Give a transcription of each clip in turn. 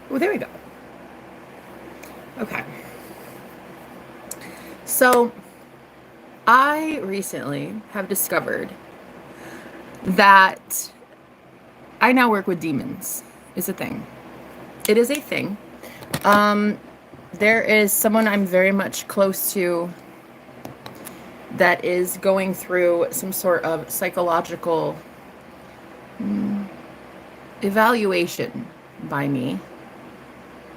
Oh, there we go. Okay. So I recently have discovered that I now work with demons. Is a thing. It is a thing. Um, there is someone I'm very much close to that is going through some sort of psychological evaluation by me.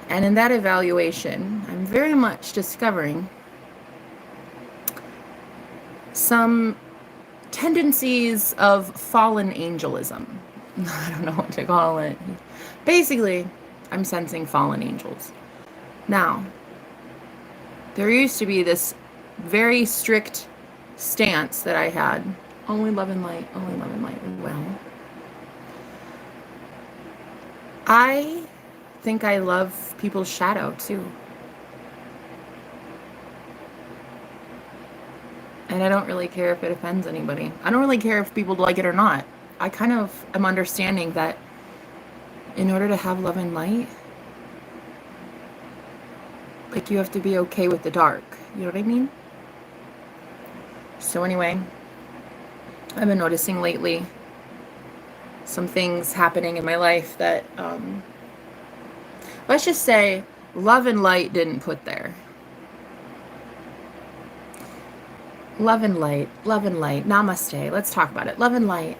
And in that evaluation, I'm very much discovering some tendencies of fallen angelism. I don't know what to call it. Basically, I'm sensing fallen angels. Now, there used to be this very strict stance that I had. Only love and light, only love and light. Well, I think I love people's shadow too. And I don't really care if it offends anybody. I don't really care if people like it or not. I kind of am understanding that in order to have love and light, like you have to be okay with the dark. You know what I mean? So anyway, I've been noticing lately some things happening in my life that, let's just say, love and light didn't put there. Love and light, namaste. Let's talk about it. Love and light.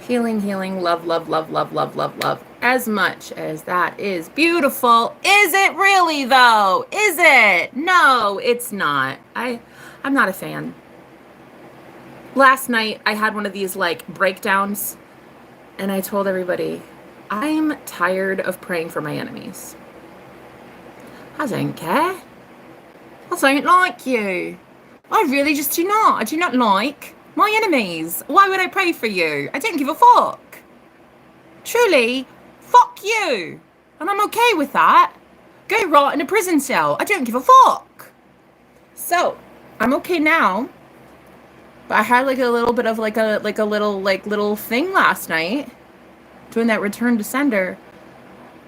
Healing, healing, love, love, love, love, love, love, love. As much as that is beautiful, is it really though? Is it? No, it's not. I'm not a fan. Last night I had one of these like breakdowns and I told everybody, I'm tired of praying for my enemies. I don't care. I don't like you. I really just do not. I do not like my enemies. Why would I pray for you? I don't give a fuck. Truly, fuck you. And I'm okay with that. Go rot in a prison cell. I don't give a fuck. So, I'm okay now. But I had like a little bit of like a little thing last night doing that return to sender.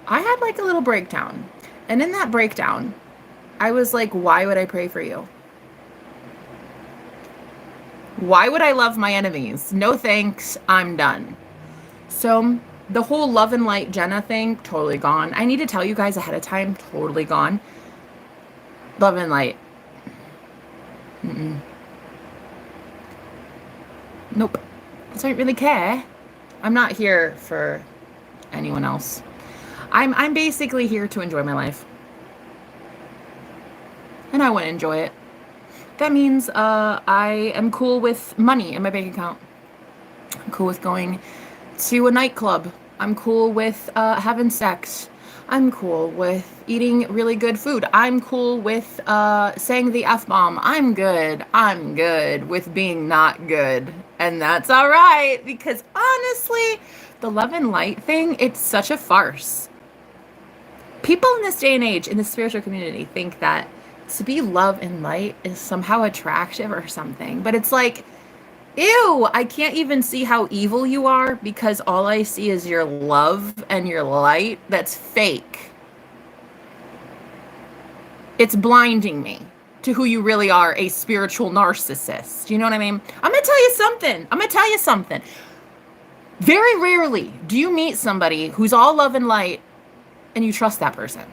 I had like a little breakdown. And in that breakdown, I was like, why would I pray for you? Why would I love my enemies? No thanks, I'm done. So the whole love and light Jenna thing, totally gone. I need to tell you guys ahead of time, totally gone. Love and light. Mm-mm. Nope. I don't really care. I'm not here for anyone else. I'm basically here to enjoy my life. And I want to enjoy it. That means I am cool with money in my bank account. I'm cool with going to a nightclub. I'm cool with having sex. I'm cool with eating really good food. I'm cool with saying the F-bomb. I'm good. I'm good with being not good. And that's all right, because honestly, the love and light thing, it's such a farce. People in this day and age in the spiritual community think that to be love and light is somehow attractive or something. But it's like, ew, I can't even see how evil you are because all I see is your love and your light. That's fake. It's blinding me to who you really are, a spiritual narcissist. You know what I mean? I'm going to tell you something. Very rarely do you meet somebody who's all love and light and you trust that person.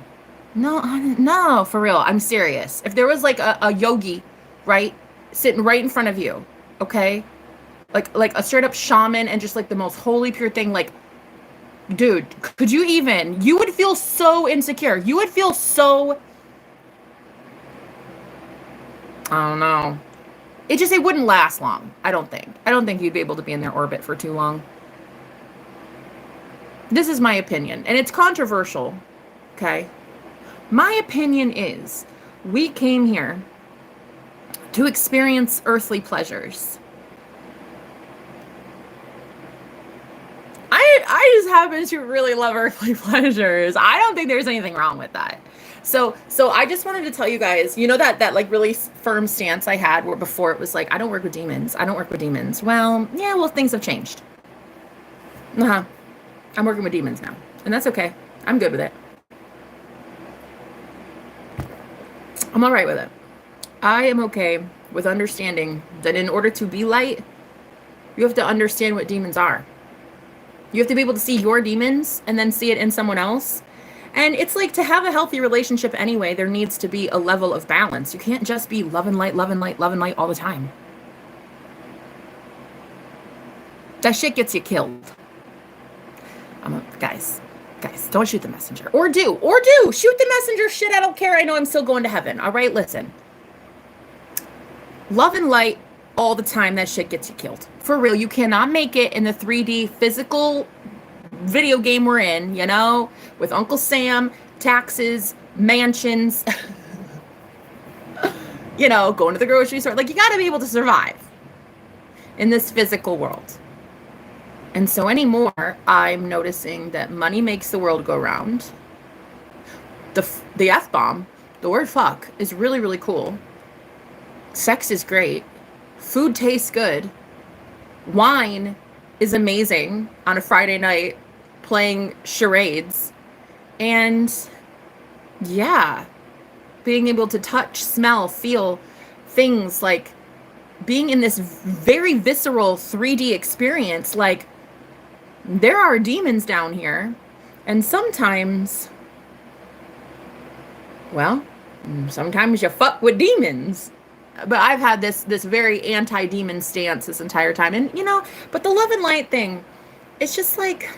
No, for real. I'm serious. If there was like a yogi, right, sitting right in front of you, okay, like a straight up shaman and just like the most holy pure thing, like, dude, could you even? You would feel so insecure. You would feel so. I don't know. It wouldn't last long. I don't think you'd be able to be in their orbit for too long. This is my opinion, and it's controversial. Okay. My opinion is we came here to experience earthly pleasures. I just happen to really love earthly pleasures. I don't think there's anything wrong with that. So I just wanted to tell you guys, you know that like really firm stance I had where before it was like, I don't work with demons. Well, yeah, things have changed. I'm working with demons now. And that's okay. I'm good with it. I'm all right with it. I am okay with understanding that in order to be light, you have to understand what demons are. You have to be able to see your demons and then see it in someone else. And it's like, to have a healthy relationship anyway, there needs to be a level of balance. You can't just be love and light, love and light, love and light all the time. That shit gets you killed. Guys, don't shoot the messenger. Or do. Shoot the messenger. Shit, I don't care. I know I'm still going to heaven. All right, listen. Love and light all the time, that shit gets you killed. For real, you cannot make it in the 3D physical video game we're in, you know, with Uncle Sam, taxes, mansions, you know, going to the grocery store. Like, you got to be able to survive in this physical world. And so anymore, I'm noticing that money makes the world go round. The F-bomb, the word fuck, is really, really cool. Sex is great. Food tastes good. Wine is amazing on a Friday night playing charades. And yeah, being able to touch, smell, feel things, like being in this very visceral 3D experience. Like, there are demons down here, and sometimes, well, sometimes you fuck with demons. But I've had this very anti-demon stance this entire time. And, you know, but the love and light thing, it's just like,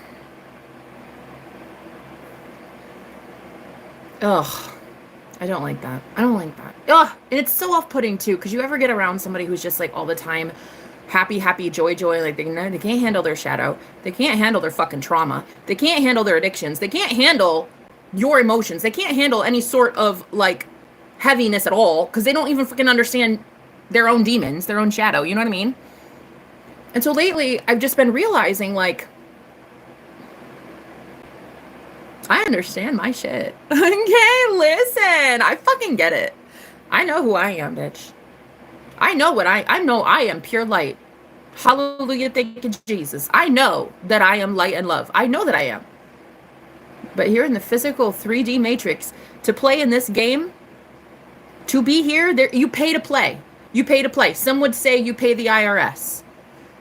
ugh, I don't like that. I don't like that. Ugh, and it's so off-putting, too, because you ever get around somebody who's just, like, all the time happy, joy, like, they can't handle their shadow. They can't handle their fucking trauma. They can't handle their addictions. They can't handle your emotions. They can't handle any sort of, like, heaviness at all, because they don't even freaking understand their own demons, their own shadow, you know what I mean? And so lately, I've just been realizing, like, I understand my shit. Okay, listen, I fucking get it. I know who I am, bitch. I know I am pure light. Hallelujah, thank you, Jesus. I know that I am light and love. I know that I am. But here in the physical 3D matrix, to play in this game, to be here, there, you pay to play. You pay to play. Some would say you pay the IRS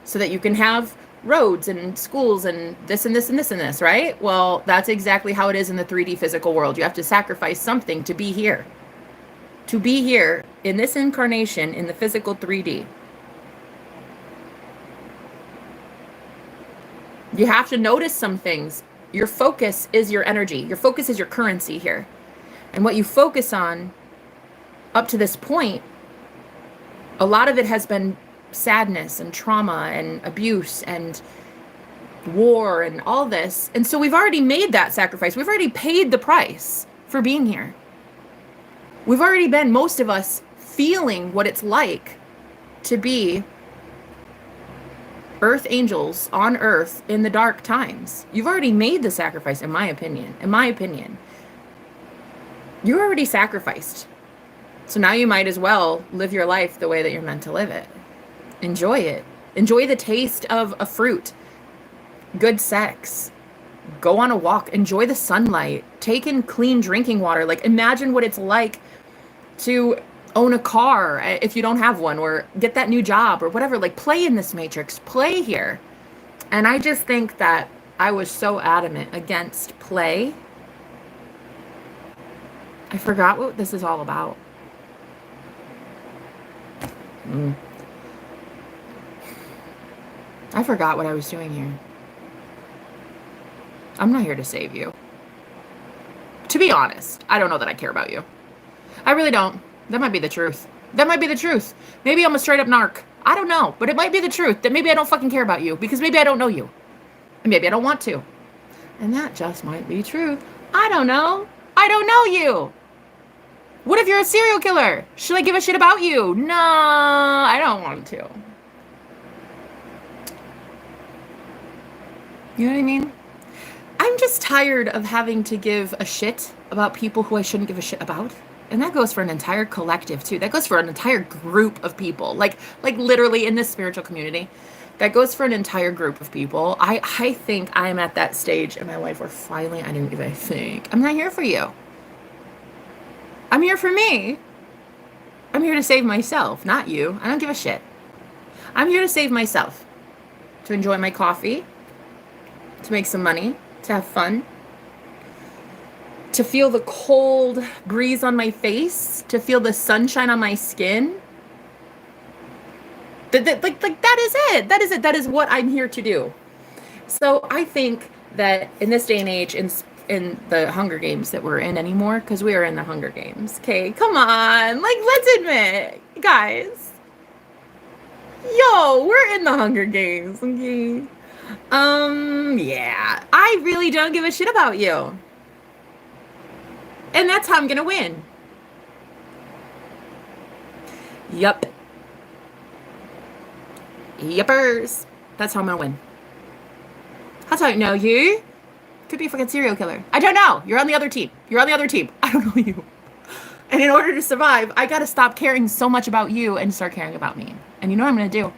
so that you can have roads and schools and this and this and this and this, right? Well, that's exactly how it is in the 3D physical world. You have to sacrifice something to be here. To be here in this incarnation in the physical 3D. You have to notice some things. Your focus is your energy. Your focus is your currency here. And what you focus on up to this point, a lot of it has been sadness and trauma and abuse and war and all this. And so we've already made that sacrifice. We've already paid the price for being here. We've already been, most of us, feeling what it's like to be earth angels on earth in the dark times. You've already made the sacrifice, in my opinion. In my opinion. You're already sacrificed. So now you might as well live your life the way that you're meant to live it. Enjoy it. Enjoy the taste of a fruit. Good sex. Go on a walk. Enjoy the sunlight. Take in clean drinking water. Like, imagine what it's like to own a car if you don't have one, or get that new job or whatever. Like, play in this matrix. Play here. And I just think that I was so adamant against play. I forgot what this is all about. I forgot what I was doing here. I'm not here to save you. To be honest, I don't know that I care about you. I really don't. That might be the truth. That might be the truth. Maybe I'm a straight up narc. I don't know. But it might be the truth that maybe I don't fucking care about you, because maybe I don't know you. And maybe I don't want to. And that just might be true. I don't know. I don't know you. What if you're a serial killer? Should I give a shit about you? No, I don't want to. You know what I mean? I'm just tired of having to give a shit about people who I shouldn't give a shit about. And that goes for an entire collective too. That goes for an entire group of people. Like literally in this spiritual community. That goes for an entire group of people. I think I am at that stage in my life where finally I didn't even think. I'm not here for you. I'm here for me. I'm here to save myself, not you. I don't give a shit. I'm here to save myself. To enjoy my coffee. To make some money. To have fun. To feel the cold breeze on my face. To feel the sunshine on my skin. Like that is it. That is it. That is what I'm here to do. So I think that in this day and age, in the Hunger Games that we're in anymore, because we are in the Hunger Games. Okay, come on. Like, let's admit, guys. Yo, we're in the Hunger Games. Okay. Yeah. I really don't give a shit about you. And that's how I'm gonna win. Yup. Yuppers. That's how I'm gonna win. How do I know you? Could be a fucking serial killer. I don't know. You're on the other team. You're on the other team. I don't know you. And in order to survive, I gotta stop caring so much about you and start caring about me. And you know what I'm gonna do?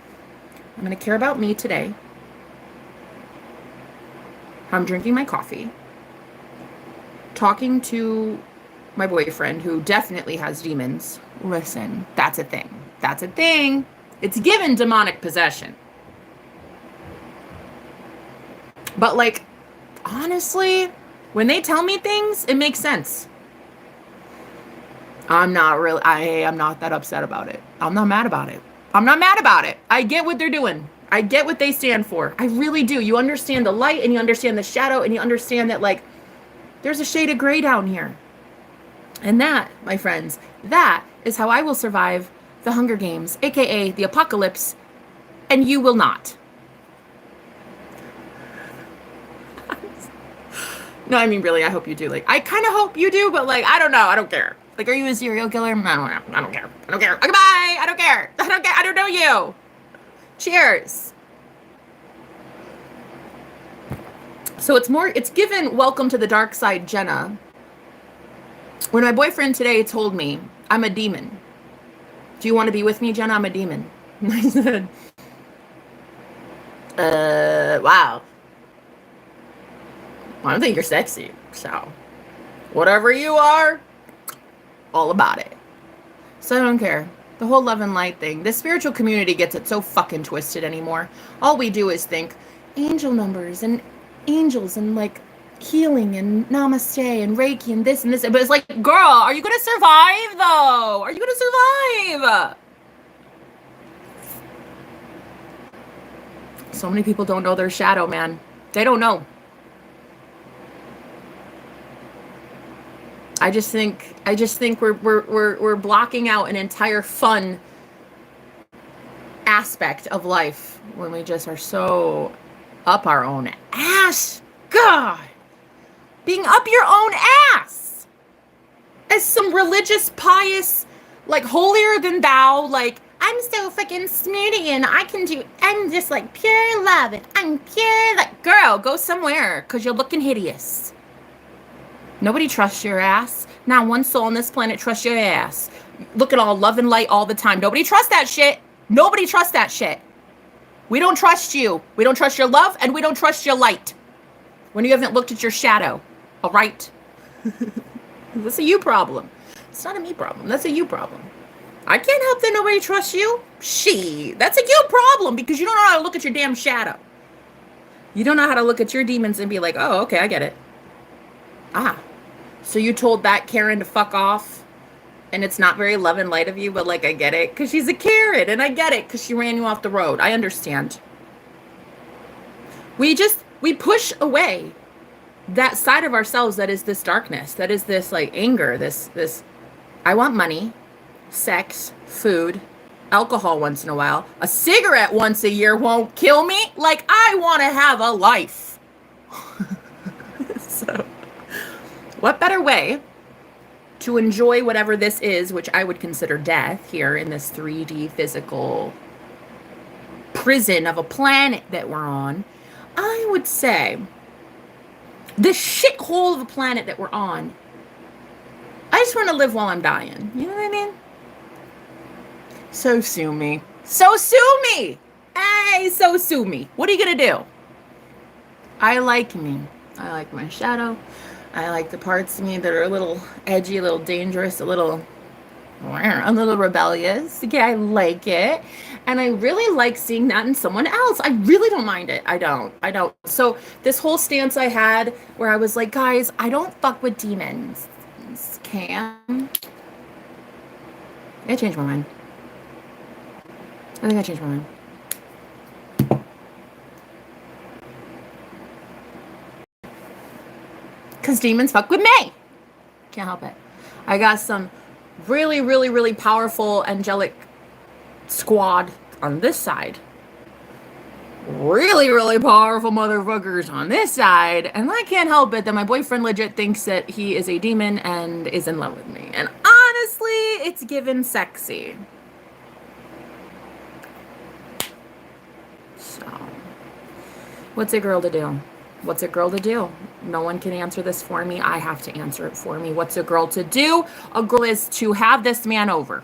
I'm gonna care about me today. I'm drinking my coffee. Talking to my boyfriend, who definitely has demons. Listen, that's a thing. That's a thing. It's given demonic possession. But like, honestly, when they tell me things, it makes sense. I'm not that upset about it. I'm not mad about it. I'm not mad about it. I get what they're doing. I get what they stand for. I really do. You understand the light and you understand the shadow and you understand that, like, there's a shade of gray down here. And that, my friends, that is how I will survive the Hunger Games, aka the apocalypse, and you will not. No, I mean, really, I hope you do. Like, I kind of hope you do, but, like, I don't know. I don't care. Like, are you a serial killer? I don't know. I don't care. I don't care. Okay, bye. I don't care. I don't care. I don't know you. Cheers. So it's given welcome to the dark side, Jenna. When my boyfriend today told me, I'm a demon. Do you want to be with me, Jenna? I'm a demon. I said, wow. I don't think you're sexy, so whatever you are, all about it. So I don't care. The whole love and light thing. The spiritual community gets it so fucking twisted anymore. All we do is think angel numbers and angels and like healing and namaste and Reiki and this and this. But it's like, girl, are you gonna survive though? Are you gonna survive? So many people don't know their shadow, man. They don't know. I just think we're blocking out an entire fun aspect of life when we just are so up our own ass. God, being up your own ass as some religious, pious, like holier than thou, like I'm so fucking snooty and I'm just like pure love and I'm pure like, girl, go somewhere because you're looking hideous. Nobody trusts your ass. Not one soul on this planet trusts your ass. Looking all love and light all the time. Nobody trusts that shit. Nobody trusts that shit. We don't trust you. We don't trust your love and we don't trust your light. When you haven't looked at your shadow. All right? That's a you problem. It's not a me problem. That's a you problem. I can't help that nobody trusts you. That's a you problem because you don't know how to look at your damn shadow. You don't know how to look at your demons and be like, oh, okay, I get it. Ah. So you told that Karen to fuck off and it's not very love and light of you, but like I get it because she's a Karen and I get it because she ran you off the road. I understand. We push away that side of ourselves that is this darkness, that is this like anger, this I want money, sex, food, alcohol once in a while, a cigarette once a year won't kill me. Like I want to have a life. So what better way to enjoy whatever this is, which I would consider death here in this 3D physical prison of a planet that we're on? I would say this shithole of a planet that we're on. I just want to live while I'm dying. You know what I mean? So sue me. So sue me. Yay! So sue me. What are you gonna do? I like me. I like my shadow. I like the parts of me that are a little edgy, a little dangerous, a little rebellious. Okay, I like it. And I really like seeing that in someone else. I really don't mind it. I don't. So this whole stance I had where I was like, guys, I don't fuck with demons. Cam. I changed my mind. I think I changed my mind. Because demons fuck with me. Can't help it. I got some really, really, really powerful angelic squad on this side. Really, really powerful motherfuckers on this side. And I can't help it that my boyfriend legit thinks that he is a demon and is in love with me. And honestly, it's given sexy. So, what's a girl to do? What's a girl to do? No one can answer this for me. I have to answer it for me. What's a girl to do? A girl is to have this man over.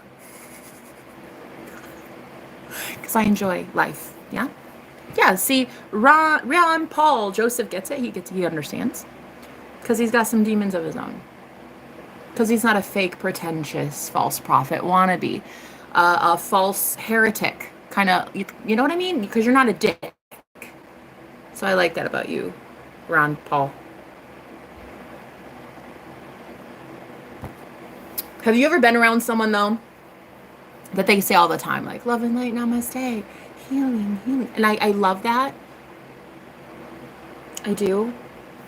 Because I enjoy life. Yeah? Yeah, see, Ron Paul Joseph gets it. He understands. Because he's got some demons of his own. Because he's not a fake, pretentious, false prophet wannabe. A false heretic. Kind of, you know what I mean? Because you're not a dick. So I like that about you, Ron Paul. Have you ever been around someone, though, that they say all the time, like, love and light, namaste, healing, healing. And I love that. I do.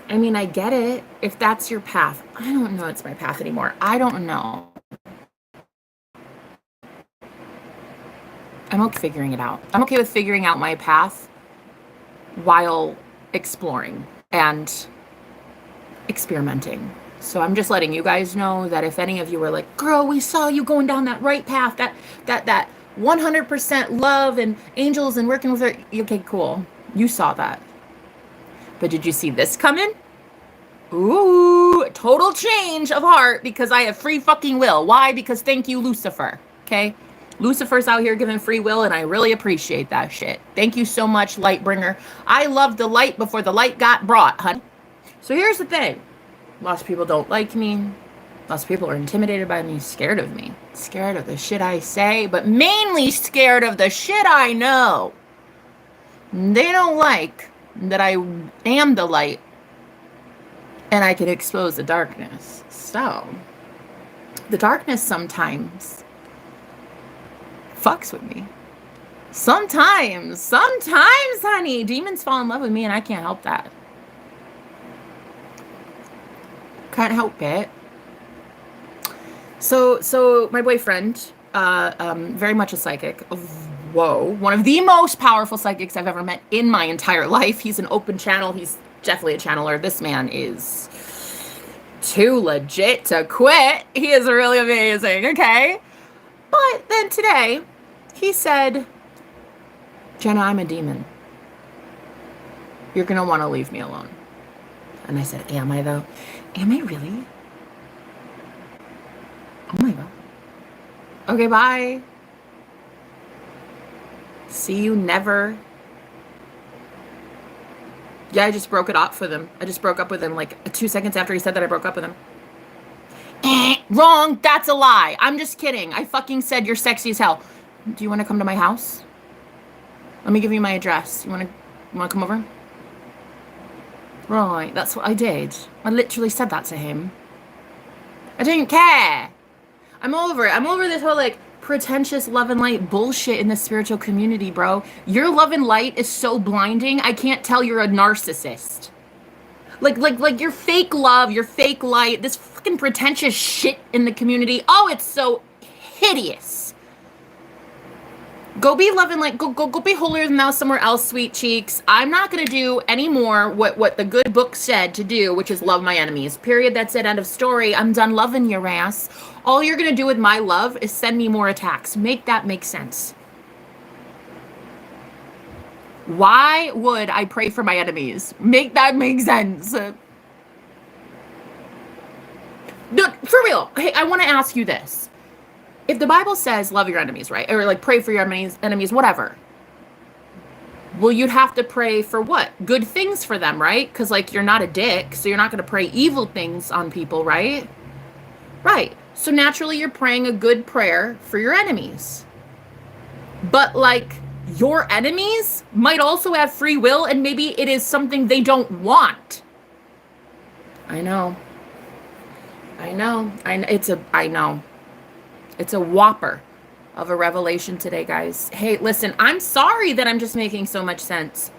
I mean, I get it. If that's your path. I don't know it's my path anymore. I don't know. I'm okay figuring it out. I'm okay with figuring out my path while exploring and experimenting. So I'm just letting you guys know that if any of you were like, girl, we saw you going down that right path, that 100% love and angels and working with her. Okay, cool. You saw that. But did you see this coming? Ooh, total change of heart because I have free fucking will. Why? Because thank you, Lucifer. Okay? Lucifer's out here giving free will, and I really appreciate that shit. Thank you so much, Lightbringer. I loved the light before the light got brought, honey. So here's the thing. Lots of people don't like me. Lots of people are intimidated by me, scared of me. Scared of the shit I say, but mainly scared of the shit I know. They don't like that I am the light and I can expose the darkness. So, the darkness sometimes fucks with me. Sometimes, honey, demons fall in love with me and I can't help that. Can't help it. So my boyfriend, very much a psychic. Whoa, one of the most powerful psychics I've ever met in my entire life. He's an open channel. He's definitely a channeler. This man is too legit to quit. He is really amazing, okay? But then today, he said, Jenna, I'm a demon. You're going to want to leave me alone. And I said, am I though? Am I really? Oh my God. Okay, bye. See you never. Yeah, I just broke it off with him. I just broke up with him like 2 seconds after he said that I broke up with him. Wrong. That's a lie. I'm just kidding. I fucking said you're sexy as hell. Do you want to come to my house? Let me give you my address. You want to come over? Right, that's what I did. I literally said that to him. I didn't care. I'm over it. I'm over this whole like pretentious love and light bullshit in the spiritual community, bro. Your love and light is so blinding. I can't tell you're a narcissist. Like your fake love, your fake light, this fucking pretentious shit in the community. Oh, it's so hideous. Go be love and light. Go be holier than thou somewhere else, sweet cheeks. I'm not going to do any more what the good book said to do, which is love my enemies. Period. That's it. End of story. I'm done loving your ass. All you're going to do with my love is send me more attacks. Make that make sense. Why would I pray for my enemies? Make that make sense. No, for real. Hey, I want to ask you this. If the Bible says love your enemies, right? Or like pray for your enemies, whatever. Well, you'd have to pray for what? Good things for them, right? Because, like, you're not a dick, so you're not going to pray evil things on people, right? Right. So naturally, you're praying a good prayer for your enemies. But, like, your enemies might also have free will, and maybe it is something they don't want. I know. I know. I know. It's a whopper of a revelation today, guys. Hey, listen, I'm sorry that I'm just making so much sense.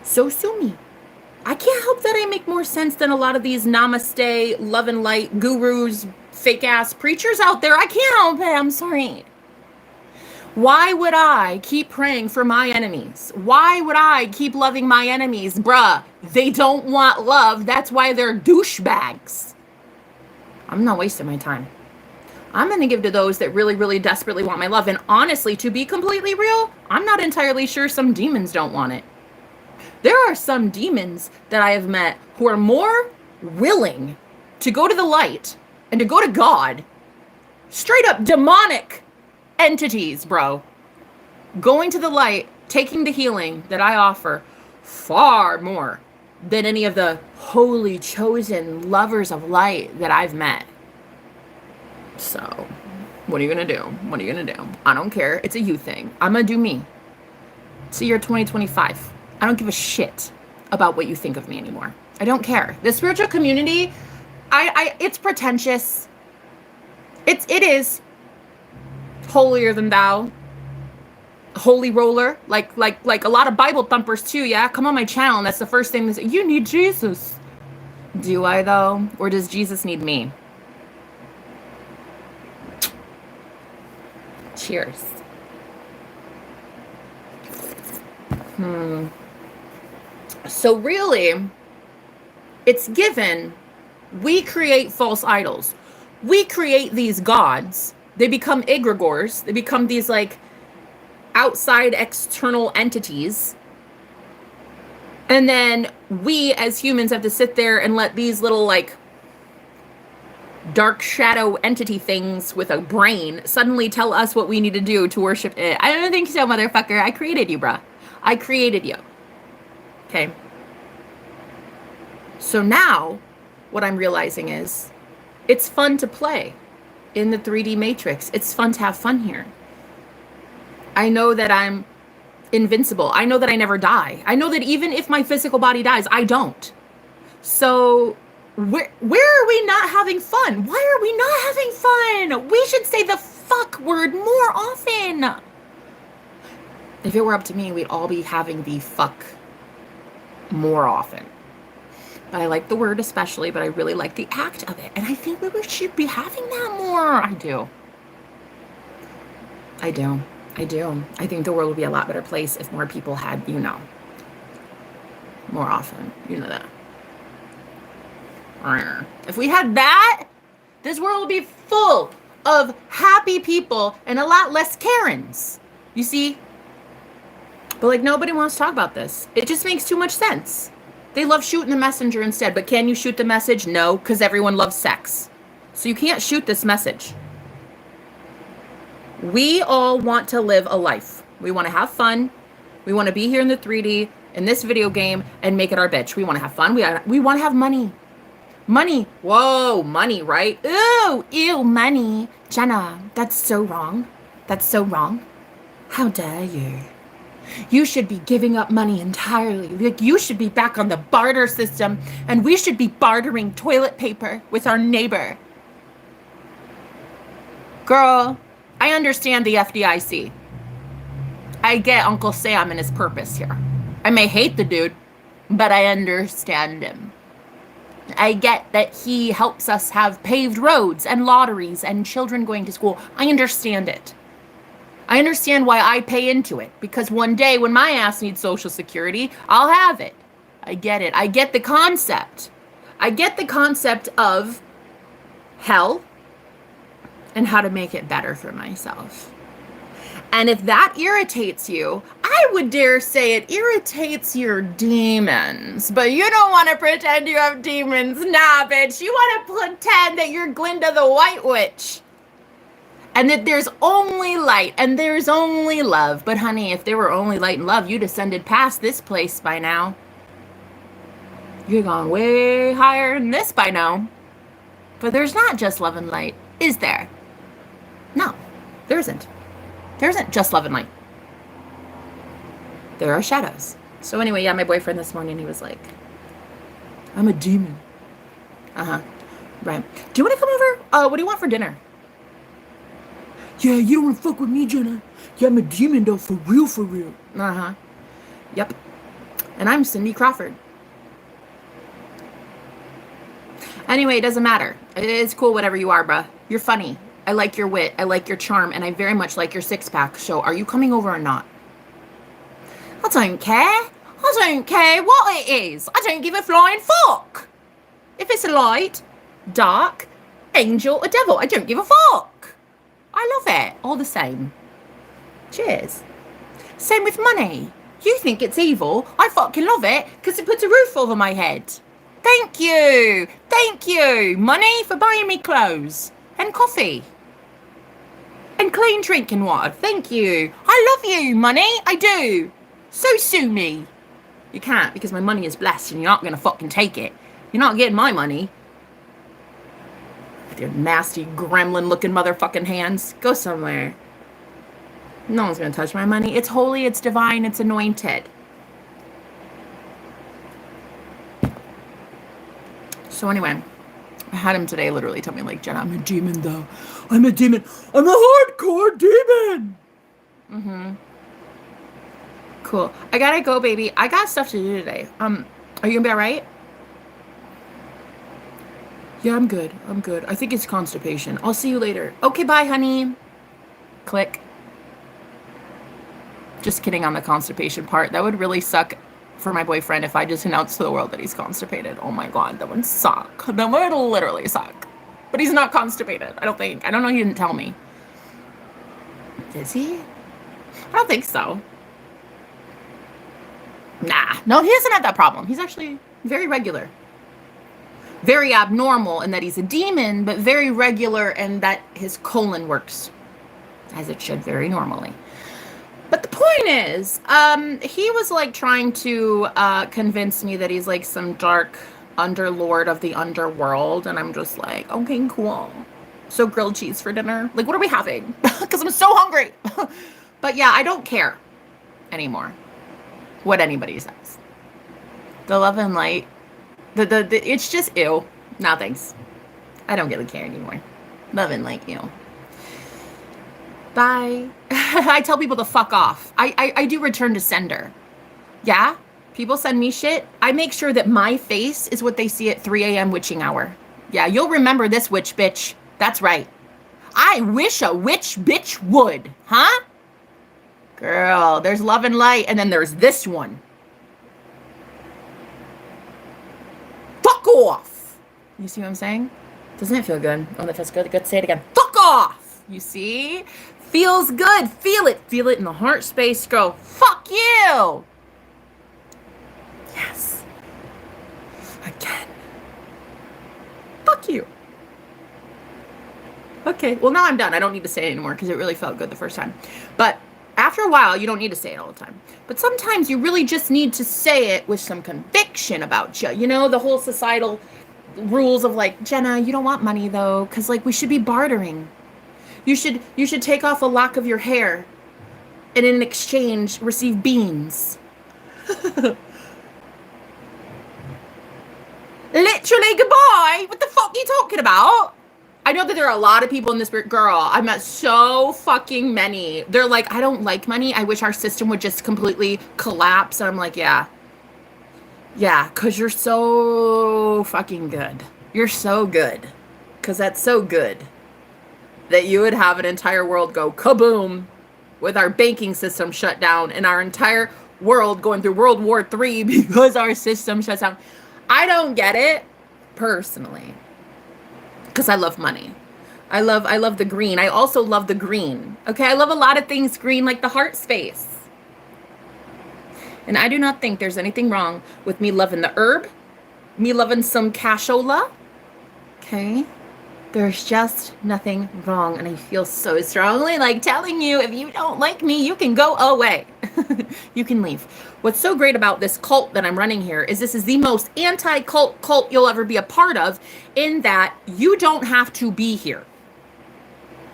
So sue me. I can't help that I make more sense than a lot of these namaste, love and light gurus, fake ass preachers out there. I can't help it. I'm sorry. Why would I keep praying for my enemies? Why would I keep loving my enemies? Bruh, they don't want love. That's why they're douchebags. I'm not wasting my time. I'm going to give to those that really, really desperately want my love. And honestly, to be completely real, I'm not entirely sure some demons don't want it. There are some demons that I have met who are more willing to go to the light and to go to God. Straight up demonic entities, bro. Going to the light, taking the healing that I offer far more than any of the holy chosen lovers of light that I've met. So, what are you going to do? What are you going to do? I don't care. It's a you thing. I'm going to do me. It's the year 2025. I don't give a shit about what you think of me anymore. I don't care. The spiritual community, it's pretentious. It is holier than thou. Holy roller. Like a lot of Bible thumpers too, yeah? Come on my channel and that's the first thing they say. You need Jesus. Do I though? Or does Jesus need me? Cheers. So really, it's given, we create false idols. We create these gods. They become egregores. They become these like outside external entities. And then we as humans have to sit there and let these little like dark shadow entity things with a brain suddenly tell us what we need to do to worship it. I don't think so, motherfucker. I created you, bruh. I created you. Okay. So now what I'm realizing is it's fun to play in the 3D matrix. It's fun to have fun here. I know that I'm invincible. I know that I never die. I know that even if my physical body dies, I don't. So where are we not having fun? Why are we not having fun? We should say the fuck word more often. If it were up to me, we'd all be having the fuck more often. But I like the word especially, but I really like the act of it. And I think we should be having that more. I do. I think the world would be a lot better place if more people had, more often. You know that. If we had that, this world would be full of happy people and a lot less Karens. You see? But like nobody wants to talk about this. It just makes too much sense. They love shooting the messenger instead, but can you shoot the message? No, because everyone loves sex. So you can't shoot this message. We all want to live a life. We want to have fun. We want to be here in the 3D, in this video game, and make it our bitch. We want to have fun. We want to have money. Money. Whoa, money, right? Ooh, ew, money. Jenna, that's so wrong. That's so wrong. How dare you? You should be giving up money entirely. Like you should be back on the barter system, and we should be bartering toilet paper with our neighbor. Girl, I understand the FDIC. I get Uncle Sam and his purpose here. I may hate the dude, but I understand him. I get that he helps us have paved roads and lotteries and children going to school. I understand it. I understand why I pay into it, because one day when my ass needs Social Security, I'll have it. I get it. I get the concept. I get the concept of hell and how to make it better for myself. And if that irritates you, I would dare say it irritates your demons. But you don't want to pretend you have demons. Nah, bitch. You want to pretend that you're Glinda the White Witch. And that there's only light and there's only love. But honey, if there were only light and love, you'd ascended past this place by now. You've gone way higher than this by now. But there's not just love and light, is there? No, there isn't. There isn't just love and light. There are shadows. So anyway, yeah, my boyfriend this morning, he was like, I'm a demon. Uh-huh. Right. Do you want to come over? What do you want for dinner? Yeah, you don't want to fuck with me, Jenna. Yeah, I'm a demon, though, for real, for real. Uh-huh. Yep. And I'm Cindy Crawford. Anyway, it doesn't matter. It's cool, whatever you are, bruh. You're funny. I like your wit. I like your charm. And I very much like your six-pack. So are you coming over or not? I don't care. I don't care what it is. I don't give a flying fuck. If it's a light, dark, angel, or devil, I don't give a fuck. I love it. All the same. Cheers. Same with money. You think it's evil. I fucking love it because it puts a roof over my head. Thank you. Thank you. Money for buying me clothes and coffee and clean drinking water. Thank you. I love you, money. I do. So sue me. You can't because my money is blessed and you're not going to fucking take it. You're not getting my money. With your nasty gremlin looking motherfucking hands. Go somewhere. No one's going to touch my money. It's holy, it's divine, it's anointed. So anyway, I had him today literally tell me like, Jenna, I'm a demon though. I'm a demon. I'm a hardcore demon. Mm-hmm. Cool. I gotta go, baby. I got stuff to do today. Are you gonna be all right? Yeah, I'm good. I'm good. I think it's constipation. I'll see you later. Okay, bye, honey. Click. Just kidding on the constipation part. That would really suck for my boyfriend if I just announced to the world that he's constipated. Oh my God, that would suck. That would literally suck. But he's not constipated, I don't think. I don't know, he didn't tell me. Is he? I don't think so. Nah, no, he doesn't have that problem. He's actually very regular. Very abnormal in that he's a demon, but very regular in that his colon works as it should very normally. But the point is, he was like trying to convince me that he's like some dark underlord of the underworld. And I'm just like, okay, cool. So grilled cheese for dinner. Like, what are we having? Because I'm so hungry. But yeah, I don't care anymore what anybody says. The love and light, it's just ew. No, thanks. I don't really care anymore. Love and light, ew. Bye. I tell people to fuck off. I do return to sender. Yeah? People send me shit. I make sure that my face is what they see at 3 a.m. witching hour. Yeah, you'll remember this witch bitch. That's right. I wish a witch bitch would. Huh? Girl, there's love and light, and then there's this one. Fuck off. You see what I'm saying? Doesn't it feel good? Oh, that feels good. Good. Say it again. Fuck off. You see? Feels good. Feel it. Feel it in the heart space. Go, fuck you. Yes. Again. Fuck you. Okay. Well, now I'm done. I don't need to say it anymore because it really felt good the first time. But after a while, you don't need to say it all the time. But sometimes you really just need to say it with some conviction about you. You know, the whole societal rules of like, Jenna, you don't want money though, because like we should be bartering. You should take off a lock of your hair and in exchange receive beans. Literally, goodbye. What the fuck are you talking about? I know that there are a lot of people in this girl. I've met so fucking many. They're like, I don't like money. I wish our system would just completely collapse. And I'm like, yeah. Yeah, because you're so fucking good. You're so good. Because that's so good. That you would have an entire world go kaboom with our banking system shut down and our entire world going through World War III because our system shuts down. I don't get it personally because I love money. I love the green. I also love the green. Okay, I love a lot of things green, like the heart space. And I do not think there's anything wrong with me loving the herb, me loving some cashola. Okay. There's just nothing wrong. And I feel so strongly like telling you, if you don't like me, you can go away. You can leave. What's so great about this cult that I'm running here is this is the most anti-cult cult you'll ever be a part of, in that you don't have to be here.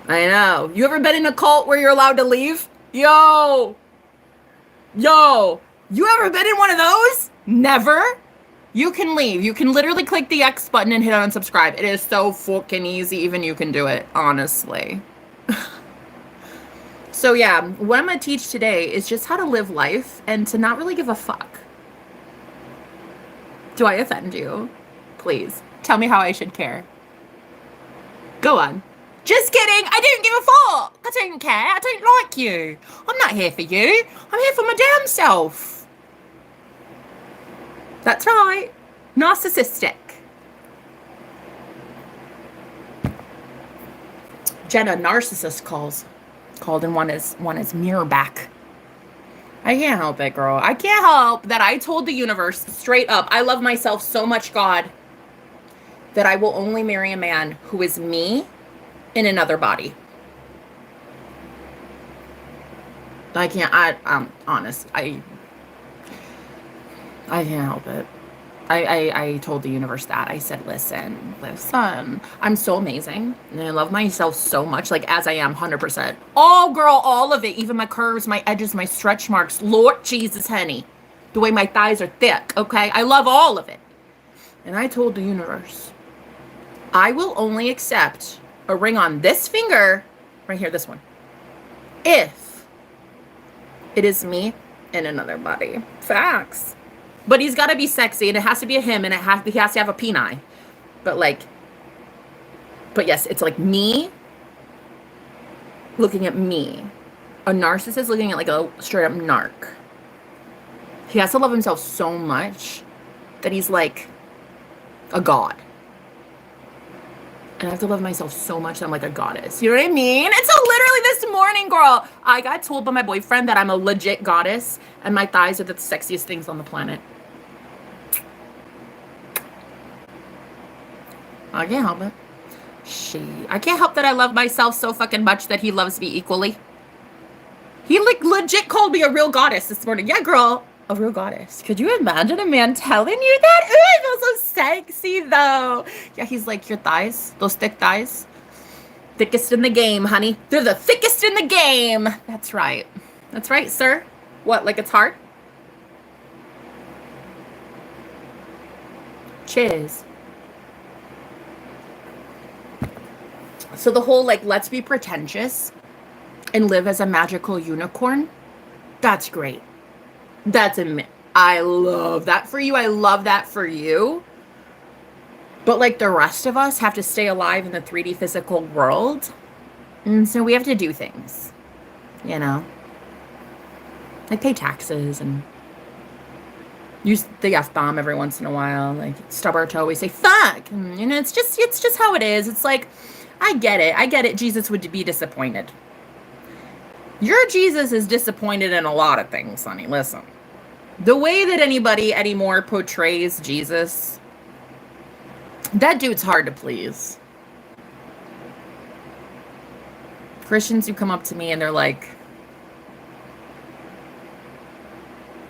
I know. You ever been in a cult where you're allowed to leave? Yo, you ever been in one of those? Never? You can leave. You can literally click the X button and hit unsubscribe. It is so fucking easy. Even you can do it, honestly. So yeah, what I'm going to teach today is just how to live life and to not really give a fuck. Do I offend you? Please, tell me how I should care. Go on. Just kidding. I didn't give a fuck. I don't care. I don't like you. I'm not here for you. I'm here for my damn self. That's right. Narcissistic. Jenna, narcissist called, and one is mirror back. I can't help it, girl. I can't help that I told the universe straight up, I love myself so much, God, that I will only marry a man who is me in another body. I'm honest. I can't help it. I told the universe that. I said, listen, I'm so amazing. And I love myself so much, like as I am, 100%. Oh, girl, all of it. Even my curves, my edges, my stretch marks. Lord Jesus, honey. The way my thighs are thick, okay? I love all of it. And I told the universe, I will only accept a ring on this finger, right here, this one, if it is me in another body. Facts. But he's got to be sexy, and it has to be a him, and he has to have a peni. But yes, it's like me looking at me. A narcissist looking at like a straight up narc. He has to love himself so much that he's like a god. And I have to love myself so much that I'm like a goddess. You know what I mean? And so literally this morning, girl, I got told by my boyfriend that I'm a legit goddess and my thighs are the sexiest things on the planet. I can't help it. I can't help that I love myself so fucking much that he loves me equally. He like legit called me a real goddess this morning. Yeah, girl. A real goddess. Could you imagine a man telling you that? Ooh, I feel so sexy though. Yeah, he's like, your thighs, those thick thighs, thickest in the game, honey. They're the thickest in the game. That's right. That's right, sir. What, like it's hard? Cheers. So the whole like, let's be pretentious and live as a magical unicorn. That's great. I love that for you. I love that for you. But like the rest of us have to stay alive in the 3D physical world. And so we have to do things, you know, like pay taxes and use the F-bomb every once in a while, like stub our toe, we say fuck. And, you know, it's just how it is. It's like, I get it. Jesus would be disappointed. Your Jesus is disappointed in a lot of things, honey. Listen, the way that anybody anymore portrays Jesus, that dude's hard to please. Christians who come up to me and they're like,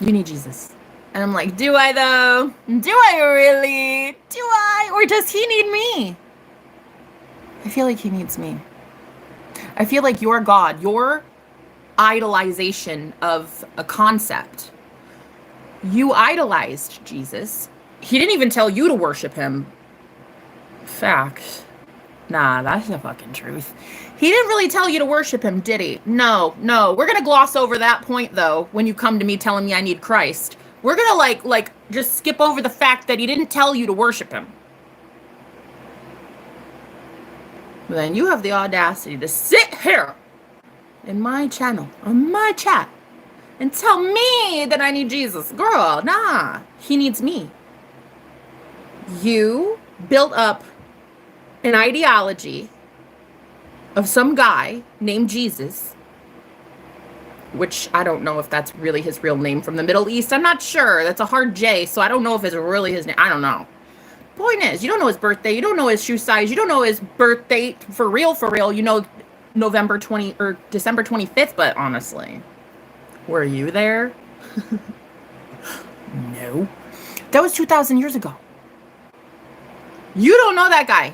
you need Jesus. And I'm like, do I though? Do I really? Do I? Or does he need me? I feel like he needs me. I feel like your God, your idolization of a concept. You idolized Jesus. He didn't even tell you to worship him. Fact. Nah, that's the fucking truth. He didn't really tell you to worship him, did he? No. We're gonna gloss over that point though when you come to me telling me I need Christ. We're gonna like just skip over the fact that he didn't tell you to worship him. But then you have the audacity to sit here in my channel, on my chat, and tell me that I need Jesus. Girl, nah. He needs me. You built up an ideology of some guy named Jesus, which I don't know if that's really his real name from the Middle East. I'm not sure. That's a hard J, so I don't know if it's really his name. I don't know. Point is, you don't know his birthday. You don't know his shoe size. You don't know his birth date for real, for real. You know November 20 or December 25th, but honestly, were you there? No. That was 2,000 years ago. You don't know that guy.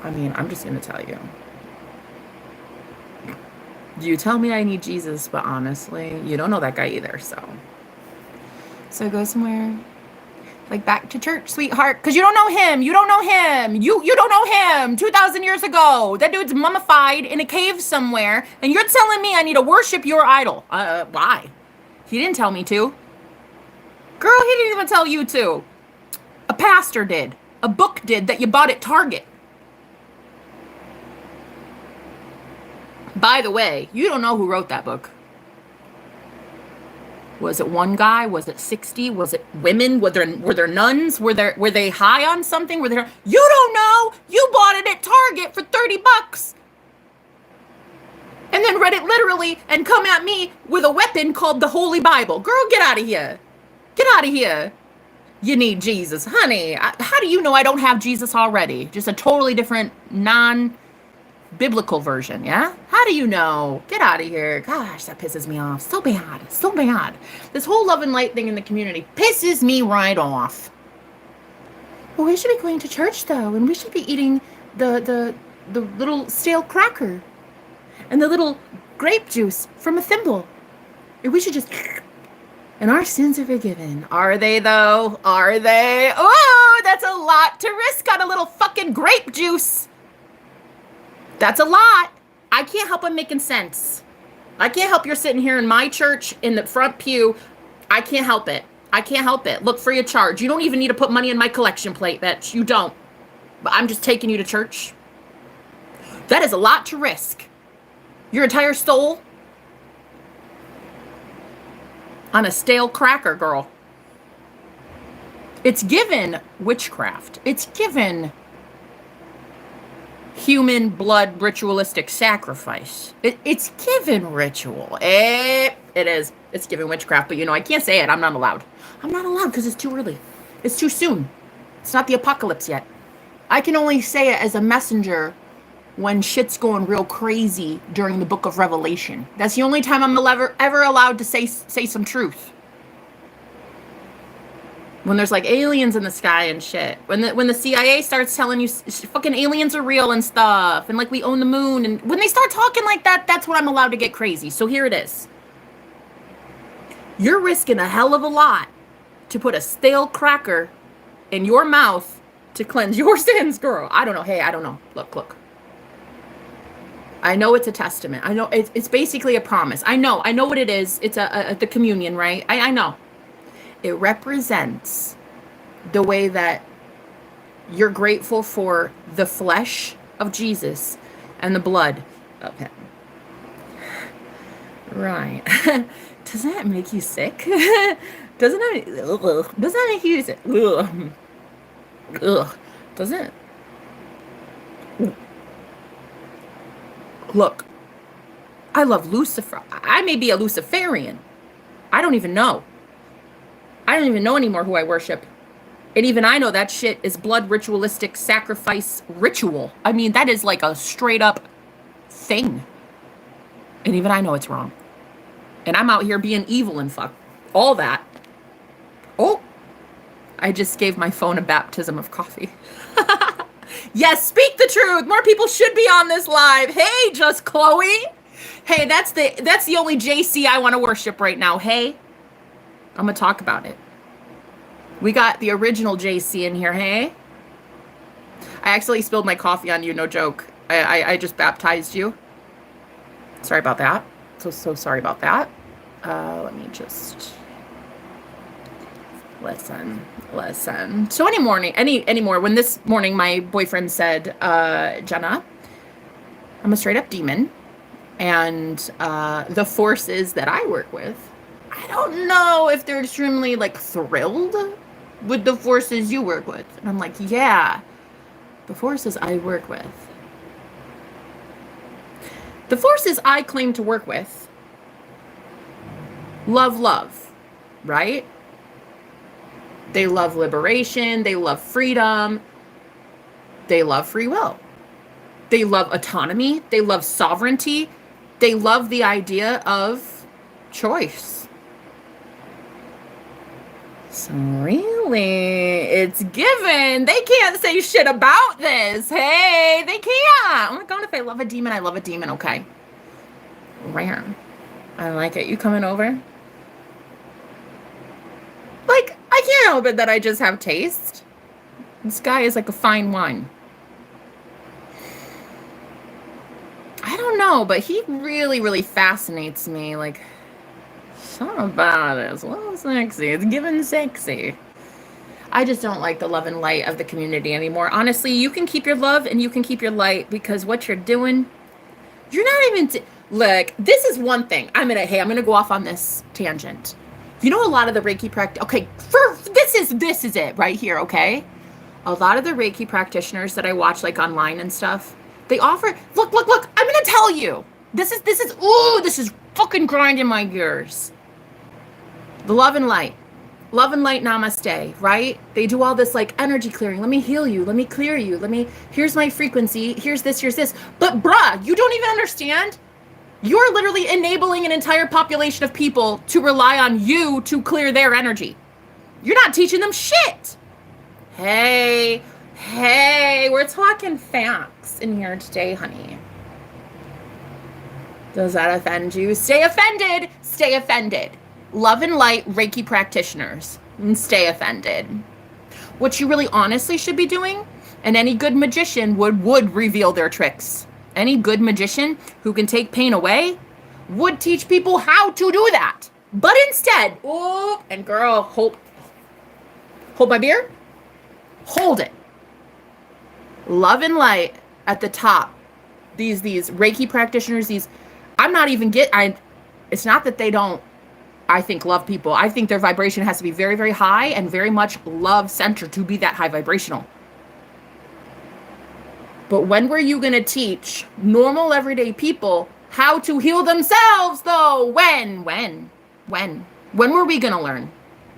I mean, I'm just going to tell you. You tell me I need Jesus, but honestly, you don't know that guy either, So go somewhere. Like back to church, sweetheart. Because you don't know him. You don't know him. You don't know him. 2,000 years ago. That dude's mummified in a cave somewhere. And you're telling me I need to worship your idol. Why? He didn't tell me to. Girl, he didn't even tell you to. A pastor did. A book did that you bought at Target. By the way, you don't know who wrote that book. Was it one guy? Was it 60? Was it women? Were there nuns? Were they high on something? You don't know. You bought it at Target for $30. And then read it literally and come at me with a weapon called the Holy Bible. Girl, get out of here. Get out of here. You need Jesus. Honey, how do you know I don't have Jesus already? Just a totally different non-biblical version, yeah? How do you know? Get out of here. Gosh, that pisses me off. So bad. So bad. This whole love and light thing in the community pisses me right off. Well, we should be going to church, though, and we should be eating the little stale cracker and the little grape juice from a thimble. And we should just... And our sins are forgiven. Are they, though? Are they? Oh, that's a lot to risk on a little fucking grape juice. That's a lot. I can't help I'm making sense. I can't help you're sitting here in my church in the front pew. I can't help it. I can't help it. Look, free of charge. You don't even need to put money in my collection plate, bitch. You don't. But I'm just taking you to church. That is a lot to risk. Your entire soul on a stale cracker, girl. It's given witchcraft. It's given human blood ritualistic sacrifice. It's given ritual. It is. It's given witchcraft, but I can't say it. I'm not allowed. I'm not allowed because it's too early. It's too soon. It's not the apocalypse yet. I can only say it as a messenger when shit's going real crazy during the book of Revelation. That's the only time I'm ever allowed to say some truth. When there's like aliens in the sky and shit. When the CIA starts telling you fucking aliens are real and stuff. And like we own the moon. And when they start talking like that, that's when I'm allowed to get crazy. So here it is. You're risking a hell of a lot to put a stale cracker in your mouth to cleanse your sins, girl. I don't know. Hey, I don't know. Look. I know it's a testament. I know it's basically a promise. I know what it is. It's the communion, right? I know. It represents the way that you're grateful for the flesh of Jesus and the blood of him. Right. Doesn't that make you sick? Doesn't that make you sick? Ugh. Doesn't it? Look, I love Lucifer. I may be a Luciferian. I don't even know. I don't even know anymore who I worship. And even I know that shit is blood ritualistic sacrifice ritual. I mean, that is like a straight up thing. And even I know it's wrong. And I'm out here being evil and fuck. All that. Oh, I just gave my phone a baptism of coffee. Yes, speak the truth. More people should be on this live. Hey, just Chloe. Hey, that's the only JC I want to worship right now. Hey, I'm going to talk about it. We got the original JC in here. Hey, I actually spilled my coffee on you. No joke. I just baptized you. Sorry about that. So sorry about that. Let me just listen. So anymore, when this morning my boyfriend said, Jenna, I'm a straight up demon, and the forces that I work with, I don't know if they're extremely like thrilled with the forces you work with. And I'm like, yeah, the forces I work with. The forces I claim to work with love, right? They love liberation. They love freedom. They love free will. They love autonomy. They love sovereignty. They love the idea of choice. So really, it's given. They can't say shit about this. Hey, they can't. Oh my God, if I love a demon, I love a demon. Okay. Rare. I like it. You coming over? Like, I can't help it that I just have taste. This guy is like a fine wine. I don't know, but he really, really fascinates me. Like, something about it. It's a little sexy. It's given sexy. I just don't like the love and light of the community anymore. Honestly, you can keep your love and you can keep your light, because what you're doing, you're not even... Look, this is one thing. I'm gonna go off on this tangent. You know, a lot of the Reiki practice. Okay, this is it right here. Okay, a lot of the Reiki practitioners that I watch, like online and stuff, they offer. Look. I'm gonna tell you. This is fucking grinding my gears. The love and light, namaste. Right? They do all this like energy clearing. Let me heal you. Let me clear you. Here's my frequency. Here's this. But bruh, you don't even understand. You're literally enabling an entire population of people to rely on you to clear their energy. You're not teaching them shit. Hey, we're talking facts in here today, honey. Does that offend you? Stay offended. Love and light Reiki practitioners, and stay offended. What you really honestly should be doing, and any good magician would reveal their tricks. Any good magician who can take pain away would teach people how to do that. But instead, and girl, hold my beer. Hold it. Love and light at the top. These Reiki practitioners, it's not that they don't, I think, love people. I think their vibration has to be very, very high and very much love centered to be that high vibrational. But when were you going to teach normal everyday people how to heal themselves, though? When? When were we going to learn?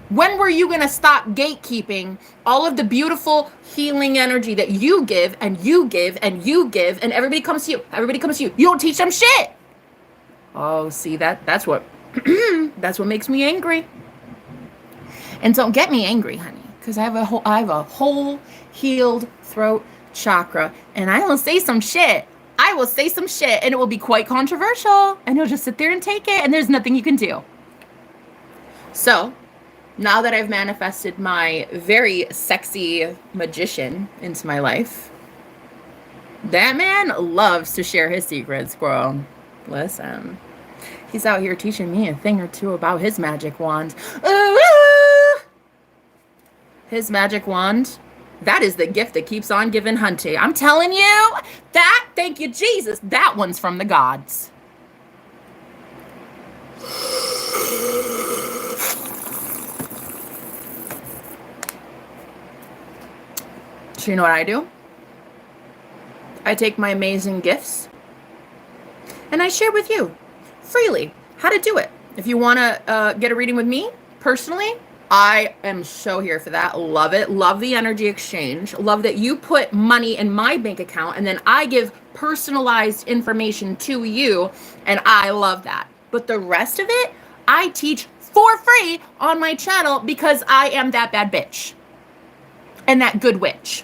When were you going to stop gatekeeping all of the beautiful healing energy that you give and you give and you give, and everybody comes to you? You don't teach them shit. Oh, see, that's what that's what makes me angry. And don't get me angry, honey, because I have a whole healed throat chakra, and I will say some shit, and it will be quite controversial, and you'll just sit there and take it, and there's nothing you can do. So now that I've manifested my very sexy magician into my life, that man loves to share his secrets, girl. Listen, he's out here teaching me a thing or two about his magic wand. His magic wand, that is the gift that keeps on giving, hunty. I'm telling you, thank you, Jesus, that one's from the gods. So you know what I do? I take my amazing gifts and I share with you freely how to do it. If you want to get a reading with me personally, I am so here for that. Love it. Love the energy exchange. Love that you put money in my bank account and then I give personalized information to you, and I love that. But the rest of it, I teach for free on my channel because I am that bad bitch and that good witch.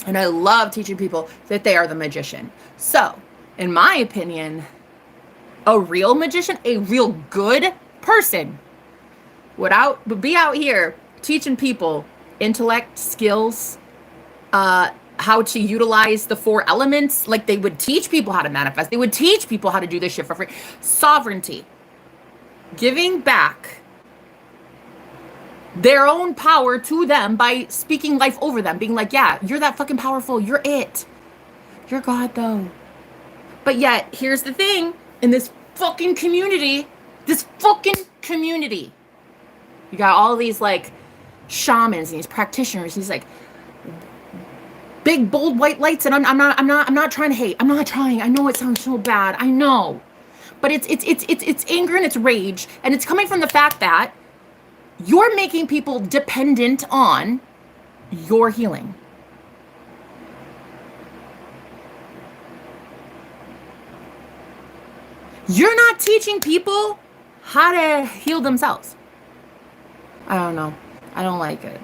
And I love teaching people that they are the magician. So, in my opinion, a real magician, a real good person would be out here teaching people intellect, skills, how to utilize the 4 elements. Like, they would teach people how to manifest. They would teach people how to do this shit for free. Sovereignty. Giving back their own power to them by speaking life over them. Being like, yeah, you're that fucking powerful. You're it. You're God, though. But yet, here's the thing. In this fucking community, you got all these like shamans and these practitioners, these like big bold white lights, and I'm not trying to hate. I'm not trying. I know it sounds so bad. I know. But it's anger and it's rage, and it's coming from the fact that You're making people dependent on your healing. You're not teaching people how to heal themselves. I don't know. I don't like it.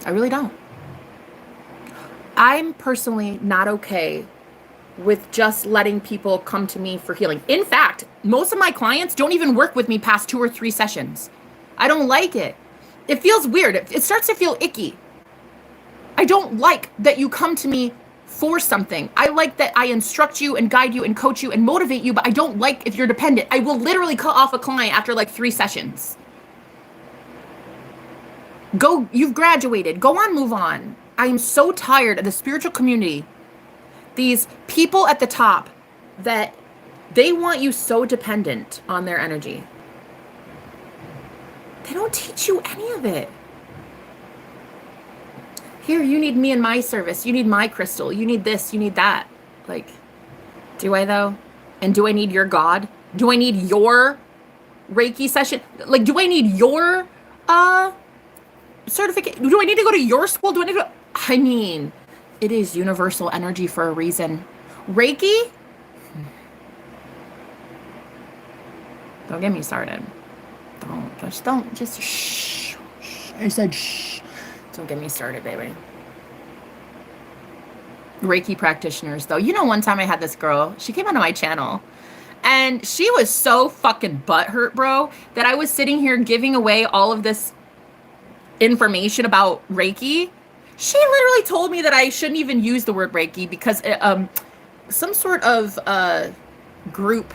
I really don't. I'm personally not okay with just letting people come to me for healing. In fact, most of my clients don't even work with me past 2 or 3 sessions. I don't like it. It feels weird. It starts to feel icky. I don't like that you come to me for something. I like that I instruct you and guide you and coach you and motivate you, but I don't like if you're dependent. I will literally cut off a client after like 3 sessions. Go, you've graduated. Go on, move on. I am so tired of the spiritual community. These people at the top that they want you so dependent on their energy. They don't teach you any of it. Here, you need me in my service. You need my crystal. You need this. You need that. Like, do I though? And do I need your God? Do I need your Reiki session? Like, do I need your certificate? Do I need to go to your school? Do I need to? I mean, it is universal energy for a reason. Reiki? Don't get me started. Just shh. I said shh. Don't get me started, baby. Reiki practitioners, though. You know, one time I had this girl, she came onto my channel, and she was so fucking butthurt, bro, that I was sitting here giving away all of this information about Reiki. She literally told me that I shouldn't even use the word Reiki because some sort of group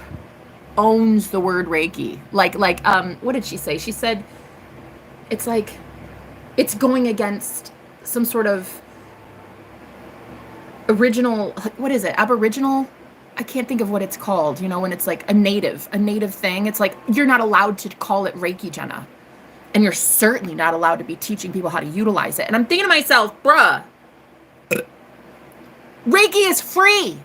owns the word Reiki. Like what did she say? She said it's like it's going against some sort of original, what is it? Aboriginal? I can't think of what it's called, you know, when it's like a native thing. It's like you're not allowed to call it Reiki, Jenna. And you're certainly not allowed to be teaching people how to utilize it. And I'm thinking to myself, bruh, Reiki is free.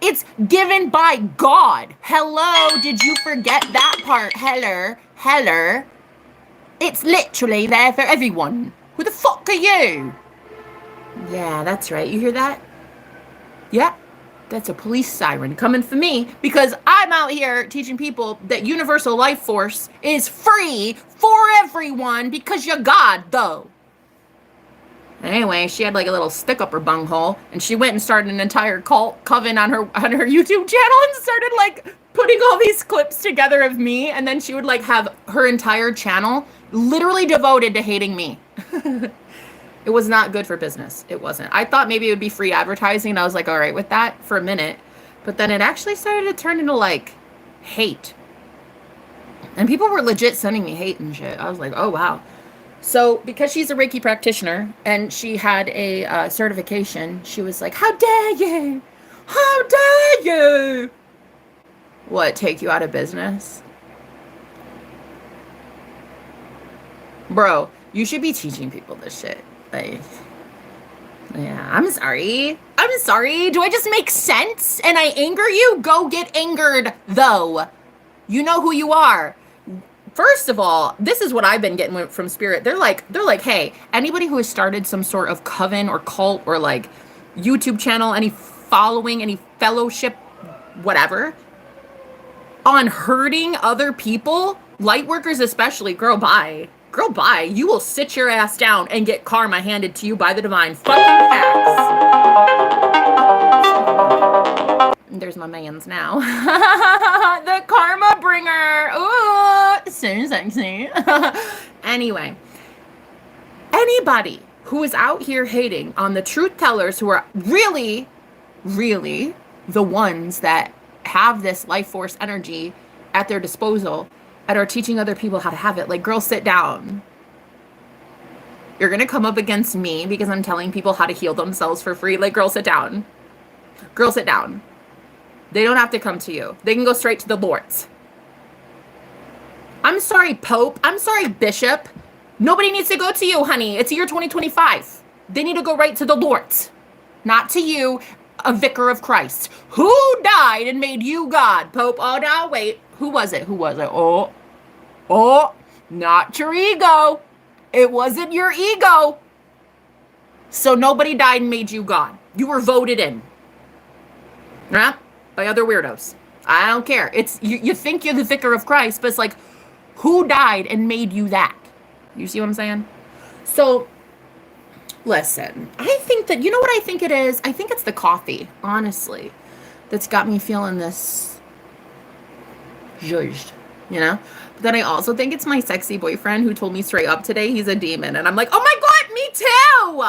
It's given by God. Hello, did you forget that part? Hello. It's literally there for everyone. Who the fuck are you? Yeah, that's right. You hear that? Yeah, that's a police siren coming for me because I'm out here teaching people that universal life force is free for everyone because you're God, though. Anyway, she had like a little stick up her bunghole, and she went and started an entire cult coven on her YouTube channel and started like putting all these clips together of me, and then she would like have her entire channel literally devoted to hating me. It was not good for business. It wasn't. I thought maybe it would be free advertising, and I was like, all right with that for a minute. But then it actually started to turn into like hate. And people were legit sending me hate and shit. I was like, oh, wow. So because she's a Reiki practitioner and she had a certification, she was like, how dare you? How dare you? What, take you out of business? Bro, you should be teaching people this shit. Like, yeah, I'm sorry. Do I just make sense and I anger you? Go get angered, though. You know who you are. First of all, this is what I've been getting from Spirit. They're like, hey, anybody who has started some sort of coven or cult or like YouTube channel, any following, any fellowship, whatever, on hurting other people, light workers especially, girl, bye. Girl, bye. You will sit your ass down and get karma handed to you by the divine fucking facts. There's my mans now. The karma bringer. Ooh, so sexy. Anyway, anybody who is out here hating on the truth tellers who are really, really the ones that have this life force energy at their disposal and are teaching other people how to have it. Like, girl, sit down. You're going to come up against me because I'm telling people how to heal themselves for free. Like, girl, sit down. Girl, sit down. They don't have to come to you. They can go straight to the Lords. I'm sorry, Pope. I'm sorry, Bishop. Nobody needs to go to you, honey. It's year 2025. They need to go right to the Lords. Not to you, a vicar of Christ. Who died and made you God, Pope? Oh, now, wait. Who was it? Oh, Not your ego. It wasn't your ego. So nobody died and made you God. You were voted in. Right? By other weirdos. I don't care. It's you think you're the vicar of Christ, but it's like, who died and made you that? You see what I'm saying? So, listen, I think that, you know what I think it is? I think it's the coffee, honestly, that's got me feeling this judged, you know? But then I also think it's my sexy boyfriend who told me straight up today he's a demon. And I'm like, oh my God, me too!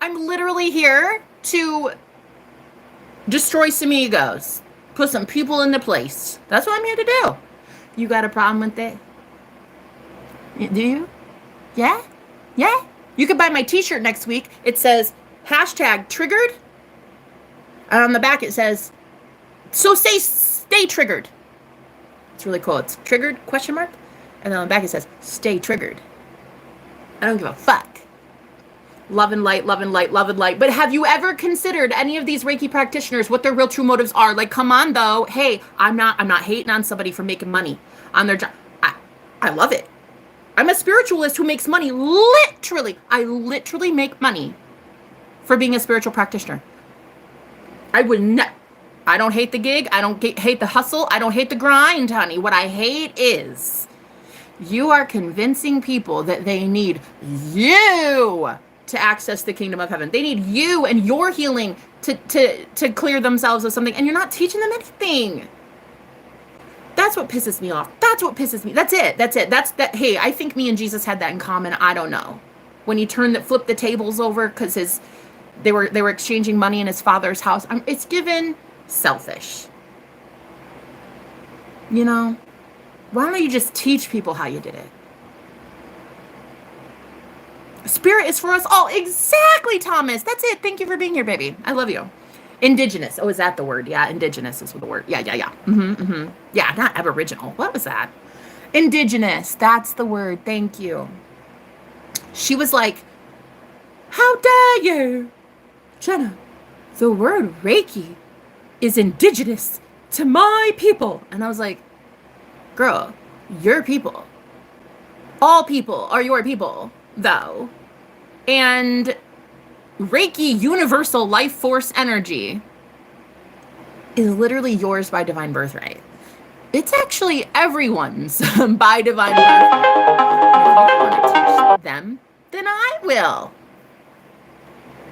I'm literally here to destroy some egos. Put some people into place. That's what I'm here to do. You got a problem with that? Do you? Yeah? Yeah? You could buy my t-shirt next week. It says, #triggered. And on the back it says, so stay triggered. It's really cool. It's triggered, ? And then on the back it says, stay triggered. I don't give a fuck. Love and light, love and light, love and light. But have you ever considered any of these Reiki practitioners, what their real true motives are? Like, come on though. Hey, I'm not hating on somebody for making money on their job. I love it. I'm a spiritualist who makes money. I literally make money for being a spiritual practitioner. I don't hate the gig. I don't hate the hustle. I don't hate the grind, honey. What I hate is you are convincing people that they need you to access the kingdom of heaven. They need you and your healing to clear themselves of something, and you're not teaching them anything. That's what pisses me off. That's what pisses me. That's it. Hey, I think me and Jesus had that in common. I don't know. When he flipped the tables over because they were exchanging money in his father's house. It's given selfish. You know, why don't you just teach people how you did it? Spirit is for us all. Exactly, Thomas. That's it. Thank you for being here, baby. I love you. Indigenous. Oh, is that the word? Yeah, indigenous is the word. Yeah. Yeah, not aboriginal. What was that? Indigenous. That's the word. Thank you. She was like, how dare you? Jenna, the word Reiki is indigenous to my people. And I was like, girl, your people. All people are your people, though. And Reiki universal life force energy is literally yours by divine birthright. It's actually everyone's by divine birthright. If you want to teach them, then I will.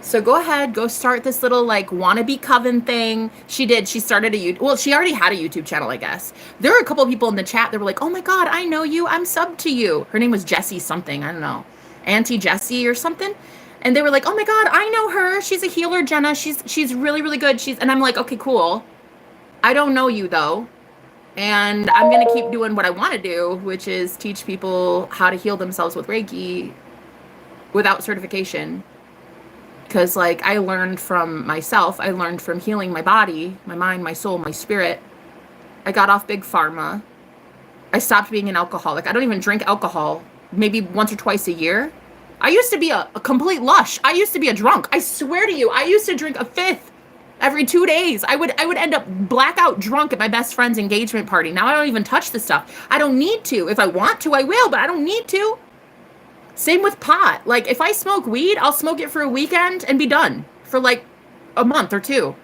So go ahead, go start this little like wannabe coven thing. She started she already had a YouTube channel, I guess. There were a couple of people in the chat that were like, oh my God, I know you, I'm subbed to you. Her name was Jessie something, I don't know. Auntie Jessie or something. And they were like, oh my God, I know her. She's a healer, Jenna. She's really, really good. And I'm like, okay, cool. I don't know you though. And I'm going to keep doing what I want to do, which is teach people how to heal themselves with Reiki without certification. Because like I learned from myself, I learned from healing my body, my mind, my soul, my spirit. I got off big pharma. I stopped being an alcoholic. I don't even drink alcohol, maybe once or twice a year. I used to be a complete lush. I used to be a drunk. I swear to you, I used to drink a fifth every 2 days. I would end up blackout drunk at my best friend's engagement party. Now I don't even touch the stuff. I don't need to. If I want to, I will, but I don't need to. Same with pot. Like if I smoke weed, I'll smoke it for a weekend and be done for like a month or two.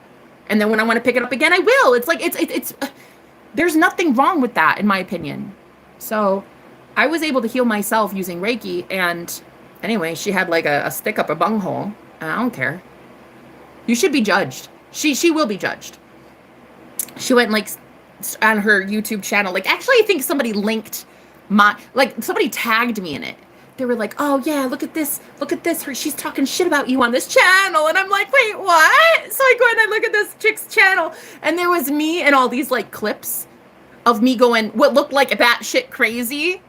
And then when I want to pick it up again, I will. It's like, it's there's nothing wrong with that in my opinion. So I was able to heal myself using Reiki. And anyway, she had like a stick up a bunghole. I don't care. You should be judged. She will be judged. She went like on her YouTube channel. Like actually, I think somebody linked somebody tagged me in it. They were like, oh yeah, look at this. She's talking shit about you on this channel. And I'm like, wait, what? So I go and I look at this chick's channel. And there was me and all these like clips of me going, what looked like batshit crazy.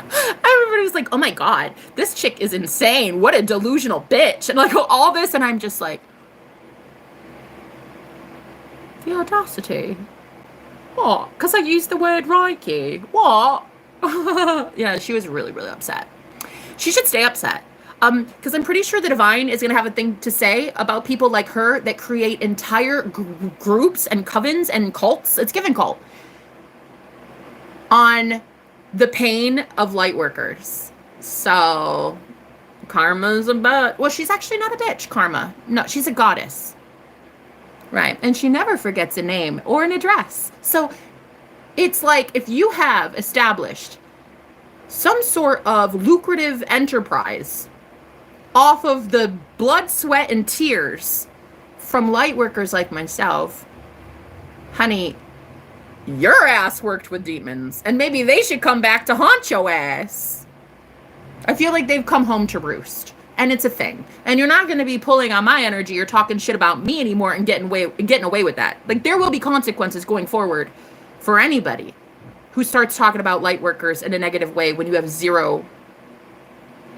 Everybody was like, oh my God, this chick is insane. What a delusional bitch. And like all this. And I'm just like, the audacity. What? Because I used the word Reiki. What? Yeah, she was really, really upset. She should stay upset. Because I'm pretty sure the divine is going to have a thing to say about people like her that create entire groups and covens and cults. It's given cult. on the pain of light workers. So Karma's a butt. Well, she's actually not a bitch, Karma. No, she's a goddess. Right. And she never forgets a name or an address. So it's like if you have established some sort of lucrative enterprise off of the blood, sweat, and tears from light workers like myself, honey, your ass worked with demons, and maybe they should come back to haunt your ass. I feel like they've come home to roost, and it's a thing. And you're not going to be pulling on my energy or talking shit about me anymore and getting away with that. Like, there will be consequences going forward for anybody who starts talking about light workers in a negative way when you have zero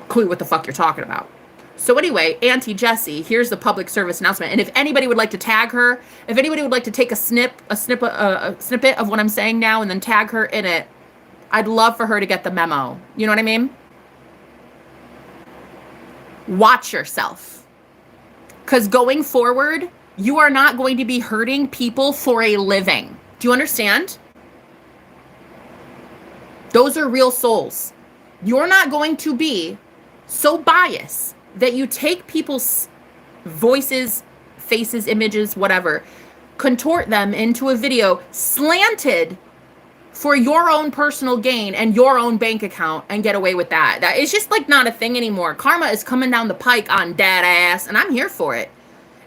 clue what the fuck you're talking about. So anyway, Auntie Jessie, here's the public service announcement. And if anybody would like to tag her, if anybody would like to take a snippet of what I'm saying now and then tag her in it, I'd love for her to get the memo. You know what I mean? Watch yourself. Because going forward, you are not going to be hurting people for a living. Do you understand? Those are real souls. You're not going to be so biased that you take people's voices, faces, images, whatever, contort them into a video slanted for your own personal gain and your own bank account and get away with that. That is just like not a thing anymore. Karma is coming down the pike on dad ass, and I'm here for it.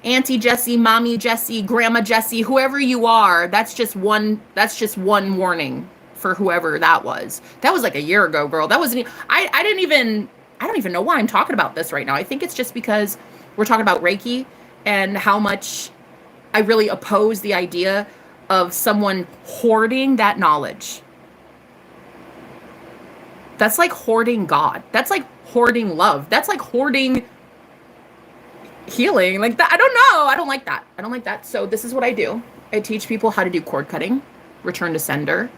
Auntie Jessie, Mommy Jessie, Grandma Jessie, whoever you are, that's just one warning for whoever that was. That was like a year ago, girl. That wasn't I don't even know why I'm talking about this right now. I think it's just because we're talking about Reiki and how much I really oppose the idea of someone hoarding that knowledge. That's like hoarding God. That's like hoarding love. That's like hoarding healing. Like that. I don't know. I don't like that. I don't like that. So this is what I do. I teach people how to do cord cutting, return to sender,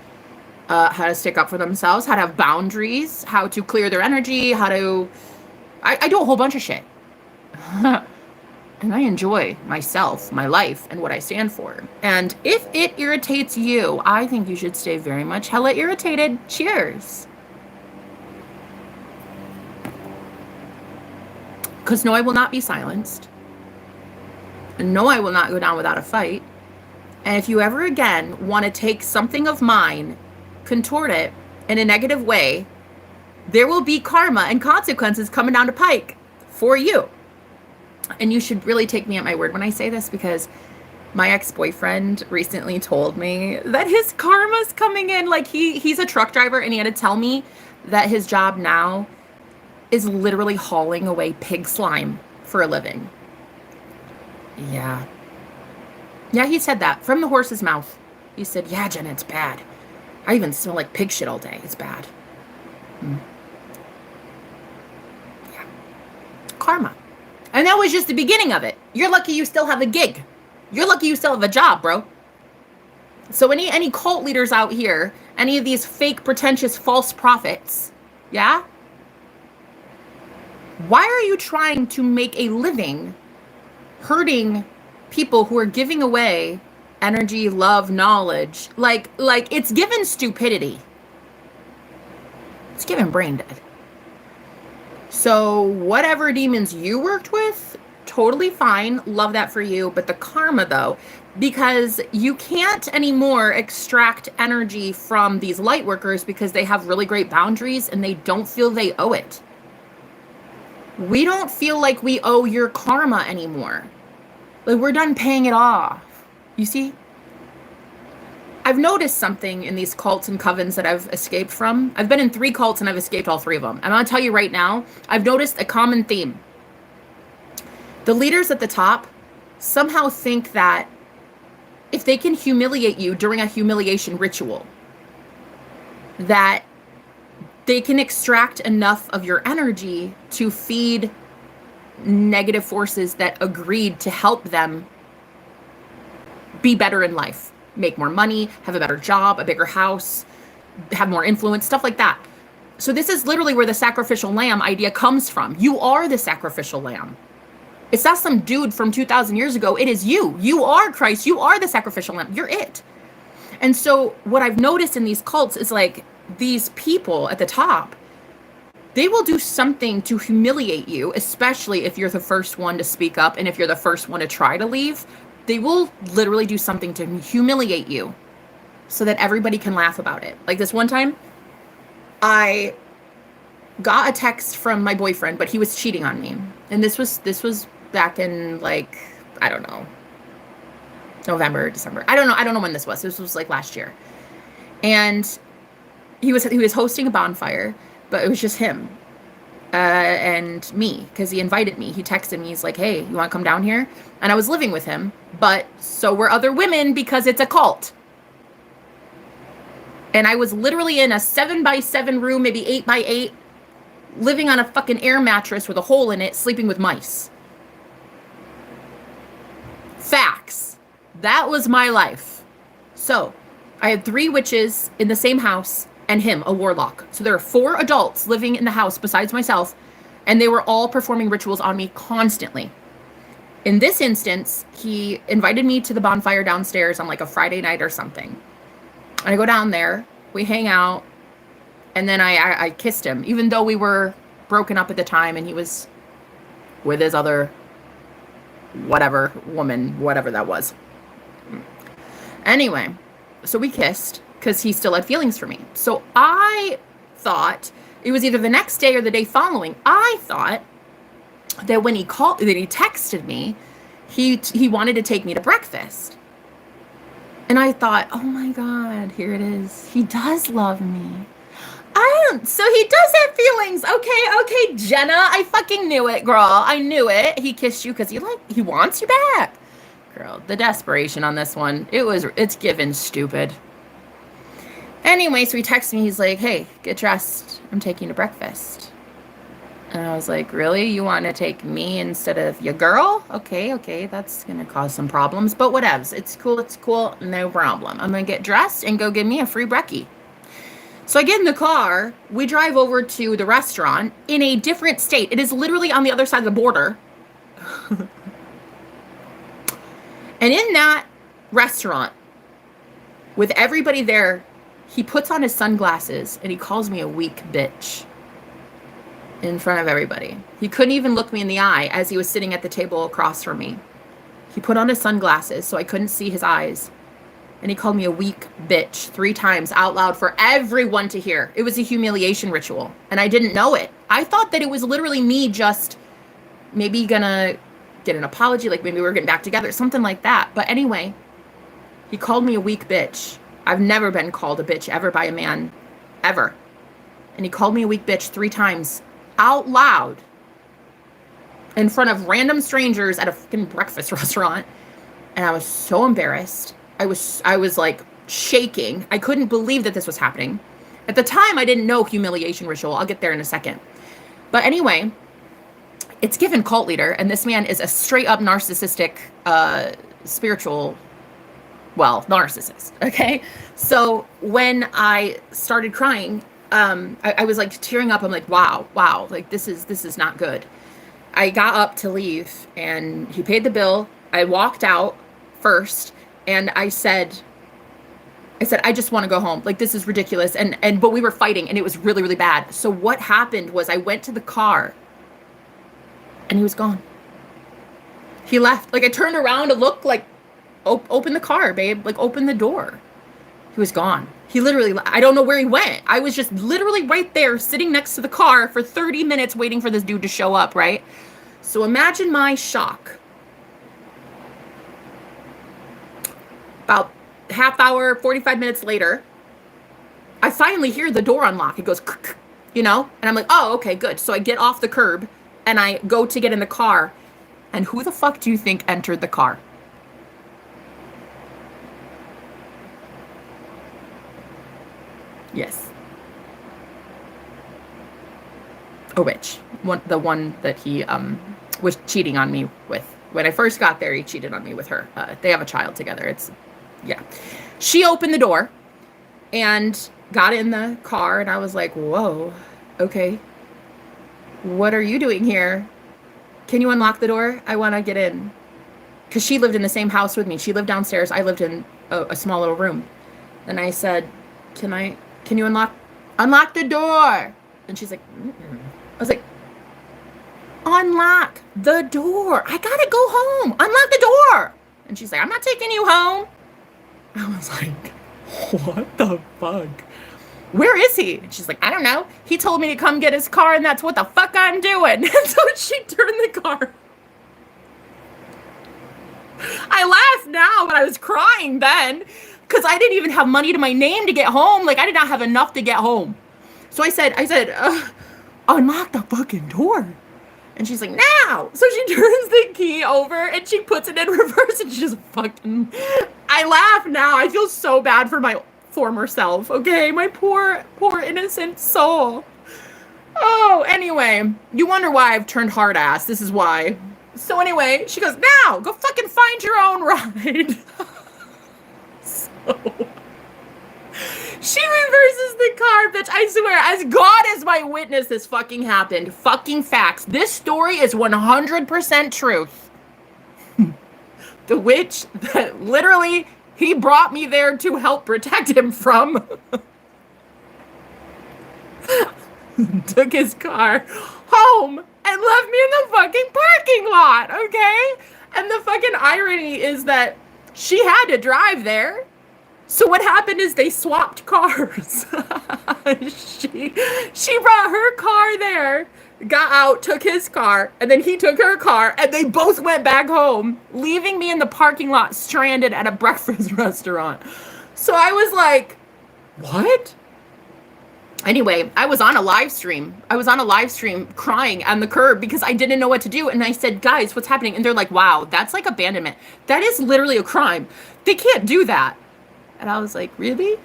how to stick up for themselves, how to have boundaries, how to clear their energy, how to... I do a whole bunch of shit. And I enjoy myself, my life, and what I stand for. And if it irritates you, I think you should stay very much hella irritated. Cheers. Because no, I will not be silenced. And no, I will not go down without a fight. And if you ever again want to take something of mine, contort it in a negative way, there will be karma and consequences coming down the pike for you. And you should really take me at my word when I say this, because my ex-boyfriend recently told me that his karma's coming in. Like he's a truck driver, and he had to tell me that his job now is literally hauling away pig slime for a living. Yeah, he said that from the horse's mouth. He said, yeah, Jenna, it's bad. I even smell like pig shit all day. It's bad. Yeah. Karma. And that was just the beginning of it. You're lucky you still have a gig. You're lucky you still have a job, bro. So any cult leaders out here, any of these fake, pretentious, false prophets, yeah? Why are you trying to make a living hurting people who are giving away energy, love, knowledge? Like it's given stupidity. It's given brain dead. So whatever demons you worked with, totally fine. Love that for you. But the karma though, because you can't anymore extract energy from these light workers because they have really great boundaries and they don't feel they owe it. We don't feel like we owe your karma anymore. Like we're done paying it off. You see? I've noticed something in these cults and covens that I've escaped from. I've been in 3 cults and I've escaped all 3 of them. I'm going to tell you right now, I've noticed a common theme. The leaders at the top somehow think that if they can humiliate you during a humiliation ritual, that they can extract enough of your energy to feed negative forces that agreed to help them be better in life. Make more money, have a better job, a bigger house, have more influence, stuff like that. So this is literally where the sacrificial lamb idea comes from. You are the sacrificial lamb. It's not some dude from 2,000 years ago. It is you. You are Christ. You are the sacrificial lamb. You're it. And so what I've noticed in these cults is like these people at the top, they will do something to humiliate you, especially if you're the first one to speak up and if you're the first one to try to leave. They will literally do something to humiliate you so that everybody can laugh about it. Like this one time, I got a text from my boyfriend, but he was cheating on me. And this was back in like, I don't know, November, December. I don't know when this was. This was like last year. And he was hosting a bonfire, but it was just him and me, because he invited me. He texted me. He's like, hey, you want to come down here? And I was living with him, but so were other women because it's a cult. And I was literally in a 7x7 room, maybe 8x8, living on a fucking air mattress with a hole in it, sleeping with mice. Facts. That was my life. So I had 3 witches in the same house and him, a warlock. So there are 4 adults living in the house besides myself, and they were all performing rituals on me constantly. In this instance, he invited me to the bonfire downstairs on like a Friday night or something. And I go down there, we hang out, and then I kissed him, even though we were broken up at the time and he was with his other whatever woman, whatever that was. Anyway, so we kissed because he still had feelings for me. So I thought it was either the next day or the day following. I thought that when he texted me, he wanted to take me to breakfast. And I thought, oh my God, here it is. He does love me. So he does have feelings. Okay, Jenna, I fucking knew it, girl. I knew it. He kissed you because he wants you back. Girl, the desperation on this one, it's given stupid. Anyway, so he texts me. He's like, hey, get dressed. I'm taking you to breakfast. And I was like, really? You want to take me instead of your girl? Okay, that's going to cause some problems, but whatevs. It's cool, no problem. I'm going to get dressed and go get me a free brekkie. So I get in the car, we drive over to the restaurant in a different state. It is literally on the other side of the border. And in that restaurant, with everybody there, he puts on his sunglasses and he calls me a weak bitch in front of everybody. He couldn't even look me in the eye as he was sitting at the table across from me. He put on his sunglasses so I couldn't see his eyes. And he called me a weak bitch 3 times out loud for everyone to hear. It was a humiliation ritual, and I didn't know it. I thought that it was literally me just maybe gonna get an apology, like maybe we're getting back together, something like that. But anyway, he called me a weak bitch. I've never been called a bitch ever by a man, ever. And he called me a weak bitch 3 times out loud in front of random strangers at a fucking breakfast restaurant. And I was so embarrassed. I was like shaking. I couldn't believe that this was happening. At the time, I didn't know humiliation ritual. I'll get there in a second. But anyway, it's given cult leader, and this man is a straight up narcissistic, spiritual, narcissist. Okay. So when I started crying, I was like tearing up. I'm like, wow, like this is not good. I got up to leave and he paid the bill. I walked out first. And I said, I just want to go home. Like, this is ridiculous. But we were fighting and it was really, really bad. So what happened was I went to the car and he was gone. He left. Like, I turned around to look, like, open the car, babe. Like, open the door. He was gone. He literally, I don't know where he went. I was just literally right there sitting next to the car for 30 minutes waiting for this dude to show up, right? So imagine my shock. About half hour, 45 minutes later, I finally hear the door unlock. It goes, and I'm like, oh, okay, good. So I get off the curb and I go to get in the car. And who the fuck do you think entered the car? Yes. A witch. The one that he was cheating on me with. When I first got there, he cheated on me with her. They have a child together. She opened the door and got in the car, and I was like, whoa, okay. What are you doing here? Can you unlock the door? I want to get in. Because she lived in the same house with me. She lived downstairs. I lived in a small little room. And I said, can you unlock the door? And she's like, mm-mm. I was like, unlock the door. I gotta go home. Unlock the door. And she's like, I'm not taking you home. I was like, what the fuck? Where is he? And she's like, I don't know. He told me to come get his car, and that's what the fuck I'm doing. And so she turned the car. I laugh now, but I was crying then because I didn't even have money to my name to get home. Like, I did not have enough to get home. So I said, unlock the fucking door. And she's like, now. So she turns the key over and she puts it in reverse and she just fucking, I laugh now. I feel so bad for my former self. Okay. My poor innocent soul. Oh, anyway, you wonder why I've turned hard ass. This is why. So anyway, she goes, now go fucking find your own ride. So she reverses the car, bitch. I swear, as God is my witness, this fucking happened. Fucking facts. This story is 100% truth. The witch that literally he brought me there to help protect him from took his car home and left me in the fucking parking lot, okay? And the fucking irony is that she had to drive there. So what happened is they swapped cars. She brought her car there, got out, took his car, and then he took her car, and they both went back home, leaving me in the parking lot stranded at a breakfast restaurant. So I was like, what? Anyway, I was on a live stream. Crying on the curb because I didn't know what to do. And I said, guys, what's happening? And they're like, wow, that's like abandonment. That is literally a crime. They can't do that. And I was like, really?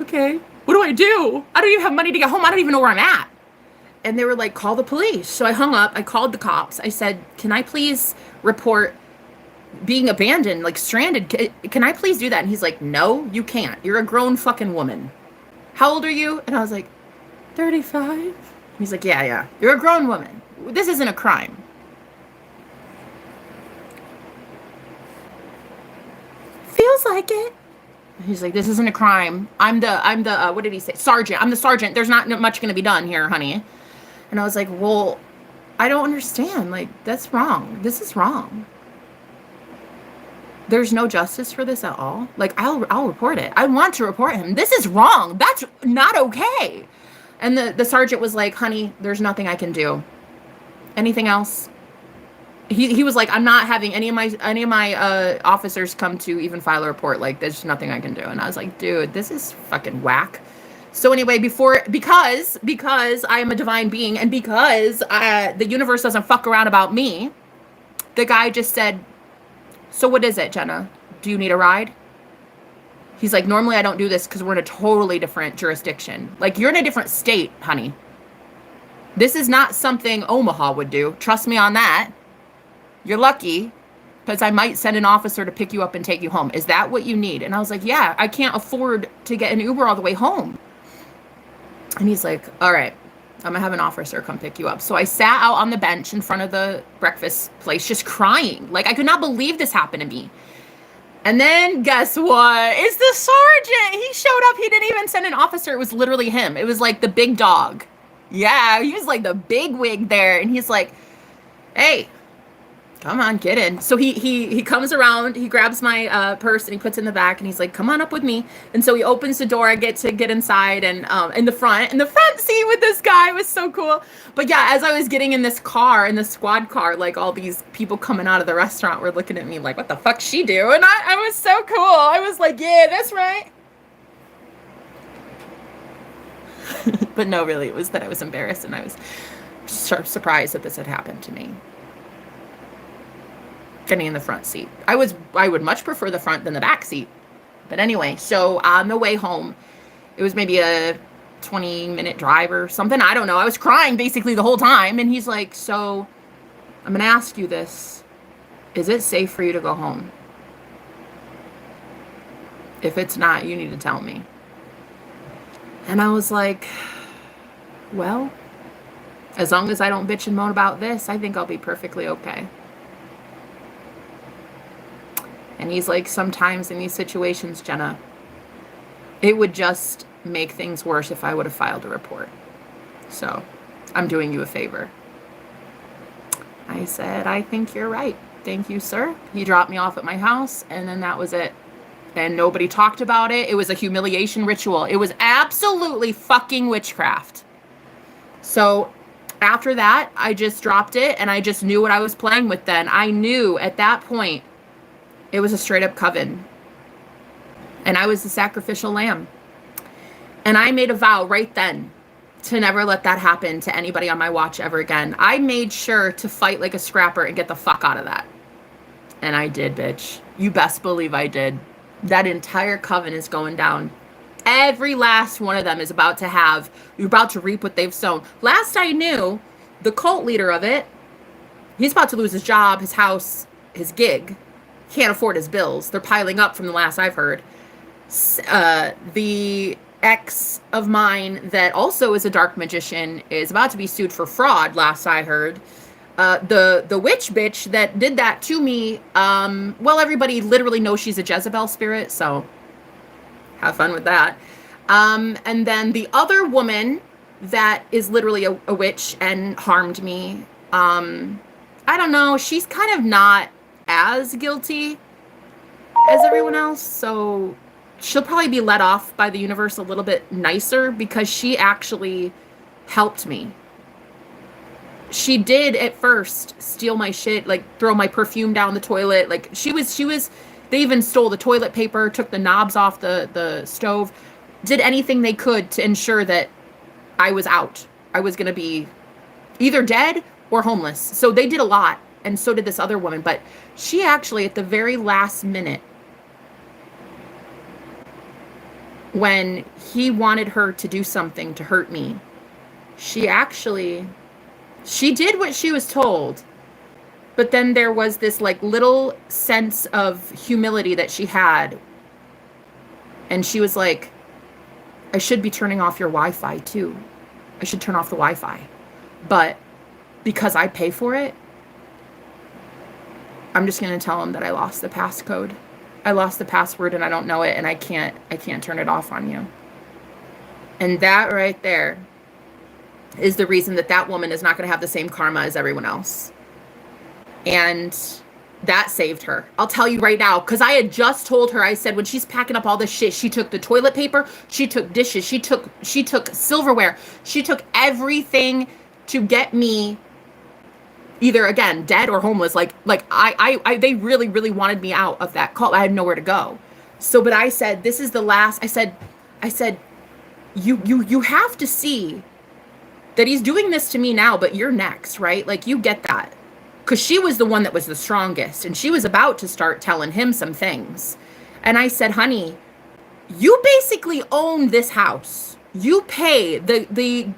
Okay. What do I do? I don't even have money to get home. I don't even know where I'm at. And they were like, call the police. So I hung up. I called the cops. I said, can I please report being abandoned, like stranded? Can I please do that? And he's like, no, you can't. You're a grown fucking woman. How old are you? And I was like, 35. He's like, yeah. You're a grown woman. This isn't a crime. Feels like it. He's like, this isn't a crime. I'm the what did he say? Sergeant. I'm the sergeant. There's not much going to be done here, honey. And I was like, well, I don't understand. Like, that's wrong. This is wrong. There's no justice for this at all. Like, I'll report it. I want to report him. This is wrong. That's not okay. And the sergeant was like, honey, there's nothing I can do. Anything else? He was like, I'm not having any of my officers come to even file a report. Like, there's nothing I can do. And I was like, dude, this is fucking whack. So anyway, because I am a divine being and because the universe doesn't fuck around about me, the guy just said, so what is it, Jenna? Do you need a ride? He's like, normally I don't do this because we're in a totally different jurisdiction. Like, you're in a different state, honey. This is not something Omaha would do. Trust me on that. You're lucky because I might send an officer to pick you up and take you home. Is that what you need? And I was like, yeah, I can't afford to get an Uber all the way home. And he's like, all right, I'm going to have an officer come pick you up. So I sat out on the bench in front of the breakfast place just crying. Like, I could not believe this happened to me. And then guess what? It's the sergeant. He showed up. He didn't even send an officer. It was literally him. It was like the big dog. Yeah, he was like the big wig there. And he's like, hey, come on, get in. So he comes around, he grabs my purse and he puts it in the back and he's like, come on up with me. And so he opens the door. I get to get inside and in the front seat with this guy. It was so cool. But yeah, as I was getting in this car, in the squad car, like all these people coming out of the restaurant were looking at me like, what the fuck's she do? And I was so cool. I was like, yeah, that's right. But no, really, it was that I was embarrassed and I was surprised that this had happened to me. Getting in the front seat. I would much prefer the front than the back seat. But anyway, so on the way home, it was maybe a 20-minute drive or something. I don't know. I was crying basically the whole time. And he's like, so I'm going to ask you this. Is it safe for you to go home? If it's not, you need to tell me. And I was like, well, as long as I don't bitch and moan about this, I think I'll be perfectly okay. And he's like, sometimes in these situations, Jenna, it would just make things worse if I would have filed a report. So I'm doing you a favor. I said, I think you're right. Thank you, sir. He dropped me off at my house, and then that was it. And nobody talked about it. It was a humiliation ritual. It was absolutely fucking witchcraft. So after that, I just dropped it, and I just knew what I was playing with then. I knew at that point it was a straight up coven. And I was the sacrificial lamb. And I made a vow right then to never let that happen to anybody on my watch ever again. I made sure to fight like a scrapper and get the fuck out of that. And I did, bitch. You best believe I did. That entire coven is going down. Every last one of them is about to reap what they've sown. Last I knew, the cult leader of it, he's about to lose his job, his house, his gig. Can't afford his bills. They're piling up from the last I've heard. The ex of mine that also is a dark magician is about to be sued for fraud, last I heard. The witch bitch that did that to me, well, everybody literally knows she's a Jezebel spirit, so have fun with that. And then the other woman that is literally a witch and harmed me, I don't know, she's kind of not as guilty as everyone else, so she'll probably be let off by the universe a little bit nicer because she actually helped me. She did at first steal my shit, like throw my perfume down the toilet. Like she was, they even stole the toilet paper, took the knobs off the stove, did anything they could to ensure that I was out. I was going to be either dead or homeless. So they did a lot. And so did this other woman. But she actually, at the very last minute, when he wanted her to do something to hurt me, she did what she was told. But then there was this like little sense of humility that she had. And she was like, I should be turning off your Wi-Fi too. I should turn off the Wi-Fi. But because I pay for it, I'm just going to tell him that I lost the passcode. I lost the password and I don't know it, and I can't turn it off on you. And that right there is the reason that woman is not going to have the same karma as everyone else. And that saved her. I'll tell you right now, because I had just told her, I said, when she's packing up all this shit, she took the toilet paper, she took dishes, she took silverware, she took everything to get me either, again, dead or homeless. Like they really, really wanted me out of that cult. I had nowhere to go. So, but I said, this is the last, I said, you have to see that he's doing this to me now, but you're next, right? Like, you get that. Because she was the one that was the strongest, and she was about to start telling him some things. And I said, honey, you basically own this house. You pay the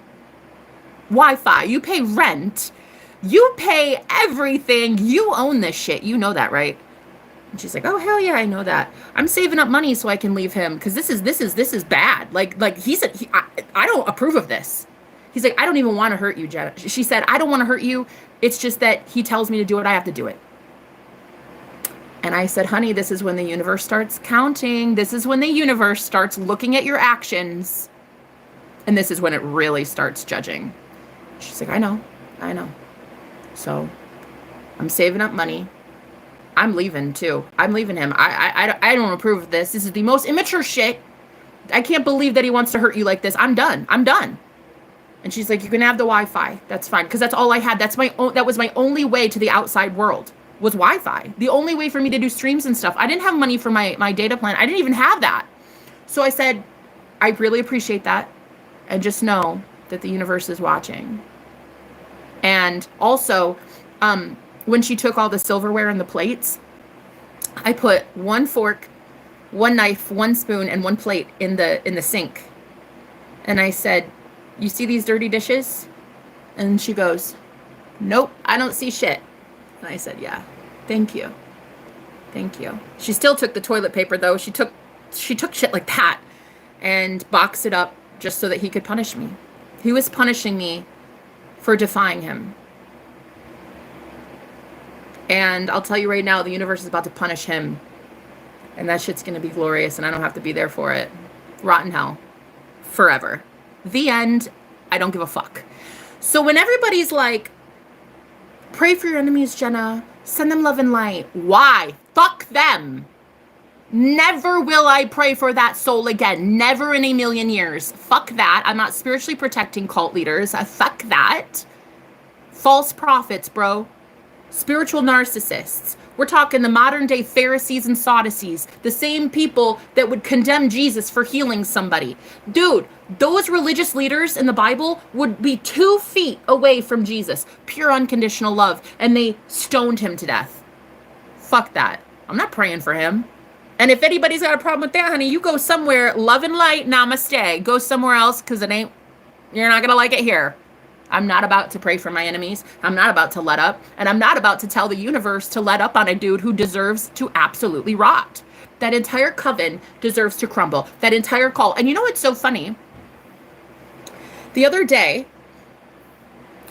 Wi-Fi. You pay rent. You pay everything. You own this shit. You know that, right? And she's like, oh, hell yeah, I know that. I'm saving up money so I can leave him, because this is bad. Like he said, I don't approve of this. He's like, I don't even want to hurt you, Jenna. She said, I don't want to hurt you. It's just that he tells me to do it. I have to do it. And I said, honey, this is when the universe starts counting. This is when the universe starts looking at your actions. And this is when it really starts judging. She's like, I know. So I'm saving up money. I'm leaving too. I'm leaving him. I don't approve of this. This is the most immature shit. I can't believe that he wants to hurt you like this. I'm done. And she's like, you can have the Wi-Fi. That's fine. Because that's all I had. That was my only way to the outside world, was Wi-Fi. The only way for me to do streams and stuff. I didn't have money for my data plan. I didn't even have that. So I said, I really appreciate that. And just know that the universe is watching. And also, when she took all the silverware and the plates, I put one fork, one knife, one spoon, and one plate in the sink. And I said, you see these dirty dishes? And she goes, nope, I don't see shit. And I said, yeah, thank you. She still took the toilet paper though. She took shit like that and boxed it up just so that he could punish me. He was punishing me for defying him. And I'll tell you right now, the universe is about to punish him. And that shit's going to be glorious, and I don't have to be there for it. rot in hell forever. The end. I don't give a fuck. So when everybody's like, pray for your enemies, Jenna, send them love and light. Why? Fuck them. Never will I pray for that soul again. Never in a million years. Fuck that. I'm not spiritually protecting cult leaders. Fuck that. False prophets, bro. Spiritual narcissists. We're talking the modern day Pharisees and Sadducees, the same people that would condemn Jesus for healing somebody. Dude, those religious leaders in the Bible would be 2 feet away from Jesus, pure unconditional love, and they stoned him to death. Fuck that. I'm not praying for him. And if anybody's got a problem with that, honey, you go somewhere, love and light, namaste. Go somewhere else, because you're not going to like it here. I'm not about to pray for my enemies. I'm not about to let up. And I'm not about to tell the universe to let up on a dude who deserves to absolutely rot. That entire coven deserves to crumble. That entire cult. And you know what's so funny? The other day,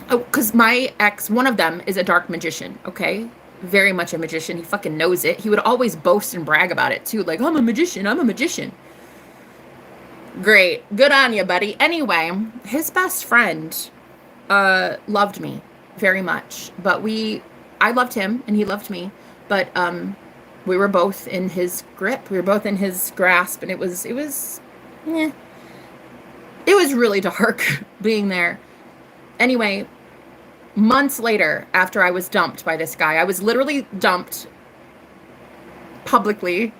because my ex, one of them is a dark magician, okay? Very much a magician. He fucking knows it. He would always boast and brag about it too. Like, I'm a magician. I'm a magician. Great. Good on you, buddy. Anyway, his best friend loved me very much, but I loved him and he loved me, but we were both in his grip. We were both in his grasp, and it was really dark being there. Anyway, months later, after I was dumped by this guy, I was literally dumped publicly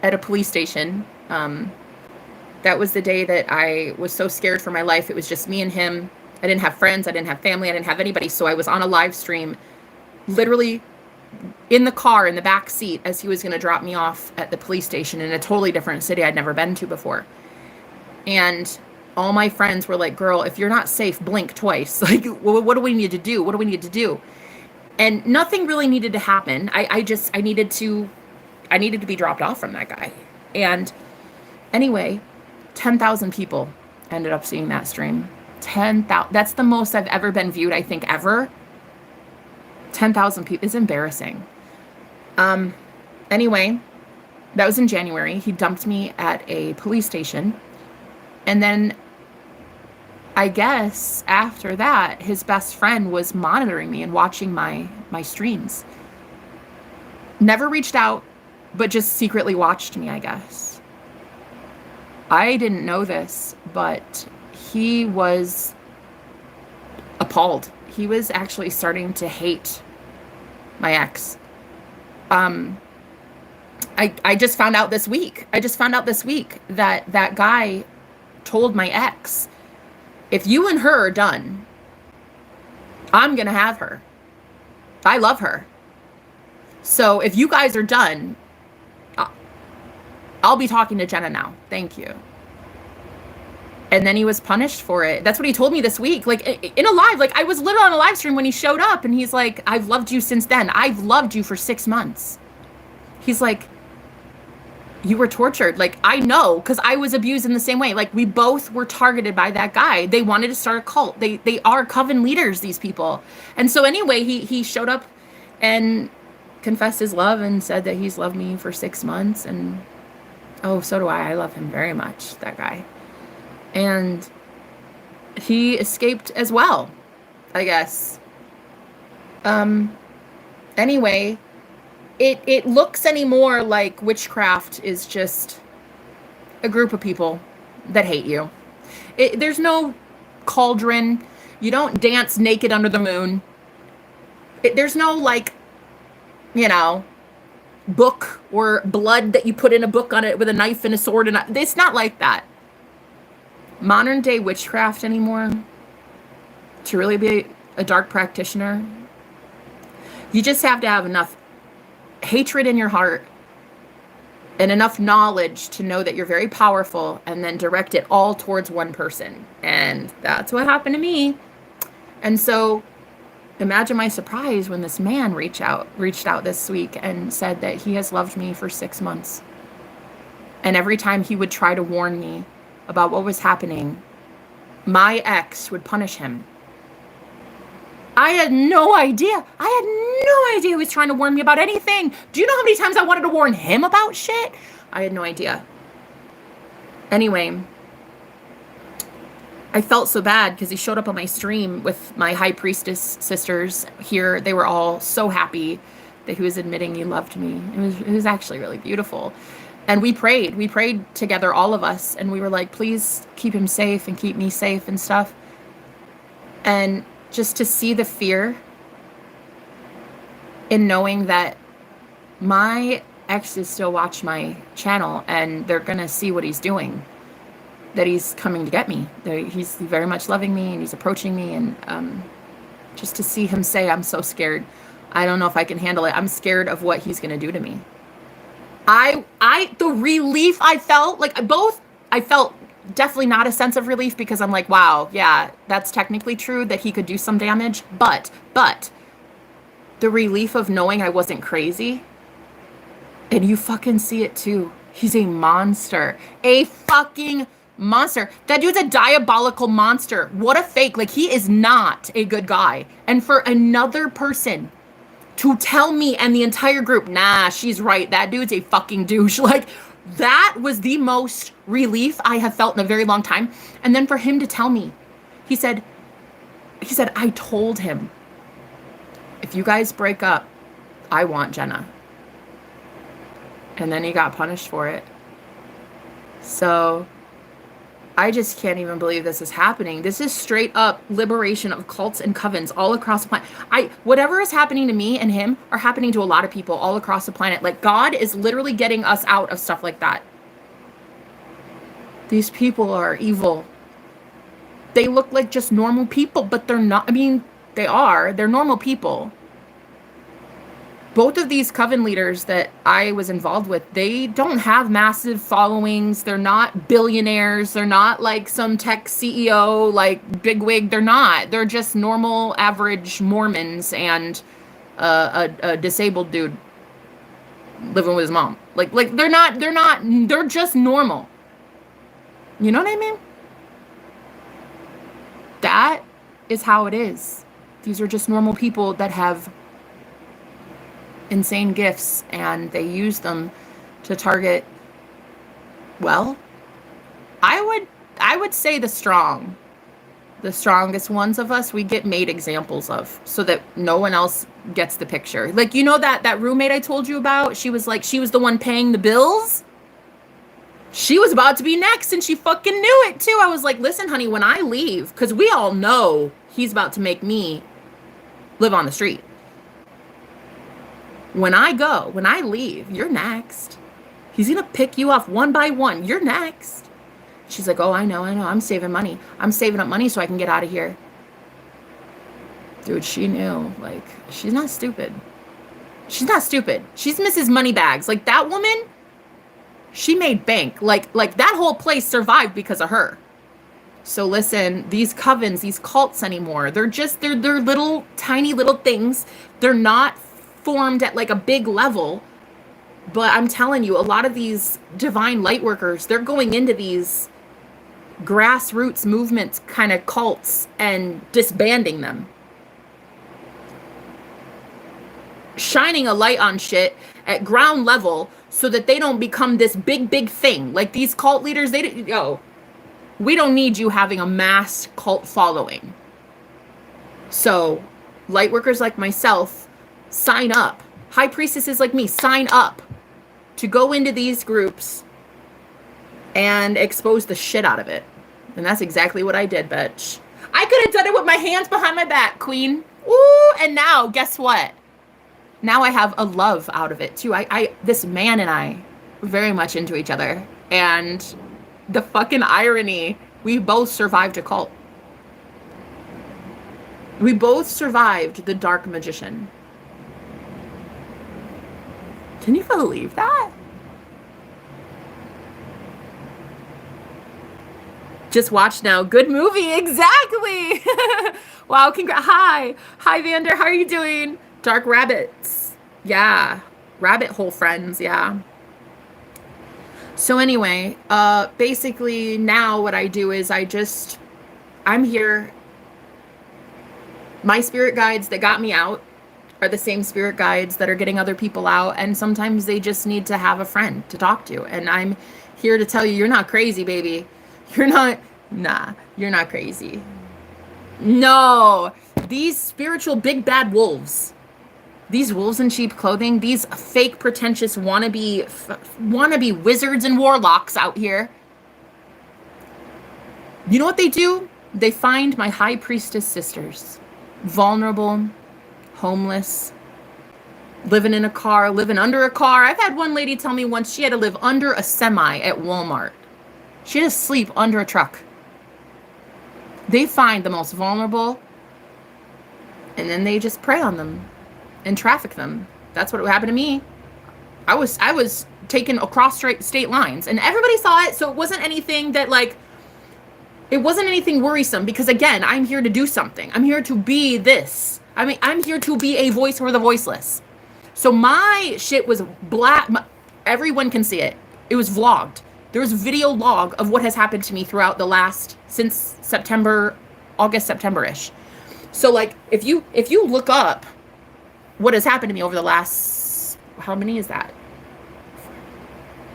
at a police station. That was the day that I was so scared for my life. It was just me and him. I didn't have friends. I didn't have family. I didn't have anybody. So I was on a live stream, literally in the car, in the back seat, as he was going to drop me off at the police station in a totally different city I'd never been to before. And all my friends were like, girl, if you're not safe, blink twice. Like, what do we need to do? What do we need to do? And nothing really needed to happen. I needed to be dropped off from that guy. And anyway, 10,000 people ended up seeing that stream. 10,000. That's the most I've ever been viewed, I think, ever. 10,000 people. It's embarrassing. Anyway, that was in January. He dumped me at a police station. And then I guess after that, his best friend was monitoring me and watching my streams. Never reached out, but just secretly watched me, I guess. I didn't know this, but he was appalled. He was actually starting to hate my ex. I just found out this week. That that guy told my ex, if you and her are done, I'm going to have her. I love her. So if you guys are done, I'll be talking to Jenna now. Thank you. And then he was punished for it. That's what he told me this week. Like, in a live, like, I was literally on a live stream when he showed up, and he's like, I've loved you since then. I've loved you for 6 months. He's like, you were tortured. Like, I know, because I was abused in the same way. Like, we both were targeted by that guy. They wanted to start a cult. They are coven leaders, these people. And so anyway, he showed up and confessed his love and said that he's loved me for 6 months. And, oh, so do I. I love him very much, that guy. And he escaped as well, I guess. Anyway, it looks anymore like witchcraft is just a group of people that hate you. There's no cauldron. You don't dance naked under the moon. There's no, like, you know, book or blood that you put in a book on it with a knife and a sword. And it's not like that. Modern day witchcraft anymore, to really be a dark practitioner, you just have to have enough hatred in your heart and enough knowledge to know that you're very powerful, and then direct it all towards one person. And that's what happened to me. And so imagine my surprise when this man reached out this week and said that he has loved me for 6 months. And every time he would try to warn me about what was happening, my ex would punish him. I had no idea. He was trying to warn me about anything. Do you know how many times I wanted to warn him about shit? I had no idea. Anyway, I felt so bad because he showed up on my stream with my high priestess sisters here. They were all so happy that he was admitting he loved me. It was actually really beautiful. And we prayed. We prayed together, all of us. And we were like, please keep him safe and keep me safe and stuff. And just to see the fear in knowing that my exes still watch my channel and they're going to see what he's doing. That he's coming to get me. He's very much loving me and he's approaching me. And just to see him say, I'm so scared. I don't know if I can handle it. I'm scared of what he's going to do to me. The relief I felt, I felt definitely not a sense of relief because I'm like, wow, yeah, that's technically true that he could do some damage. But the relief of knowing I wasn't crazy. And you fucking see it too. He's a monster. A fucking monster. That dude's a diabolical monster. What a fake. Like, he is not a good guy. And for another person to tell me and the entire group, nah, she's right, that dude's a fucking douche. Like, that was the most relief I have felt in a very long time. And then for him to tell me, he said, I told him, if you guys break up, I want Jenna. And then he got punished for it. So I just can't even believe this is happening. This is straight up liberation of cults and covens all across the planet. Whatever is happening to me and him are happening to a lot of people all across the planet. Like, God is literally getting us out of stuff like that. These people are evil. They look like just normal people, but they're not. I mean, they are. They're normal people. Both of these coven leaders that I was involved with, they don't have massive followings. They're not billionaires. They're not like some tech CEO, like bigwig. They're not. They're just normal, average Mormons and a disabled dude living with his mom. Like they're just normal. You know what I mean? That is how it is. These are just normal people that have insane gifts and they use them to target, well, I would say the strongest ones of us, we get made examples of so that no one else gets the picture. Like, you know, that roommate I told you about, she was the one paying the bills. She was about to be next and she fucking knew it too. I was like, listen, honey, when I leave, because we all know he's about to make me live on the street. When I leave, you're next. He's going to pick you off one by one. You're next. She's like, oh, I know. I'm saving money. I'm saving up money so I can get out of here. Dude, she knew. Like, she's not stupid. She's not stupid. She's Mrs. Moneybags. Like, that woman, she made bank. Like that whole place survived because of her. So listen, these covens, these cults anymore, they're little, tiny little things. They're not formed at like a big level, but I'm telling you, a lot of these divine light workers, they're going into these grassroots movements kind of cults and disbanding them, shining a light on shit at ground level so that they don't become this big thing. Like these cult leaders, we don't need you having a mass cult following. So light workers like myself, sign up. High priestesses like me, sign up to go into these groups and expose the shit out of it. And that's exactly what I did, bitch. I could have done it with my hands behind my back, queen. Ooh, and now, guess what? Now I have a love out of it, too. This man and I were very much into each other. And the fucking irony, we both survived a cult. We both survived the dark magician. Can you believe that? Just watch now. Good movie. Exactly. Wow. Hi, Vander. How are you doing? Dark rabbits. Yeah. Rabbit hole friends. Yeah. So anyway, basically now what I do is I'm here. My spirit guides that got me out are the same spirit guides that are getting other people out. And sometimes they just need to have a friend to talk to. And I'm Here to tell you, you're not crazy, baby. You're not, nah, you're not crazy. No, these spiritual big bad wolves, these wolves in sheep clothing, these fake pretentious wannabe wizards and warlocks out here. You know what they do? They find my high priestess sisters, vulnerable, homeless, living in a car, living under a car. I've had one lady tell me once she had to live under a semi at Walmart. She had to sleep under a truck. They find the most vulnerable, and then they just prey on them and traffic them. That's what happened to me. I was taken across state lines, and everybody saw it, so it wasn't anything that, like, it wasn't anything worrisome, because again, I'm here to do something. I'm here to be this. I mean, I'm here to be a voice for the voiceless. So my shit was black. Everyone can see it. It was vlogged. There was video log of what has happened to me throughout the last, since September, August, September-ish. So like, if you look up what has happened to me over the last, how many is that?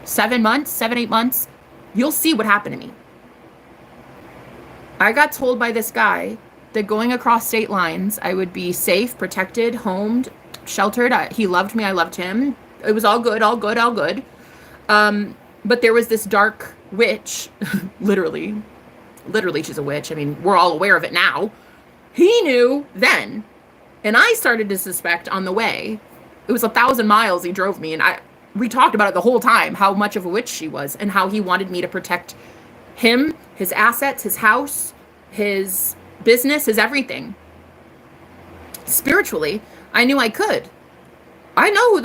7 months, 8 months, you'll see what happened to me. I got told by this guy that going across state lines, I would be safe, protected, homed, sheltered. He loved me. I loved him. It was all good, all good, all good. But there was this dark witch, literally she's a witch. I mean, we're all aware of it now. He knew then. And I started to suspect on the way. It was 1,000 miles he drove me. And we talked about it the whole time, how much of a witch she was and how he wanted me to protect him, his assets, his house, his business, his everything. Spiritually, I knew I could. I know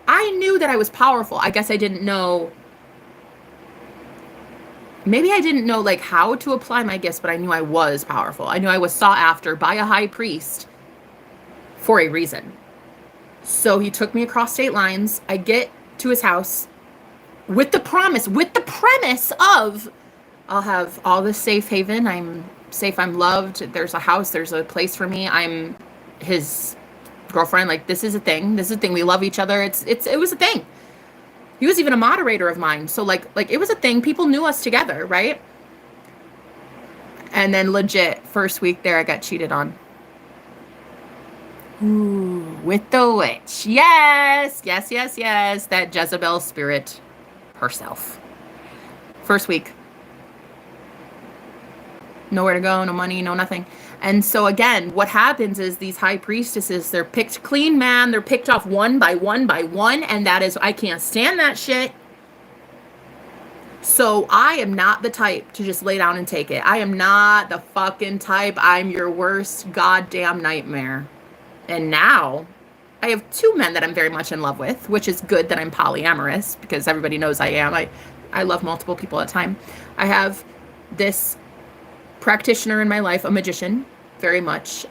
I knew that I was powerful. I guess I didn't know. Maybe I didn't know like how to apply my gifts, but I knew I was powerful. I knew I was sought after by a high priest for a reason. So he took me across state lines. I get to his house with the premise of I'll have all this safe haven. I'm safe. I'm loved. There's a house. There's a place for me. I'm his girlfriend. Like, this is a thing. This is a thing. We love each other. It was a thing. He was even a moderator of mine. So like it was a thing. People knew us together, right? And then legit, first week there, I got cheated on. Ooh, with the witch. Yes. That Jezebel spirit herself. First week. Nowhere to go, no money, no nothing. And so again, what happens is these high priestesses, they're picked clean, man. They're picked off one by one by one. And that is, I can't stand that shit. So I am not the type to just lay down and take it. I am not the fucking type. I'm your worst goddamn nightmare. And now I have 2 men that I'm very much in love with, which is good that I'm polyamorous because everybody knows I am. I love multiple people at a time. I have this practitioner in my life, a magician, very much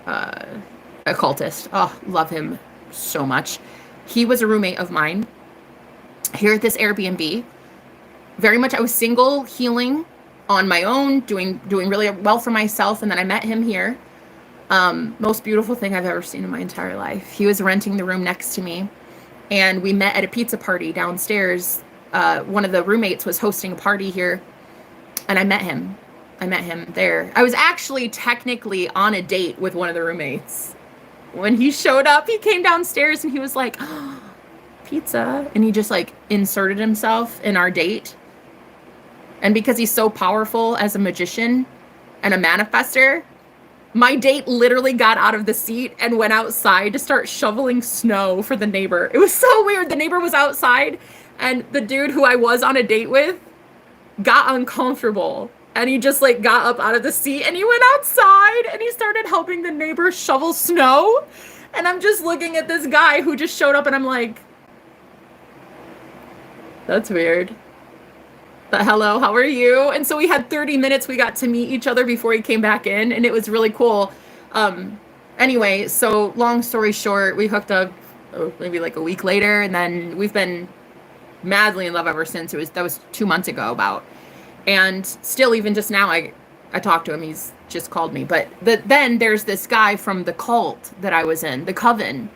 occultist. Oh, love him so much. He was a roommate of mine here at this Airbnb. Very much, I was single, healing on my own, doing really well for myself, and then I met him here. Most beautiful thing I've ever seen in my entire life. He was renting the room next to me, and we met at a pizza party downstairs. One of the roommates was hosting a party here, and I met him there. I was actually technically on a date with one of the roommates. When he showed up, he came downstairs and he was like, oh, pizza. And he just like inserted himself in our date. And because he's so powerful as a magician and a manifester, my date literally got out of the seat and went outside to start shoveling snow for the neighbor. It was so weird. The neighbor was outside and the dude who I was on a date with got uncomfortable. And he just like got up out of the seat and he went outside and he started helping the neighbor shovel snow. And I'm just looking at this guy who just showed up and I'm like, that's weird. But hello, how are you? And so we had 30 minutes. We got to meet each other before he came back in and it was really cool. Anyway, so long story short, we hooked up maybe like a week later and then we've been madly in love ever since. That was 2 months ago about. And still, even just now, I talked to him. He's just called me. But then there's this guy from the cult that I was in, the coven,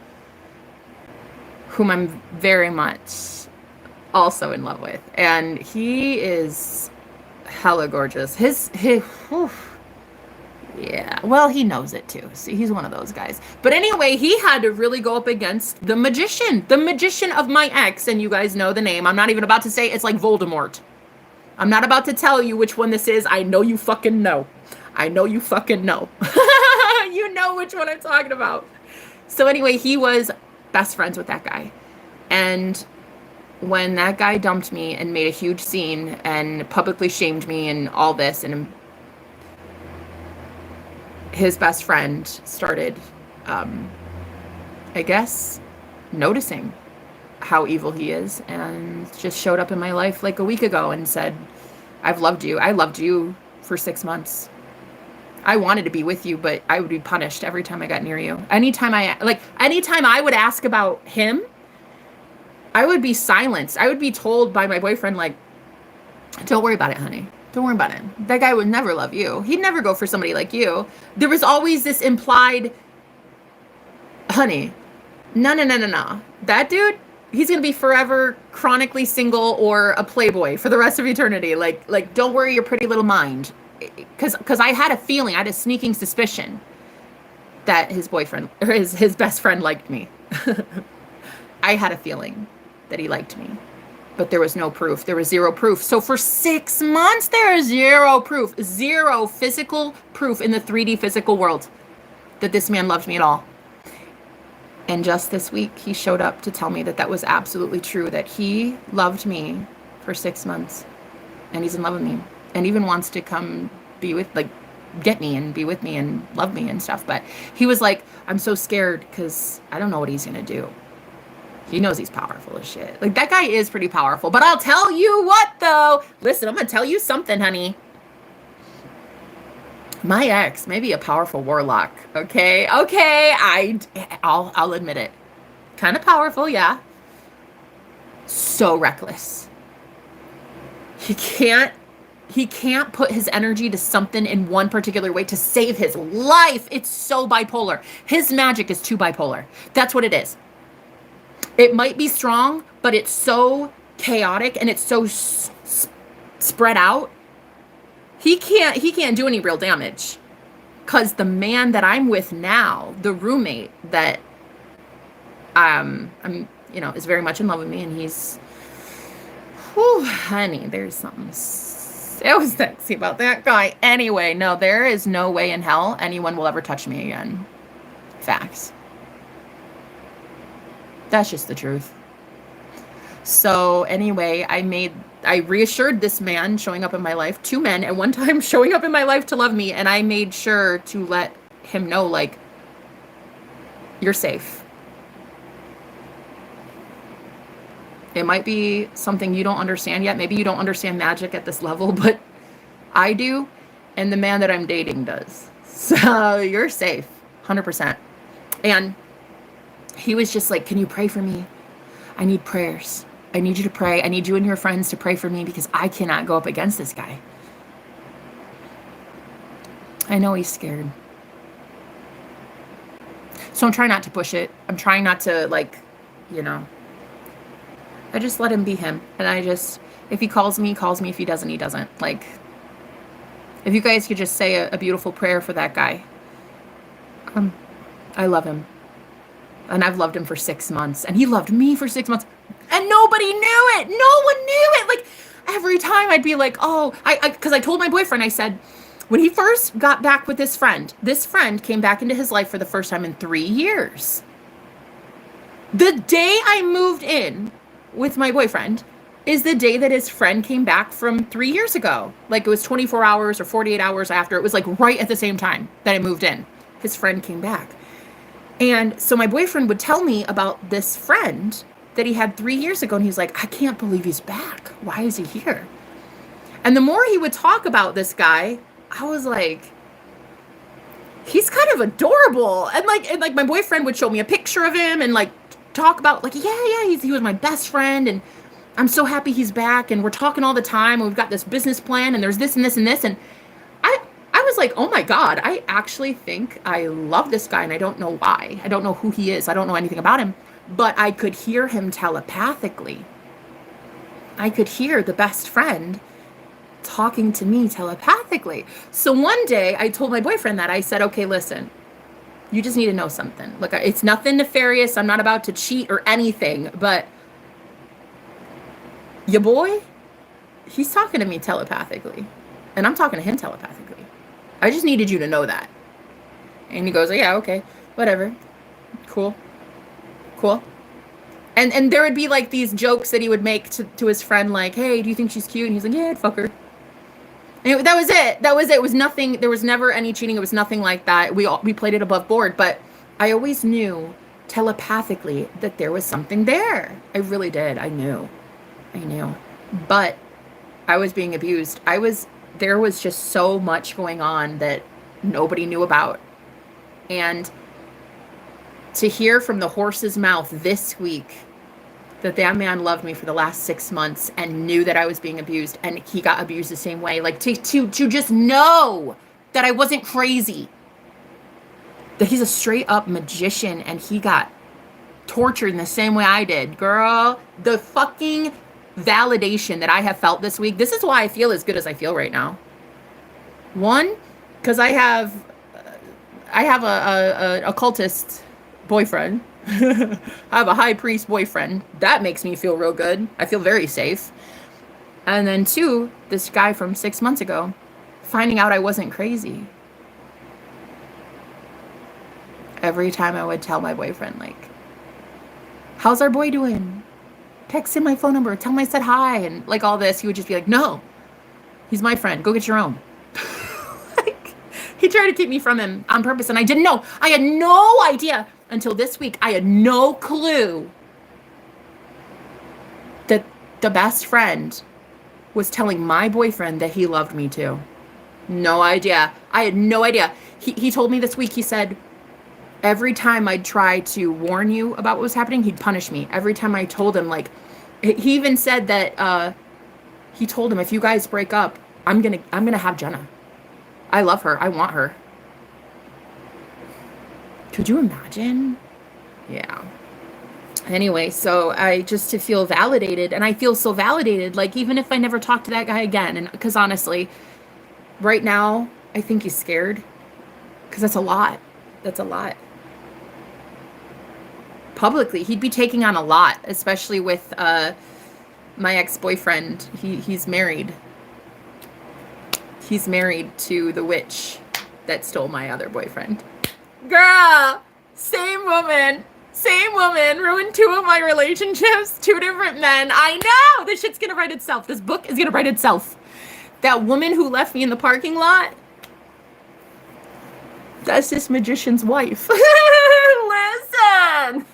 whom I'm very much also in love with. And he is hella gorgeous. Whew, yeah, well, he knows it too. See, he's one of those guys. But anyway, he had to really go up against the magician of my ex. And you guys know the name. I'm not even about to say it's like Voldemort. I'm not about to tell you which one this is. I know you fucking know. I know you fucking know. You know which one I'm talking about. So anyway, he was best friends with that guy. And when that guy dumped me and made a huge scene and publicly shamed me and all this, and his best friend started, I guess, noticing how evil he is, and just showed up in my life like a week ago and said, I've loved you. I loved you for 6 months. I wanted to be with you, but I would be punished every time I got near you. Anytime I would ask about him, I would be silenced. I would be told by my boyfriend, like, don't worry about it, honey. Don't worry about it. That guy would never love you. He'd never go for somebody like you. There was always this implied, honey, no. That dude, he's going to be forever chronically single or a playboy for the rest of eternity. Like, don't worry your pretty little mind. Because I had a feeling, I had a sneaking suspicion that his boyfriend, or his best friend liked me. I had a feeling that he liked me. But there was no proof. There was zero proof. So for 6 months, there is zero proof. Zero physical proof in the 3D physical world that this man loved me at all. And just this week, he showed up to tell me that that was absolutely true, that he loved me for 6 months. And he's in love with me. And even wants to come be with, like, get me and be with me and love me and stuff. But he was like, I'm so scared because I don't know what he's going to do. He knows he's powerful as shit. Like, that guy is pretty powerful. But I'll tell you what, though. Listen, I'm going to tell you something, honey. My ex may be a powerful warlock, okay? Okay, I'll admit it. Kind of powerful, yeah. So reckless. He can't put his energy to something in one particular way to save his life. It's so bipolar. His magic is too bipolar. That's what it is. It might be strong, but it's so chaotic and it's so spread out. He can't do any real damage. Cause the man that I'm with now, the roommate that I'm is very much in love with me, and he's, whew, honey, there's something so sexy about that guy. Anyway, no, there is no way in hell anyone will ever touch me again. Facts. That's just the truth. So anyway, I reassured this man showing up in my life, 2 men at one time showing up in my life to love me, and I made sure to let him know, like, you're safe. It might be something you don't understand yet. Maybe you don't understand magic at this level, but I do, and the man that I'm dating does. So you're safe, 100%. And he was just like, can you pray for me? I need prayers. I need you to pray. I need you and your friends to pray for me because I cannot go up against this guy. I know he's scared. So I'm trying not to push it. I'm trying not to, like, I just let him be him. And if he calls me, he calls me. If he doesn't, he doesn't. Like, if you guys could just say a beautiful prayer for that guy. I love him. And I've loved him for 6 months. And he loved me for 6 months. And nobody knew it. No one knew it. Like, every time I'd be like, oh, because I told my boyfriend, I said, when he first got back with this friend came back into his life for the first time in 3 years. The day I moved in with my boyfriend is the day that his friend came back from 3 years ago. Like, it was 24 hours or 48 hours after. It was like right at the same time that I moved in. His friend came back. And so my boyfriend would tell me about this friend that he had 3 years ago. And he's like, I can't believe he's back. Why is he here? And the more he would talk about this guy, I was like, he's kind of adorable. And like my boyfriend would show me a picture of him and like talk about, like, yeah, he was my best friend. And I'm so happy he's back. And we're talking all the time. And we've got this business plan. And there's this and this and this. And I was like, oh my God, I actually think I love this guy. And I don't know why. I don't know who he is. I don't know anything about him. But I could hear him telepathically I could hear the best friend talking to me telepathically. So one day I told my boyfriend that. I said, okay, listen, you just need to know something. Look, it's nothing nefarious. I'm not about to cheat or anything, but your boy, he's talking to me telepathically, and I'm talking to him telepathically. I just needed you to know that. And he goes, yeah, okay, whatever. Cool. Cool. And there would be like these jokes that he would make to his friend, like, hey, do you think she's cute? And he's like, yeah, I'd fuck her. And that was it. That was it. It was nothing. There was never any cheating. It was nothing like that. We played it above board, but I always knew telepathically that there was something there. I really did. I knew. But I was being abused. There was just so much going on that nobody knew about. And to hear from the horse's mouth this week that man loved me for the last 6 months and knew that I was being abused, and he got abused the same way. Like, to just know that I wasn't crazy, that he's a straight up magician and he got tortured in the same way I did. Girl, the fucking validation that I have felt this week. This is why I feel as good as I feel right now. One, because I have a occultist boyfriend. I have a high priest boyfriend. That makes me feel real good. I feel very safe. And then two, this guy from 6 months ago, finding out I wasn't crazy. Every time I would tell my boyfriend, like, how's our boy doing? Text him my phone number. Tell him I said hi. And like all this, he would just be like, no, he's my friend. Go get your own. Like, he tried to keep me from him on purpose. And I didn't know. I had no idea until this week. I had no clue that the best friend was telling my boyfriend that he loved me too. No idea. I had no idea. He told me this week, he said, every time I'd try to warn you about what was happening, he'd punish me. Every time I told him, like, he even said that he told him, if you guys break up, I'm gonna have Jenna. I love her. I want her. Could you imagine? Yeah. Anyway, so to feel validated, and I feel so validated, like, even if I never talk to that guy again, and because honestly, right now, I think he's scared, because that's a lot. That's a lot. Publicly, he'd be taking on a lot, especially with my ex-boyfriend. He's married. He's married to the witch that stole my other boyfriend. Girl, same woman, ruined 2 of my relationships, 2 different men. I know, this shit's gonna write itself. This book is gonna write itself. That woman who left me in the parking lot, that's this magician's wife. Listen.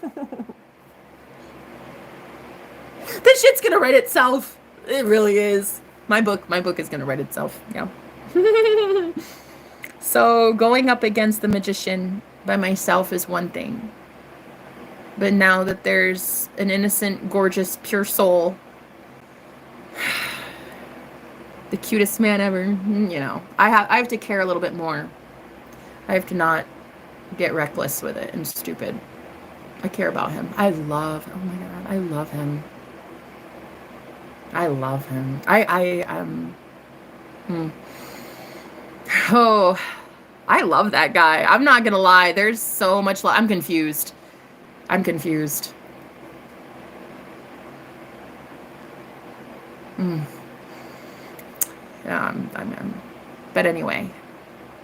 This shit's gonna write itself. It really is. My book is gonna write itself. Yeah. So going up against the magician by myself is one thing. But now that there's an innocent, gorgeous, pure soul, the cutest man ever, I have to care a little bit more. I have to not get reckless with it and stupid. I care about him. Oh my God, I love him. Oh, I love that guy. I'm not gonna lie. There's so much I'm confused. Yeah, but anyway,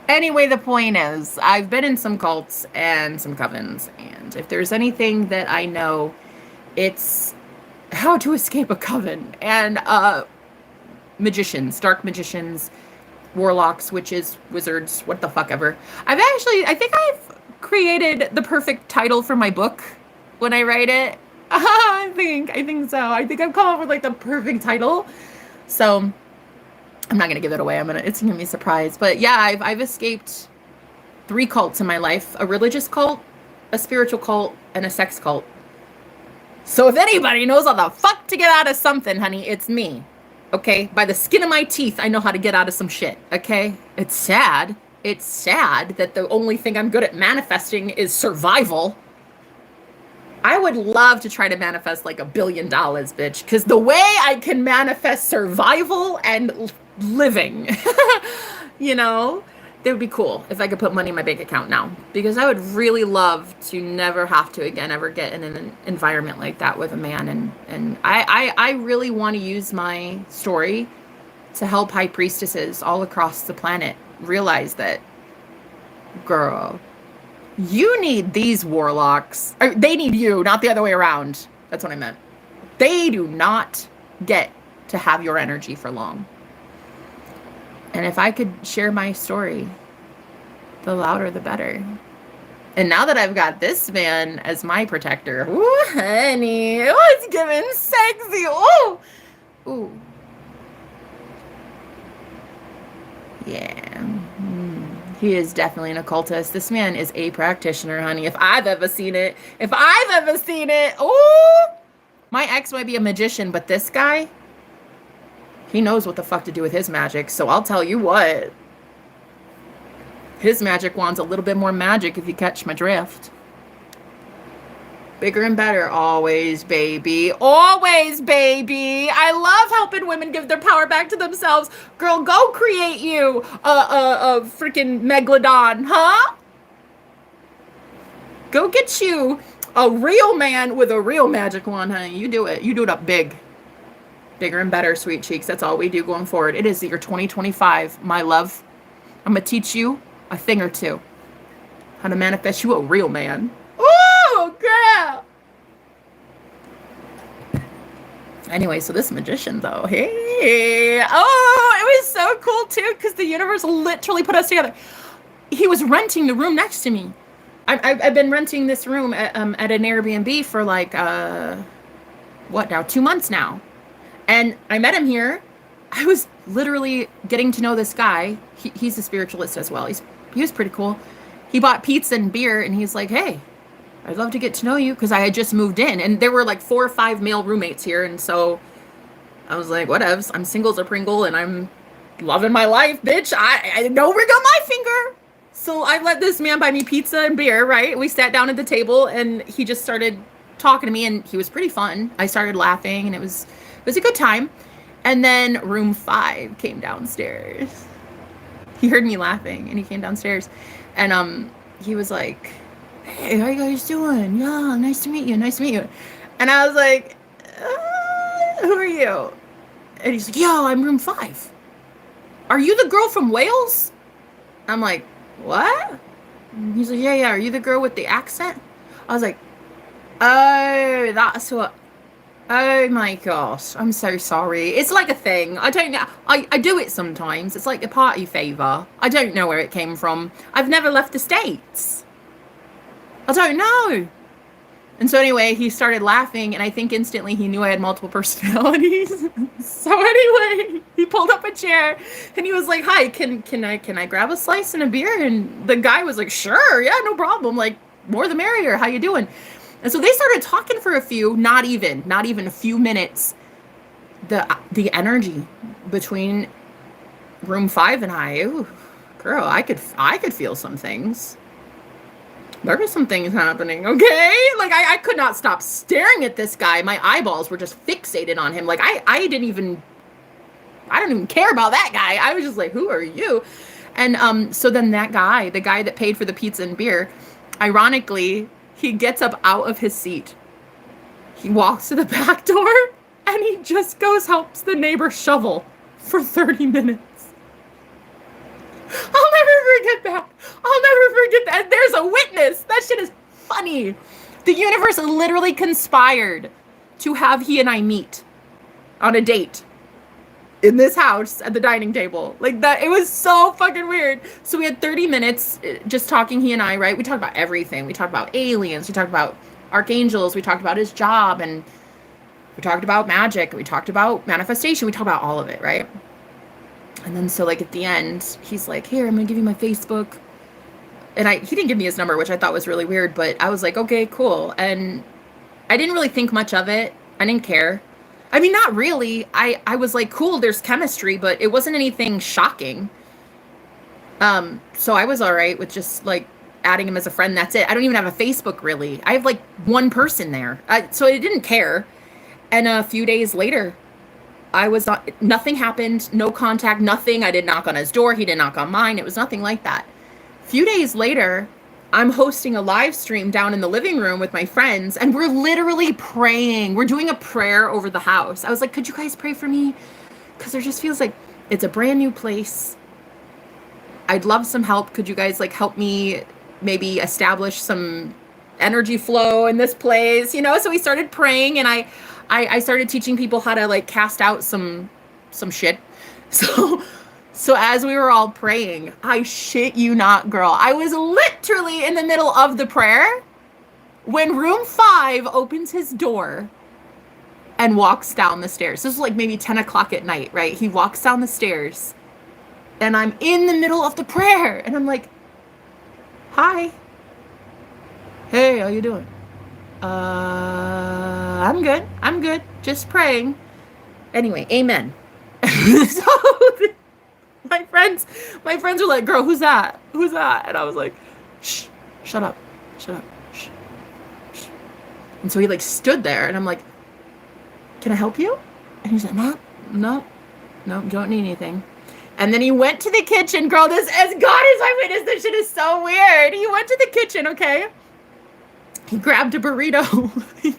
the point is, I've been in some cults and some covens, and if there's anything that I know, it's how to escape a coven. And magicians, dark magicians, warlocks, witches, wizards, what the fuck ever. I think I've created the perfect title for my book when I write it. I think so. I think I've come up with like the perfect title. So I'm not gonna give it away. It's gonna be a surprise. But yeah, I've escaped 3 cults in my life: a religious cult, a spiritual cult, and a sex cult. So if anybody knows how the fuck to get out of something, honey, it's me. Okay? By the skin of my teeth, I know how to get out of some shit. Okay? It's sad. It's sad that the only thing I'm good at manifesting is survival. I would love to try to manifest like $1 billion, bitch, because the way I can manifest survival and living, you know, that would be cool if I could put money in my bank account now, because I would really love to never have to again ever get in an environment like that with a man. And I really want to use my story to help high priestesses all across the planet realize that, girl, you need these warlocks. Or they need you, not the other way around. That's what I meant. They do not get to have your energy for long. And if I could share my story, the louder the better. And now that I've got this man as my protector, ooh, honey, oh, it's giving sexy. Oh, ooh. Yeah. He is definitely an occultist. This man is a practitioner, honey. If I've ever seen it. If I've ever seen it. Ooh. My ex might be a magician, but this guy, he knows what the fuck to do with his magic. So I'll tell you what. His magic wand's a little bit more magic if you catch my drift. Bigger and better. Always, baby. Always, baby. I love helping women give their power back to themselves. Girl, go create you a freaking megalodon, huh? Go get you a real man with a real magic wand, honey. You do it. You do it up big. Bigger and better, sweet cheeks. That's all we do going forward. It is the year 2025, my love. I'm going to teach you a thing or two. How to manifest you a real man. Oh, girl. Anyway, so this magician, though. Hey. Oh, it was so cool, too, because the universe literally put us together. He was renting the room next to me. I've been renting this room at an Airbnb for like, 2 months now. And I met him here. I was literally getting to know this guy. He's a spiritualist as well. He was pretty cool. He bought pizza and beer, and he's like, hey, I'd love to get to know you, because I had just moved in. And there were like 4 or 5 male roommates here. And so I was like, whatevs. I'm single as a Pringle, and I'm loving my life, bitch. I no ring on my finger. So I let this man buy me pizza and beer, right? We sat down at the table, and he just started talking to me, and he was pretty fun. I started laughing, and it was a good time. And then room 5 came downstairs. He heard me laughing, and he came downstairs. And he was like, hey, how you guys doing? Yeah, nice to meet you. Nice to meet you. And I was like, who are you? And he's like, yo, I'm room 5. Are you the girl from Wales? I'm like, what? And he's like, yeah. Are you the girl with the accent? I was like, oh, that's what. Oh my gosh, I'm so sorry. It's like a thing. I don't know. I do it sometimes. It's like a party favor. I don't know where it came from. I've never left the States. I don't know. And so anyway, he started laughing, and I think instantly he knew I had multiple personalities. So anyway, he pulled up a chair, and he was like, hi, can I grab a slice and a beer? And the guy was like, sure, yeah, no problem. Like, more the merrier. How you doing? And so they started talking for not even a few minutes. The energy between room 5 and I, ooh, girl, I could feel some things. There were some things happening, okay? Like I could not stop staring at this guy. My eyeballs were just fixated on him. Like I don't even care about that guy. I was just like, who are you? And so then that guy, the guy that paid for the pizza and beer, ironically, he gets up out of his seat. He walks to the back door, and he just helps the neighbor shovel for 30 minutes. I'll never forget that. I'll never forget that. There's a witness. That shit is funny. The universe literally conspired to have he and I meet on a date in this house at the dining table. Like that, it was so fucking weird. So we had 30 minutes just talking, he and I, right? We talked about everything. We talked about aliens. We talked about archangels. We talked about his job, and we talked about magic. We talked about manifestation. We talked about all of it, right? And then so like at the end, he's like, here, I'm gonna give you my Facebook. And he didn't give me his number, which I thought was really weird, but I was like, okay, cool. And I didn't really think much of it. I didn't care. I mean, not really. I was like, cool, there's chemistry, but it wasn't anything shocking. So I was all right with just like adding him as a friend. That's it. I don't even have a Facebook really. I have like one person there. So I didn't care. And a few days later, nothing happened, no contact, nothing. I didn't knock on his door. He didn't knock on mine. It was nothing like that. A few days later, I'm hosting a live stream down in the living room with my friends, and we're literally praying. We're doing a prayer over the house. I was like, could you guys pray for me? Because there just feels like it's a brand new place. I'd love some help. Could you guys like help me maybe establish some energy flow in this place? You know, so we started praying, and I started teaching people how to like cast out some shit. So as we were all praying, I shit you not, girl, I was literally in the middle of the prayer when room 5 opens his door and walks down the stairs. This was like maybe 10 o'clock at night, right? He walks down the stairs and I'm in the middle of the prayer and I'm like, hi. Hey, how you doing? I'm good. Just praying. Anyway, amen. So my friends were like, girl, who's that? And I was like, shh, shut up, shh. And so he like stood there and I'm like, can I help you? And he's like, no, don't need anything. And then he went to the kitchen, girl, this, as God is my witness, this shit is so weird. He went to the kitchen, okay? He grabbed a burrito. He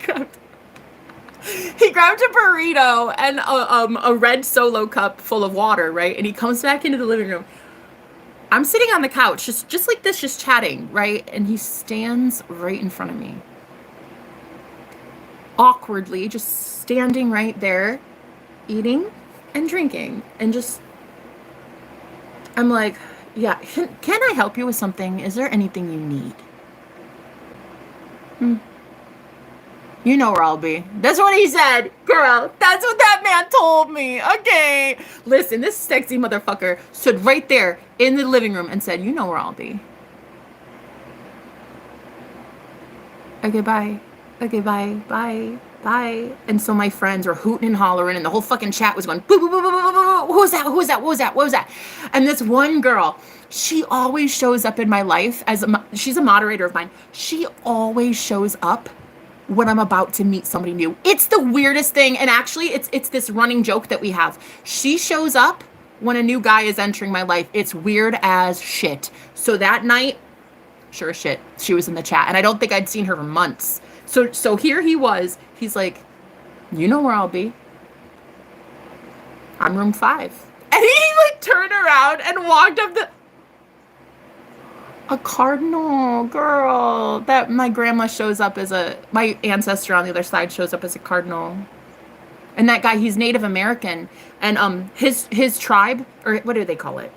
grabbed a burrito and a red Solo cup full of water, right? And he comes back into the living room. I'm sitting on the couch, just like this, just chatting, right? And he stands right in front of me. Awkwardly, just standing right there, eating and drinking. And just, I'm like, yeah, can I help you with something? Is there anything you need? You know where I'll be. That's what he said, girl. That's what that man told me. Okay. Listen, this sexy motherfucker stood right there in the living room and said, you know where I'll be. Okay, bye. Okay, bye. And so my friends were hooting and hollering and the whole fucking chat was going, boo, boo, boo, boo, boo, boo. What was that? And this one girl, she always shows up in my life she's a moderator of mine. She always shows up when I'm about to meet somebody new. It's the weirdest thing. And actually it's this running joke that we have. She shows up when a new guy is entering my life. It's weird as shit. So that night, sure as shit, she was in the chat. And I don't think I'd seen her for months. So here he was. He's like, you know where I'll be. I'm room 5. And he like turned around and walked up a cardinal, girl. That my grandma shows up as my ancestor on the other side shows up as a cardinal. And that guy, he's Native American. And his tribe, or what do they call it?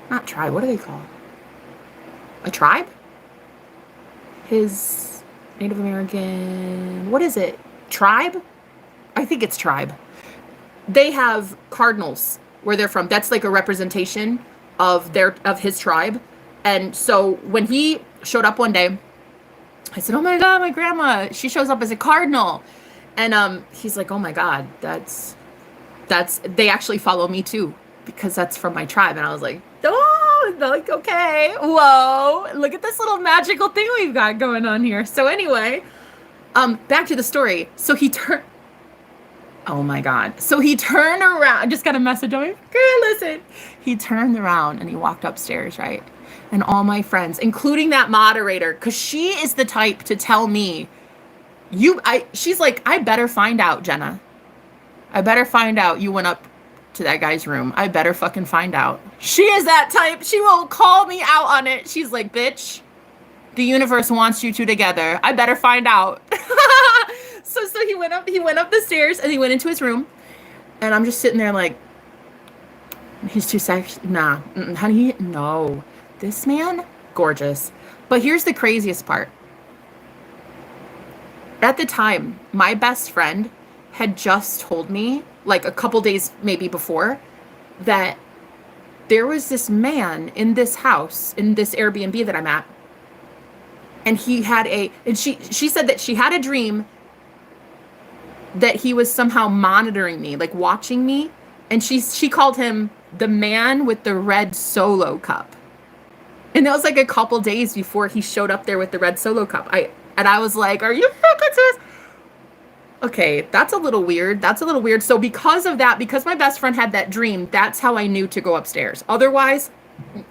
Not tribe, what do they call it? A tribe? His Native American, what is it? Tribe? I think it's tribe. They have cardinals where they're from. That's like a representation of his tribe. And so when he showed up one day, I said, oh my God, my grandma, she shows up as a cardinal. And he's like, oh my God, that's they actually follow me too, because that's from my tribe. And I was like, oh, like, okay, whoa, look at this little magical thing we've got going on here. So anyway, back to the story. So oh my God. So he turned around. I just got a message on me. Girl, listen. He turned around and he walked upstairs, right? And all my friends, including that moderator, because she is the type to tell me, she's like, I better find out, Jenna. I better find out you went up to that guy's room. I better fucking find out. She is that type. She will call me out on it. She's like, bitch, the universe wants you two together. I better find out. So he went up the stairs and he went into his room. And I'm just sitting there like, he's too sexy. Nah, honey, no. This man, gorgeous. But here's the craziest part. At the time, my best friend had just told me, like a couple days maybe before, that there was this man in this house, in this Airbnb that I'm at. And he had she said that she had a dream that he was somehow monitoring me, like watching me. And she called him the man with the red Solo cup. And that was like a couple days before he showed up there with the red Solo cup. I was like, are you fucking serious? Okay, that's a little weird. That's a little weird. So because of that, because my best friend had that dream, that's how I knew to go upstairs. Otherwise,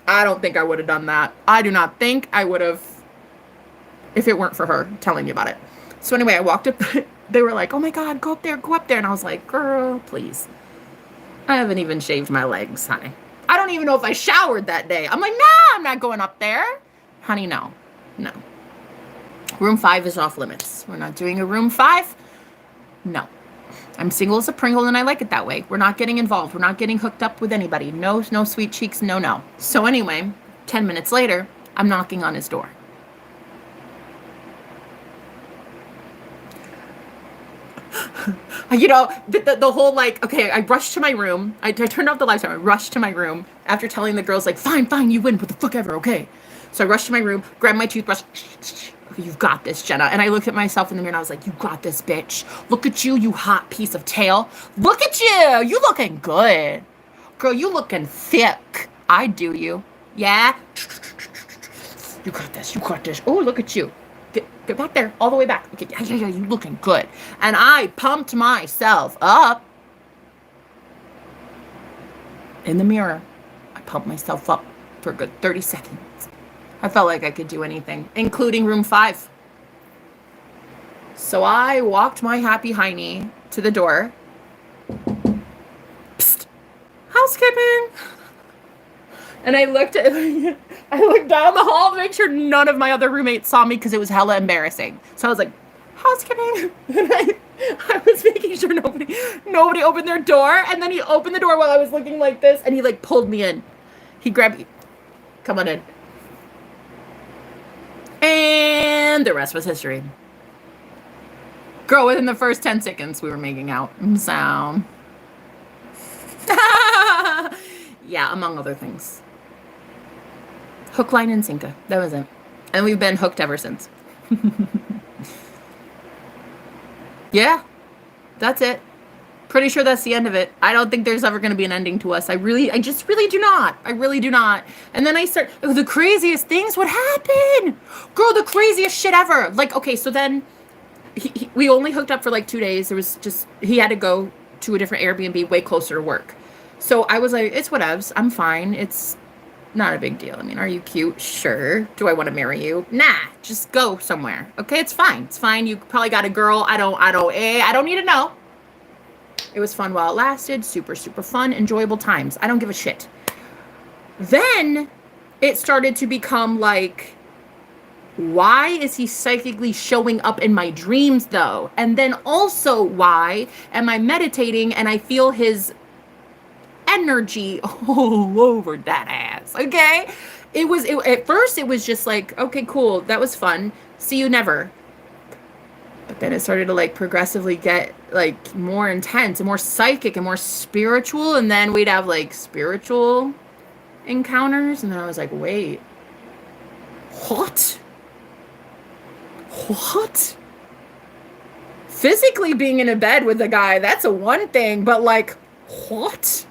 I don't think I would have done that. I do not think I would have, if it weren't for her telling me about it. So anyway, I walked up. They were like, oh my God, go up there, go up there. And I was like, girl, please. I haven't even shaved my legs, honey. I don't even know if I showered that day. I'm like, nah, I'm not going up there. Honey, no. No. Room 5 is off limits. We're not doing a room 5. No. I'm single as a Pringle and I like it that way. We're not getting involved. We're not getting hooked up with anybody. No sweet cheeks. No. So anyway, 10 minutes later, I'm knocking on his door. You know, the whole like, okay, I rushed to my room. I turned off the lights. I rushed to my room after telling the girls like, fine, you win. What the fuck ever, okay? So I rushed to my room, grabbed my toothbrush. Okay, you've got this, Jenna. And I looked at myself in the mirror and I was like, you got this, bitch. Look at you, you hot piece of tail. Look at you. You looking good. Girl, you looking thick. I do you. Yeah? You got this. You got this. Oh, look at you. Get back there. All the way back. Okay, yeah. You looking good. And I pumped myself up. In the mirror. I pumped myself up for a good 30 seconds. I felt like I could do anything, including room 5. So I walked my happy hiney to the door. Psst. Housekeeping. And I looked down the hall to make sure none of my other roommates saw me because it was hella embarrassing. So I was like, housekeeping. And I was making sure nobody opened their door. And then he opened the door while I was looking like this and he like pulled me in. He grabbed me. Come on in. And the rest was history. Girl, within the first 10 seconds, we were making out. So, yeah, among other things. Hook, line, and sinker. That was it. And we've been hooked ever since. Yeah, that's it. Pretty sure that's the end of it. I don't think there's ever going to be an ending to us. I just really do not. I really do not. And then the craziest things would happen. Girl, the craziest shit ever. Like, okay, so then we only hooked up for like 2 days. He had to go to a different Airbnb way closer to work. So I was like, it's whatevs. I'm fine. It's not a big deal. I mean, are you cute? Sure. Do I want to marry you? Nah, just go somewhere. Okay, it's fine. It's fine. You probably got a girl. I don't need to know. It was fun while it lasted. Super, super fun. Enjoyable times. I don't give a shit. Then it started to become like, why is he psychically showing up in my dreams though? And then also, why am I meditating and I feel his energy all over that ass? Okay. At first it was just like, okay, cool. That was fun. See you never. But then it started to like progressively get like more intense and more psychic and more spiritual. And then we'd have like spiritual encounters. And then I was like, wait, what? Physically being in a bed with a guy, that's a one thing. But like, what?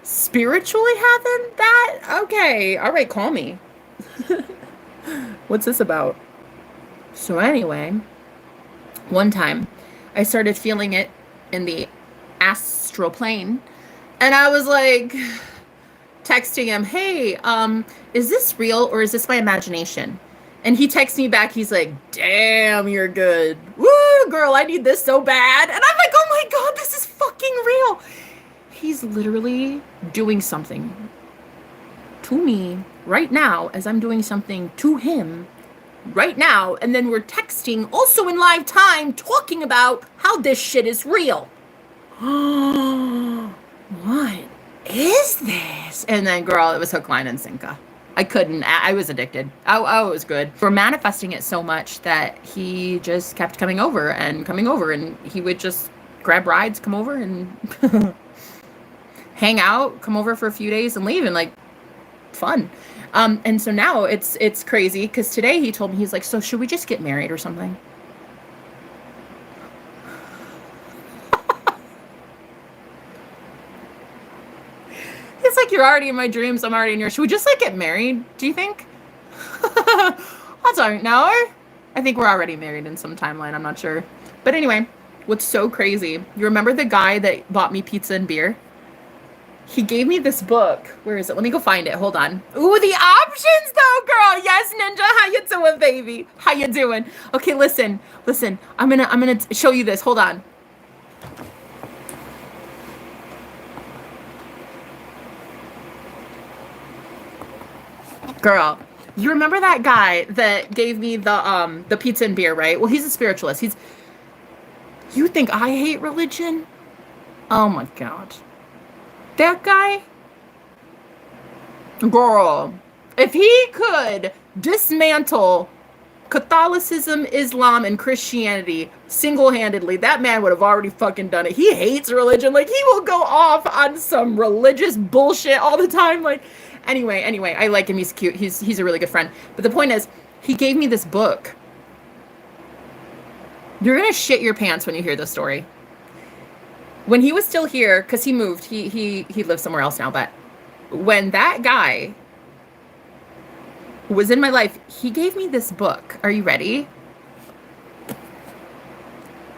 Spiritually having that? Okay. All right. Call me. What's this about? So anyway, one time I started feeling it in the astral plane and I was like texting him, hey, is this real or is this my imagination? And he texts me back. He's like, damn, you're good. Woo, girl, I need this so bad. And I'm like, oh my God, this is fucking real. He's literally doing something to me right now as I'm doing something to him right now. And then we're texting also in live time talking about how this shit is real. What is this? And then, girl, it was hook, line, and sinker. I was addicted. I was good. We're manifesting it so much that he just kept coming over, and he would just grab rides, come over and hang out, come over for a few days and leave, and like fun. And so now it's crazy because today he told me, he's like, so should we just get married or something? It's like, you're already in my dreams. I'm already in yours. Should we just like get married? Do you think? I don't know. I think we're already married in some timeline. I'm not sure. But anyway, what's so crazy, you remember the guy that bought me pizza and beer? He gave me this book. Where is it? Let me go find it. Hold on. Ooh, the options though, girl. Yes, Ninja. How you doing, baby? How you doing? Okay, listen. I'm gonna show you this. Hold on. Girl, you remember that guy that gave me the pizza and beer, right? Well, he's a spiritualist. You think I hate religion? Oh my God. That guy? Girl, if he could dismantle Catholicism, Islam, and Christianity single-handedly, that man would have already fucking done it. He hates religion. Like, he will go off on some religious bullshit all the time. Like, anyway, I like him. He's cute. He's a really good friend. But the point is, he gave me this book. You're gonna shit your pants when you hear this story. When he was still here, because he moved, he lives somewhere else now, but when that guy was in my life, he gave me this book. Are you ready?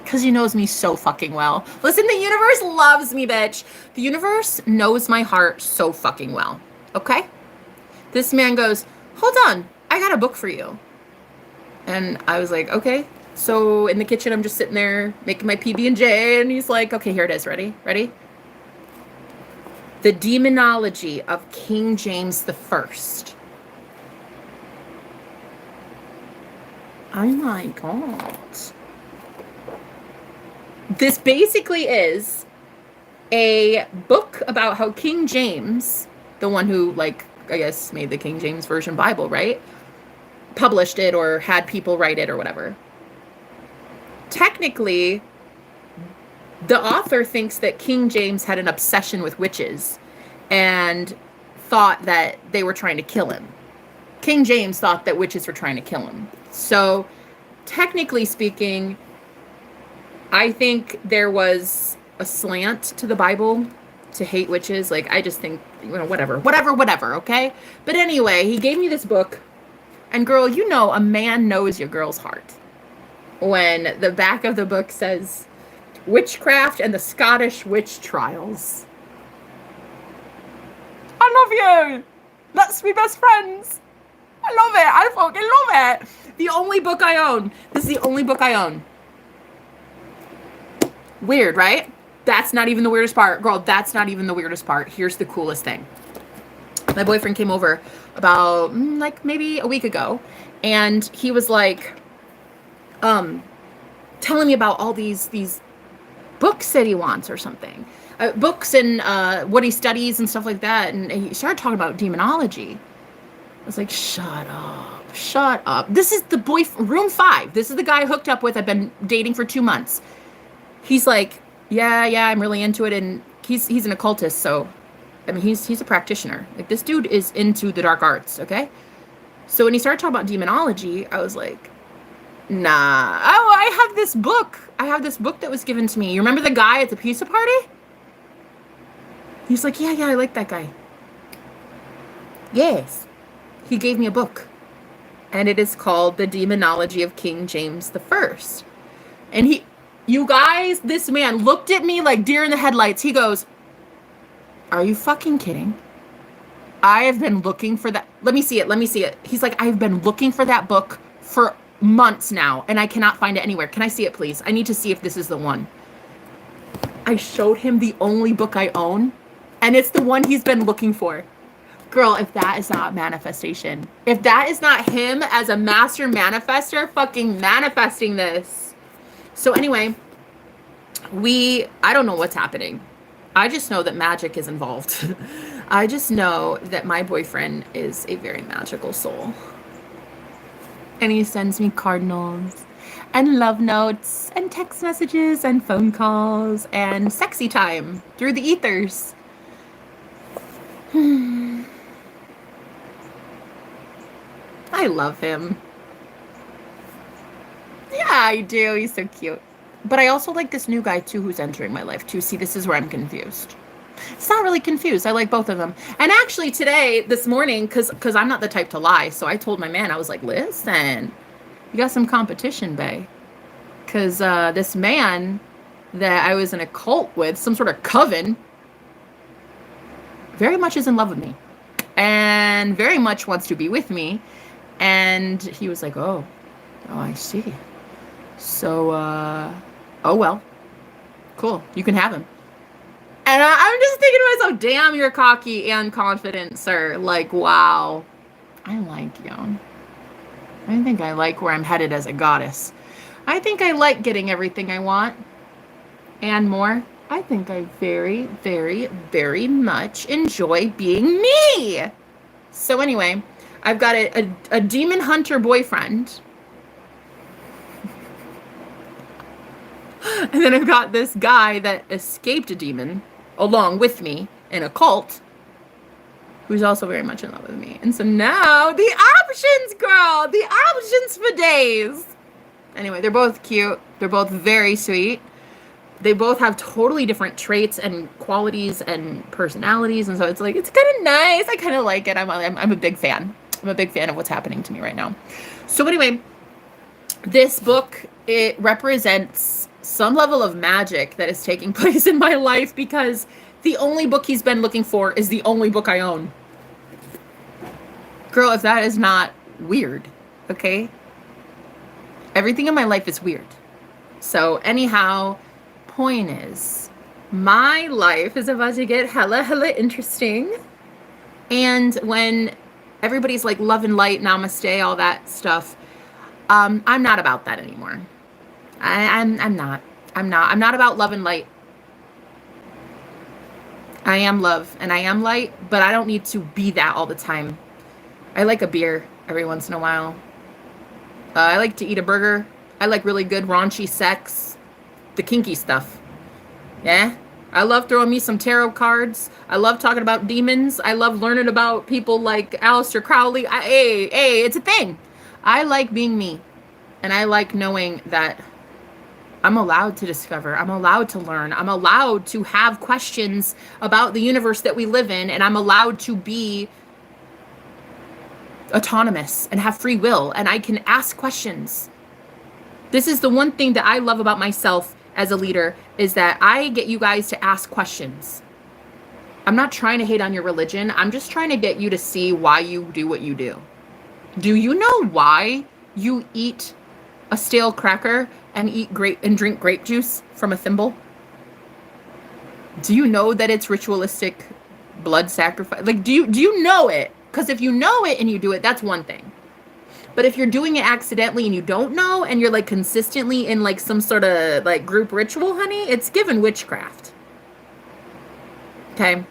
Because he knows me so fucking well. Listen, the universe loves me, bitch. The universe knows my heart so fucking well. Okay? This man goes, hold on, I got a book for you. And I was like, okay. So in the kitchen, I'm just sitting there making my PB&J, and he's like, okay, here it is. Ready? The Demonology of King James the First. Oh my God. This basically is a book about how King James, the one who, like, I guess made the King James Version Bible, right? Published it or had people write it or whatever. Technically, the author thinks that King James had an obsession with witches and thought that they were trying to kill him. King James thought that witches were trying to kill him. So, technically speaking, I think there was a slant to the Bible to hate witches. Like, I just think, you know, whatever, okay? But anyway, he gave me this book. And girl, you know, a man knows your girl's heart when the back of the book says, Witchcraft and the Scottish Witch Trials. I love you. Let's be best friends. I love it. I fucking love it. The only book I own. This is the only book I own. Weird, right? That's not even the weirdest part. Girl, that's not even the weirdest part. Here's the coolest thing. My boyfriend came over about, like, maybe a week ago. And he was like, telling me about all these books that he wants or something. Books and what he studies and stuff like that. And he started talking about demonology. I was like, shut up. This is the room 5. This is the guy I hooked up with. I've been dating for 2 months. He's like, yeah, I'm really into it. And he's an occultist. So, I mean, he's a practitioner. Like, this dude is into the dark arts. Okay. So when he started talking about demonology, I was like, nah. Oh, I have this book that was given to me. You remember the guy at the pizza party? He's like, yeah, I like that guy. Yes. He gave me a book. And it is called The Demonology of King James the First. And you guys, this man looked at me like deer in the headlights. He goes, are you fucking kidding? I have been looking for that. Let me see it. He's like, I've been looking for that book for months now, and I cannot find it anywhere. Can I see it, please? I need to see if this is the one. I showed him the only book I own, and it's the one he's been looking for. Girl, if that is not manifestation, if that is not him as a master manifester fucking manifesting this. So anyway, I don't know what's happening. I just know that magic is involved. I just know that my boyfriend is a very magical soul. And he sends me cardinals and love notes and text messages and phone calls and sexy time through the ethers. I love him. Yeah, I do. He's so cute. But I also like this new guy too who's entering my life too. See, this is where I'm confused. It's not really confused. I like both of them. And actually today, this morning, because I'm not the type to lie, so I told my man, I was like, listen, you got some competition, bae. Because this man that I was in a cult with, some sort of coven, very much is in love with me. And very much wants to be with me. And he was like, oh, I see. So, oh well. Cool. You can have him. And I'm just thinking to myself, damn, you're cocky and confident, sir. Like, wow. I like you. I think I like where I'm headed as a goddess. I think I like getting everything I want and more. I think I very, very, very much enjoy being me. So anyway, I've got a demon hunter boyfriend. And then I've got this guy that escaped a demon along with me in a cult who's also very much in love with me. And so now the options, girl, the options for days. Anyway, they're both cute. They're both very sweet. They both have totally different traits and qualities and personalities. And so it's like, it's kind of nice. I kind of like it. I'm a big fan. I'm a big fan of what's happening to me right now. So anyway, this book, it represents some level of magic that is taking place in my life because the only book he's been looking for is the only book I own. Girl, if that is not weird, okay? Everything in my life is weird. So anyhow, point is, my life is about to get hella interesting. And when everybody's like love and light, namaste, all that stuff, I'm not about that anymore. I'm not about love and light. I am love and I am light, but I don't need to be that all the time. I like a beer every once in a while. I like to eat a burger. I like really good raunchy sex. The kinky stuff. Yeah? I love throwing me some tarot cards. I love talking about demons. I love learning about people like Aleister Crowley. Hey, it's a thing. I like being me. And I like knowing that I'm allowed to discover. I'm allowed to learn. I'm allowed to have questions about the universe that we live in. And I'm allowed to be autonomous and have free will. And I can ask questions. This is the one thing that I love about myself as a leader, is that I get you guys to ask questions. I'm not trying to hate on your religion. I'm just trying to get you to see why you do what you do. Do you know why you eat a stale cracker and drink grape juice from a thimble? Do you know that it's ritualistic blood sacrifice? Like, do you know it? Because if you know it and you do it, that's one thing. But if you're doing it accidentally and you don't know, and you're like consistently in like some sort of like group ritual, honey, it's given witchcraft. Okay?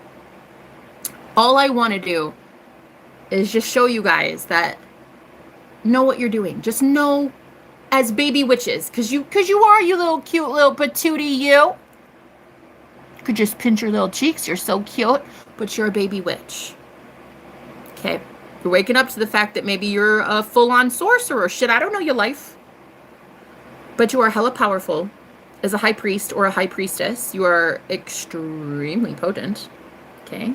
All I want to do is just show you guys that know what you're doing. Just know as baby witches, because you are, you little cute little patootie, you. You could just pinch your little cheeks. You're so cute, but you're a baby witch. Okay? You're waking up to the fact that maybe you're a full-on sorcerer. Shit, I don't know your life. But you are hella powerful as a high priest or a high priestess. You are extremely potent. Okay?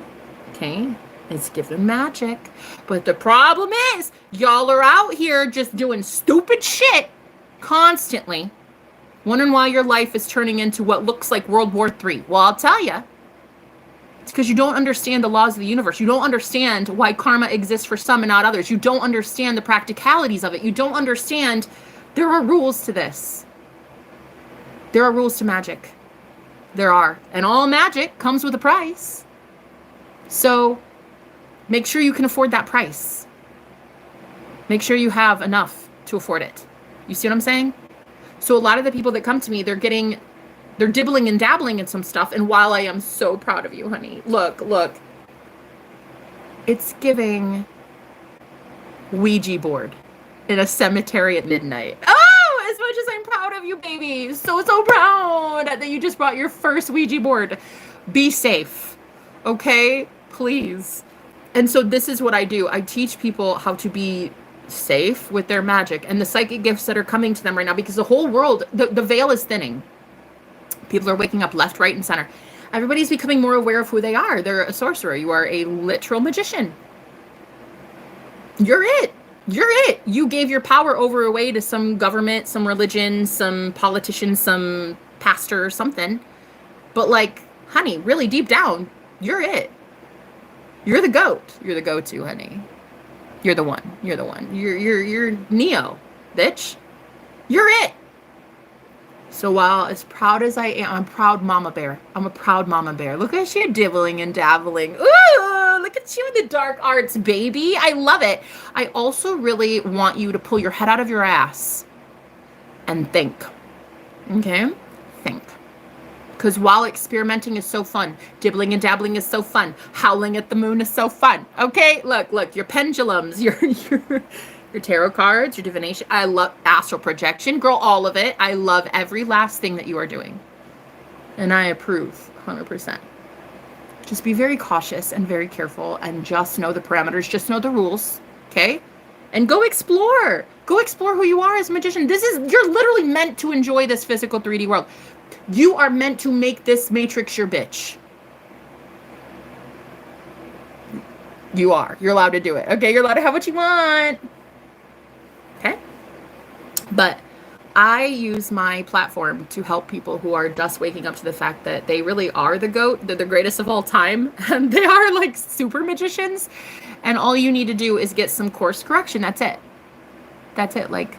Okay? It's given magic. But the problem is, y'all are out here just doing stupid shit constantly, wondering why your life is turning into what looks like World War III. Well, I'll tell you. It's because you don't understand the laws of the universe. You don't understand why karma exists for some and not others. You don't understand the practicalities of it. You don't understand there are rules to this. There are rules to magic. There are. And all magic comes with a price. So make sure you can afford that price. Make sure you have enough to afford it. You see what I'm saying? So a lot of the people that come to me, they're dibbling and dabbling in some stuff. And while I am so proud of you, honey, look, it's giving Ouija board in a cemetery at midnight. Oh, as much as I'm proud of you, baby. So proud that you just brought your first Ouija board. Be safe. Okay? Please. And so this is what I do. I teach people how to be safe with their magic and the psychic gifts that are coming to them right now, because the whole world, the veil is thinning. People are waking up left, right, and center. Everybody's becoming more aware of who they are. They're a sorcerer. You are a literal magician. You're it. You're it. You gave your power over away to some government, some religion, some politician, some pastor or something. But like, honey, really deep down, you're it. You're the goat. You're the go-to, honey. You're the one. You're the one. You're Neo, bitch. You're it. So while as proud as I am, I'm a proud mama bear. I'm a proud mama bear. Look at you dibbling and dabbling. Ooh, look at you in the dark arts, baby. I love it. I also really want you to pull your head out of your ass and think. Okay? Think. Because while experimenting is so fun, dibbling and dabbling is so fun, howling at the moon is so fun. Okay? Look, your pendulums, your tarot cards, your divination. I love astral projection. Girl, all of it. I love every last thing that you are doing. And I approve 100%. Just be very cautious and very careful and just know the parameters. Just know the rules. Okay? And go explore. Go explore who you are as a magician. You're literally meant to enjoy this physical 3D world. You are meant to make this matrix your bitch. You are. You're allowed to do it. Okay? You're allowed to have what you want. Okay? But I use my platform to help people who are just waking up to the fact that they really are the GOAT. They're the greatest of all time. And they are like super magicians. And all you need to do is get some course correction. That's it. That's it. Like,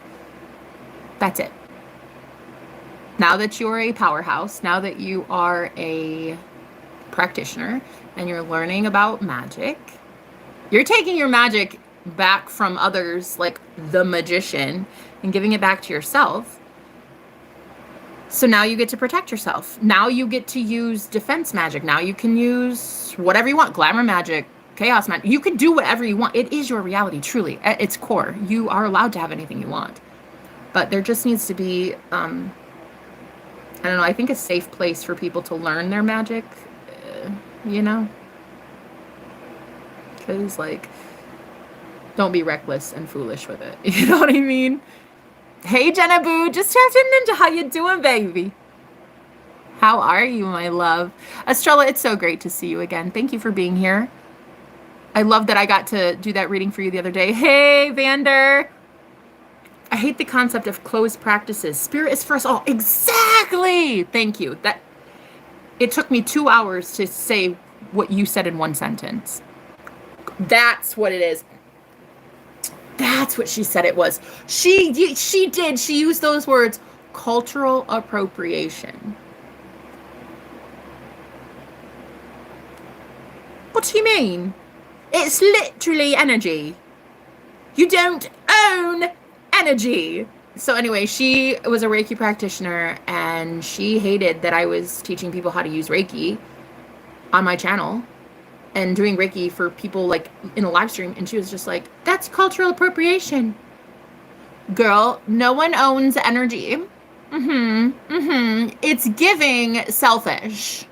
that's it. Now that you're a powerhouse, now that you are a practitioner and you're learning about magic, you're taking your magic back from others, like the magician, and giving it back to yourself. So now you get to protect yourself. Now you get to use defense magic. Now you can use whatever you want. Glamour magic, chaos magic. You can do whatever you want. It is your reality, truly. At its core, you are allowed to have anything you want. But there just needs to be, I don't know, I think a safe place for people to learn their magic, you know? Because, like, don't be reckless and foolish with it. You know what I mean? Hey, Jenna Boo, just checking into how you doing, baby? How are you, my love? Estrella, it's so great to see you again. Thank you for being here. I love that I got to do that reading for you the other day. Hey, Vander. I hate the concept of closed practices. Spirit is for us all. Exactly. Thank you. It took me 2 hours to say what you said in one sentence. That's what it is. That's what she said it was. She did. She used those words. Cultural appropriation. What do you mean? It's literally energy. You don't own energy. So anyway, she was a Reiki practitioner and she hated that I was teaching people how to use Reiki on my channel and doing Reiki for people like in a live stream. And she was just like, that's cultural appropriation. Girl, no one owns energy. It's giving selfish.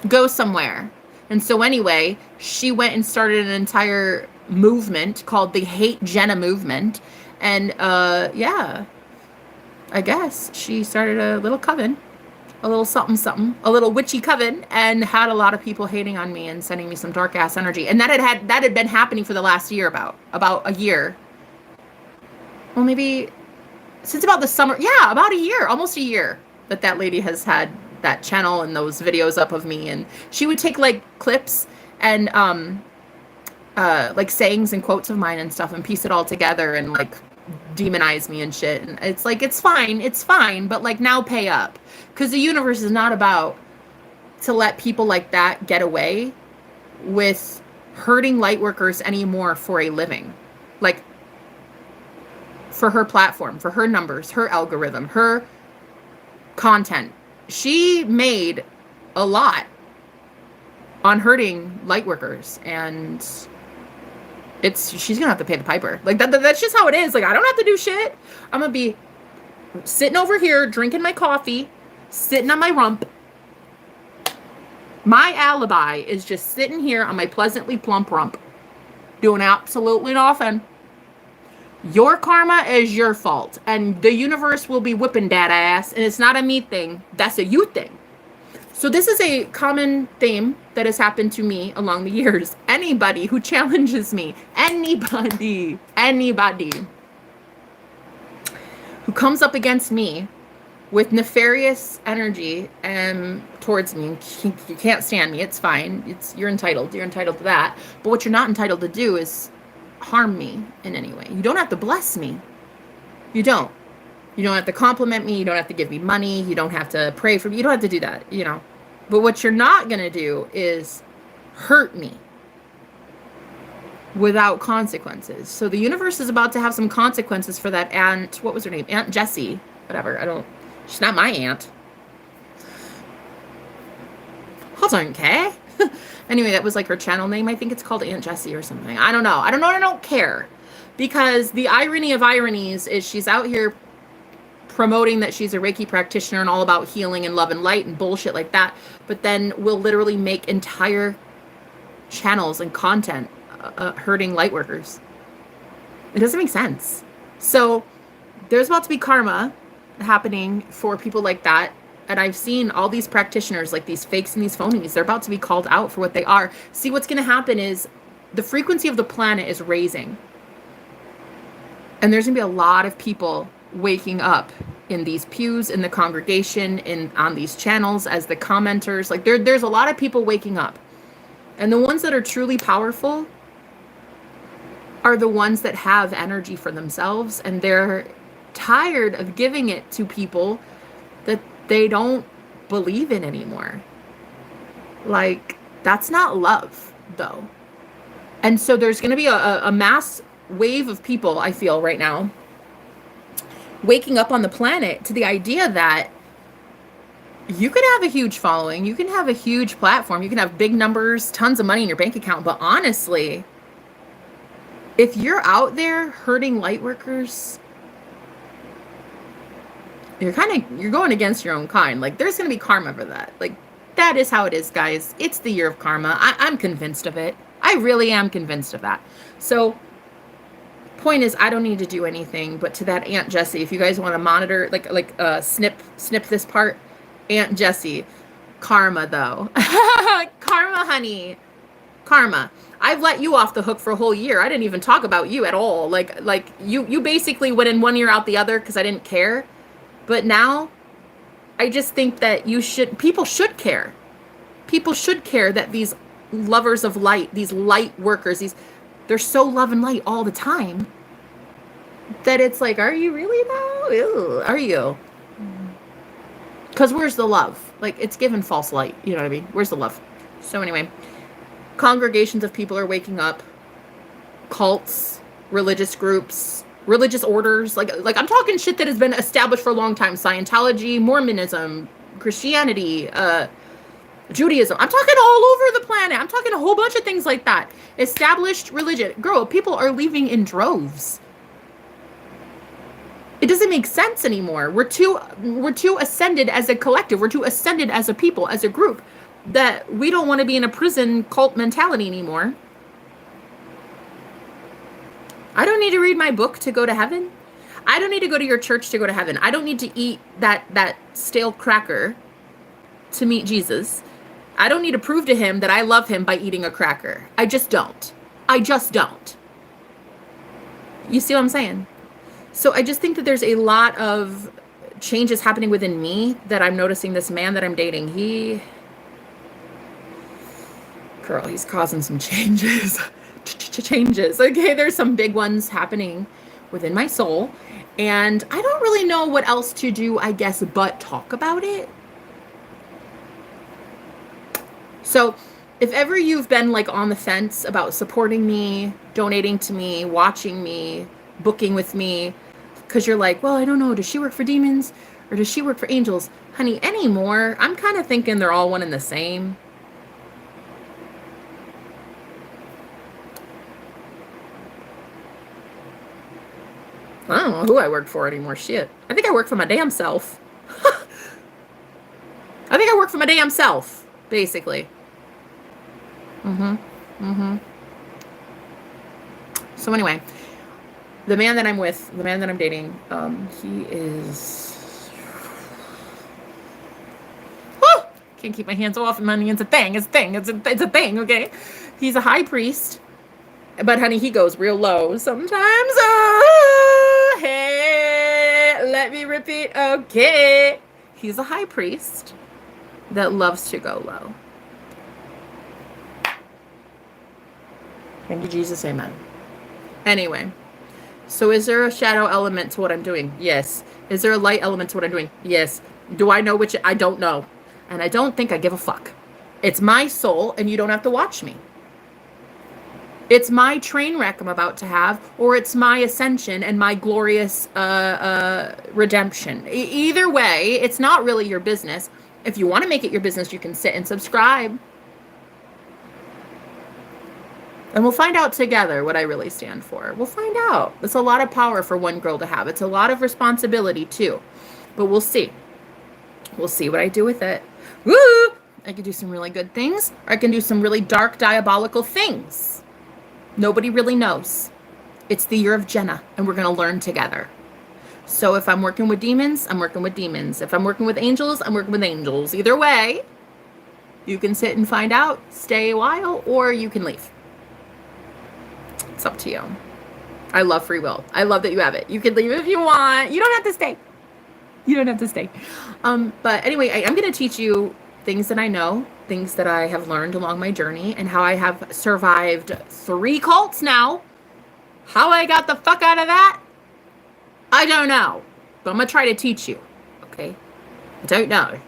Go somewhere. And so anyway, she went and started an entire movement called the Hate Jenna movement. And yeah, I guess she started a little coven. A little something, a little witchy coven, and had a lot of people hating on me and sending me some dark ass energy. And that had been happening for the last year, about a year. Well, maybe since about the summer. Yeah, about a year, almost a year that lady has had that channel and those videos up of me. And she would take like clips and like sayings and quotes of mine and stuff and piece it all together and like demonize me and shit. And it's like, it's fine, but like now pay up. Because the universe is not about to let people like that get away with hurting light workers anymore for a living. Like, for her platform, for her numbers, her algorithm, her content. She made a lot on hurting light workers, and she's gonna have to pay the piper. Like that's just how it is. Like, I don't have to do shit. I'm gonna be sitting over here drinking my coffee, sitting on my rump. My alibi is just sitting here on my pleasantly plump rump, doing absolutely nothing. Your karma is your fault, and the universe will be whipping that ass, and it's not a me thing. That's a you thing. So this is a common theme that has happened to me along the years. Anybody who challenges me, anybody who comes up against me with nefarious energy towards me, you can't stand me, it's fine. You're entitled to that. But what you're not entitled to do is harm me in any way. You don't have to bless me. You don't have to compliment me. You don't have to give me money. You don't have to pray for me. You don't have to do that, But what you're not going to do is hurt me without consequences. So the universe is about to have some consequences for that aunt. What was her name? Aunt Jessie. Whatever. She's not my aunt. Hold on, okay? Anyway, that was like her channel name. I think it's called Aunt Jessie or something. I don't know. I don't care. Because the irony of ironies is she's out here promoting that she's a Reiki practitioner and all about healing and love and light and bullshit like that. But then will literally make entire channels and content hurting light workers. It doesn't make sense. So there's about to be karma happening for people like that. And I've seen all these practitioners, like these fakes and these phonies, they're about to be called out for what they are. See, what's going to happen is the frequency of the planet is raising. And there's going to be a lot of people waking up in these pews, in the congregation, on these channels as the commenters. Like there's a lot of people waking up. And the ones that are truly powerful are the ones that have energy for themselves, and they're tired of giving it to people that they don't believe in anymore. Like, that's not love, though. And so there's going to be a mass wave of people, I feel right now, waking up on the planet to the idea that you can have a huge following, you can have a huge platform, you can have big numbers, tons of money in your bank account, but honestly, if you're out there hurting light workers, you're going against your own kind. Like, there's going to be karma for that. Like, that is how it is, guys. It's the year of karma. I'm convinced of it. I really am convinced of that. So, point is, I don't need to do anything. But to that Aunt Jessie, if you guys want to monitor, snip this part, Aunt Jessie, karma though, karma, honey, karma. I've let you off the hook for a whole year. I didn't even talk about you at all. Like you basically went in one ear out the other because I didn't care. But now, I just think that people should care. People should care that these lovers of light, these light workers, they're so love and light all the time that it's like, are you really though? Ew, are you? Because where's the love? Like, it's given false light. You know what I mean? Where's the love? So anyway, congregations of people are waking up. Cults, religious groups, religious orders. Like I'm talking shit that has been established for a long time. Scientology, Mormonism, Christianity, Judaism. I'm talking all over the planet. I'm talking a whole bunch of things like that. Established religion. Girl, people are leaving in droves. It doesn't make sense anymore. We're too ascended as a collective. We're too ascended as a people, as a group, that we don't want to be in a prison cult mentality anymore. I don't need to read my book to go to heaven. I don't need to go to your church to go to heaven. I don't need to eat that stale cracker to meet Jesus. I don't need to prove to him that I love him by eating a cracker. I just don't. You see what I'm saying? So I just think that there's a lot of changes happening within me that I'm noticing. This man that I'm dating, he's causing some changes. Okay, there's some big ones happening within my soul, and I don't really know what else to do, I guess, but talk about it. So if ever you've been like on the fence about supporting me, donating to me, watching me, booking with me, because you're like, well, I don't know, does she work for demons or does she work for angels? Honey, anymore, I'm kind of thinking they're all one and the same. I don't know who I work for anymore. Shit. I think I work for my damn self. I think I work for my damn self, basically. So anyway, the man that I'm with, the man that I'm dating, he is... Woo! can't keep my hands off money. It's a thing. It's a thing. It's a thing. Okay. He's a high priest. But honey, he goes real low sometimes. Oh, hey, let me repeat. Okay. He's a high priest that loves to go low. Thank you, Jesus. Amen. Anyway, so is there a shadow element to what I'm doing? Yes. Is there a light element to what I'm doing? Yes. Do I know which? I don't know. And I don't think I give a fuck. It's my soul, and you don't have to watch me. It's my train wreck I'm about to have, or it's my ascension and my glorious redemption. Either way, it's not really your business. If you want to make it your business, you can sit and subscribe. And we'll find out together what I really stand for. We'll find out. It's a lot of power for one girl to have. It's a lot of responsibility too. But we'll see. We'll see what I do with it. Woo! I can do some really good things, or I can do some really dark, diabolical things. Nobody really knows. It's the year of Jenna, and we're going to learn together. So if I'm working with demons, I'm working with demons. If I'm working with angels, I'm working with angels. Either way, you can sit and find out, stay a while, or you can leave. It's up to you. I love free will. I love that you have it. You can leave if you want. You don't have to stay. You don't have to stay. But anyway, I'm going to teach you things that I know, things that I have learned along my journey, and how I have survived 3 cults now. How I got the fuck out of that, I don't know. But I'm going to try to teach you. Okay? I don't know.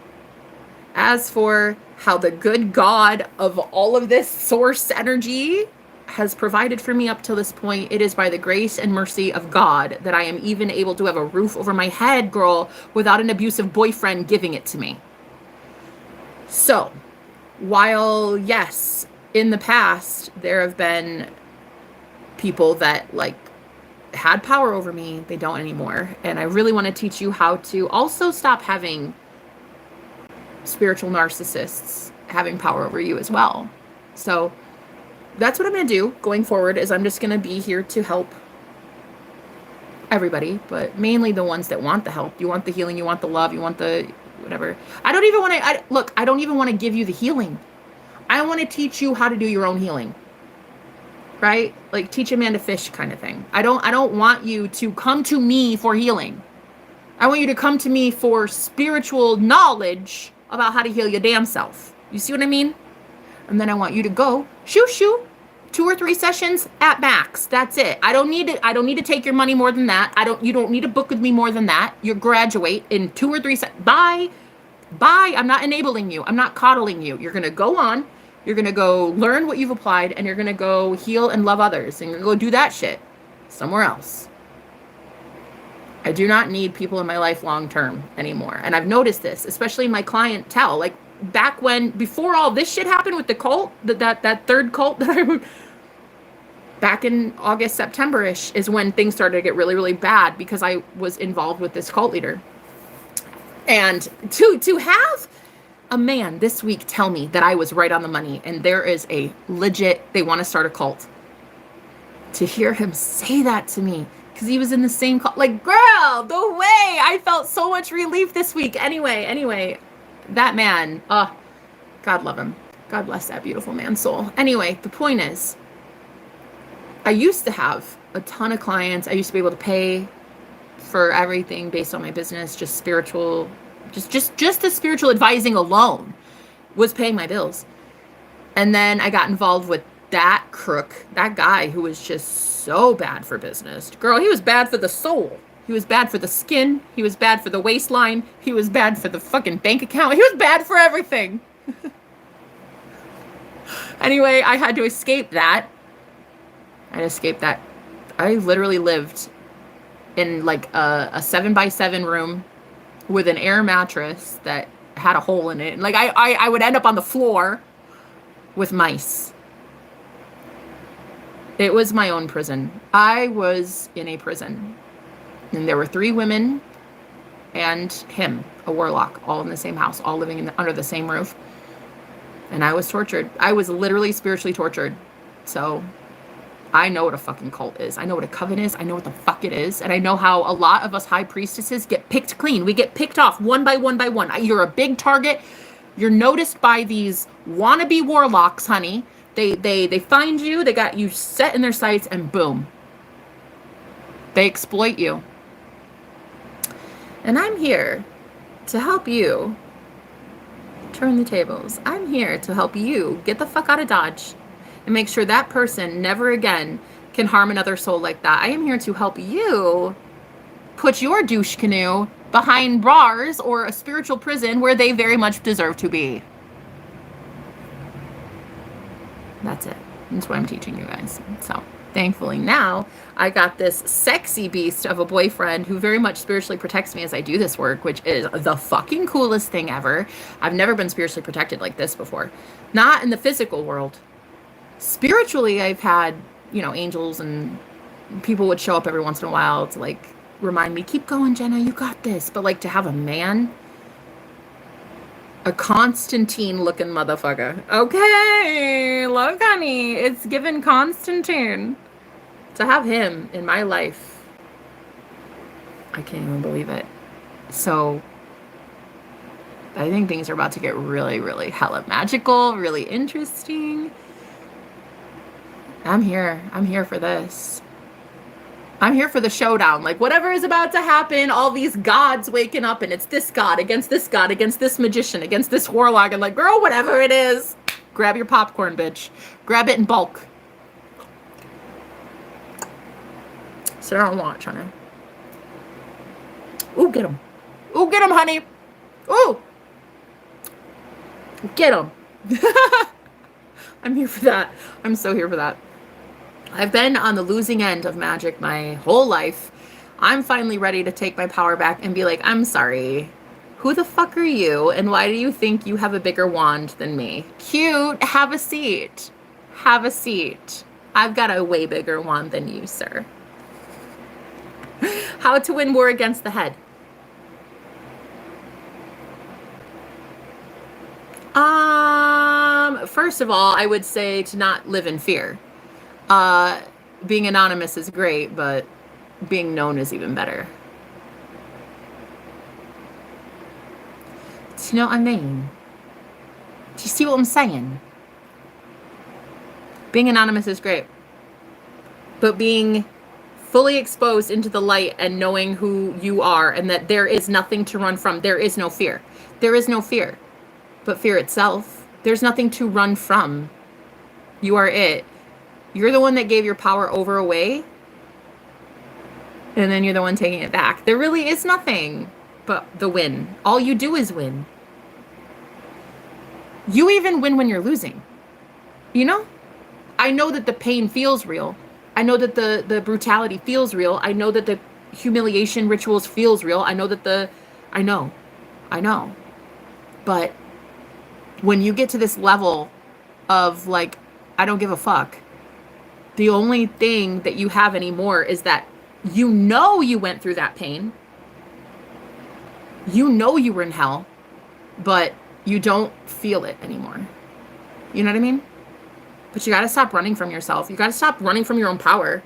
As for how the good God of all of this source energy has provided for me up till this point, it is by the grace and mercy of God that I am even able to have a roof over my head, girl, without an abusive boyfriend giving it to me. So, while, yes, in the past, there have been people that, like, had power over me, they don't anymore. And I really want to teach you how to also stop having spiritual narcissists having power over you as well. So, that's what I'm going to do going forward, is I'm just going to be here to help everybody, but mainly the ones that want the help. You want the healing, you want the love, you want the whatever. I don't even want to, look, I don't even want to give you the healing. I want to teach you how to do your own healing. Right? Like teach a man to fish kind of thing. I don't want you to come to me for healing. I want you to come to me for spiritual knowledge about how to heal your damn self. You see what I mean? And then I want you to go, shoo, 2 or 3 sessions at max. That's it. I don't need to take your money more than that. You don't need to book with me more than that. You graduate in 2 or 3 sessions. Bye. I'm not enabling you. I'm not coddling you. You're going to go on. You're going to go learn what you've applied, and you're going to go heal and love others. And you're going to go do that shit somewhere else. I do not need people in my life long term anymore. And I've noticed this, especially in my clientele. Like, back when, before all this shit happened with the cult, that third cult that I would, back in August, September-ish is when things started to get really, really bad because I was involved with this cult leader. And to have a man this week tell me that I was right on the money and there is a legit, they want to start a cult. To hear him say that to me, because he was in the same cult, like, girl, the way I felt so much relief this week. Anyway, that man, God love him. God bless that beautiful man's soul. Anyway, the point is, I used to have a ton of clients. I used to be able to pay for everything based on my business, just spiritual, just the spiritual advising alone was paying my bills. And then I got involved with that crook, that guy who was just so bad for business. Girl, he was bad for the soul. He was bad for the skin. He was bad for the waistline. He was bad for the fucking bank account. He was bad for everything. Anyway, I had to escape that. I literally lived in like a 7x7 room with an air mattress that had a hole in it. Like I would end up on the floor with mice. It was my own prison. I was in a prison. And there were 3 women and him, a warlock, all in the same house, all living under the same roof. And I was tortured. I was literally spiritually tortured. So I know what a fucking cult is. I know what a coven is. I know what the fuck it is. And I know how a lot of us high priestesses get picked clean. We get picked off one by one by one. You're a big target. You're noticed by these wannabe warlocks, honey. They find you, they got you set in their sights, and boom. They exploit you. And I'm here to help you turn the tables. I'm here to help you get the fuck out of Dodge and make sure that person never again can harm another soul like that. I am here to help you put your douche canoe behind bars or a spiritual prison where they very much deserve to be. That's it. That's what I'm teaching you guys. So thankfully now I got this sexy beast of a boyfriend who very much spiritually protects me as I do this work, which is the fucking coolest thing ever. I've never been spiritually protected like this before. Not in the physical world. Spiritually, I've had, you know, angels and people would show up every once in a while to like remind me, keep going, Jenna, you got this. But like to have a man, a Constantine looking motherfucker. Okay, look, honey, it's given Constantine. To have him in my life, I can't even believe it. So I think things are about to get really, really hella magical, really interesting. I'm here. I'm here for this. I'm here for the showdown. Like whatever is about to happen, all these gods waking up and it's this god against this magician, against this warlock. And like, girl, whatever it is, grab your popcorn, bitch. Grab it in bulk. Sit down and watch, honey. Ooh, get him. Ooh, get him, honey. Ooh. Get him. I'm here for that. I'm so here for that. I've been on the losing end of magic my whole life. I'm finally ready to take my power back and be like, I'm sorry. Who the fuck are you? And why do you think you have a bigger wand than me? Cute. Have a seat. Have a seat. I've got a way bigger wand than you, sir. How to win war against the head. First of all, I would say to not live in fear. Being anonymous is great, but being known is even better. Do you know what I mean? Do you see what I'm saying? Being anonymous is great, but being fully exposed into the light and knowing who you are and that there is nothing to run from. There is no fear. There is no fear, but fear itself. There's nothing to run from. You are it. You're the one that gave your power over away, and then you're the one taking it back. There really is nothing but the win. All you do is win. You even win when you're losing. You know? I know that the pain feels real. I know that the brutality feels real. I know that the humiliation rituals feels real. I know that I know. But when you get to this level of like, I don't give a fuck, the only thing that you have anymore is that you know you went through that pain. You know you were in hell, but you don't feel it anymore. You know what I mean? But you got to stop running from yourself. You got to stop running from your own power.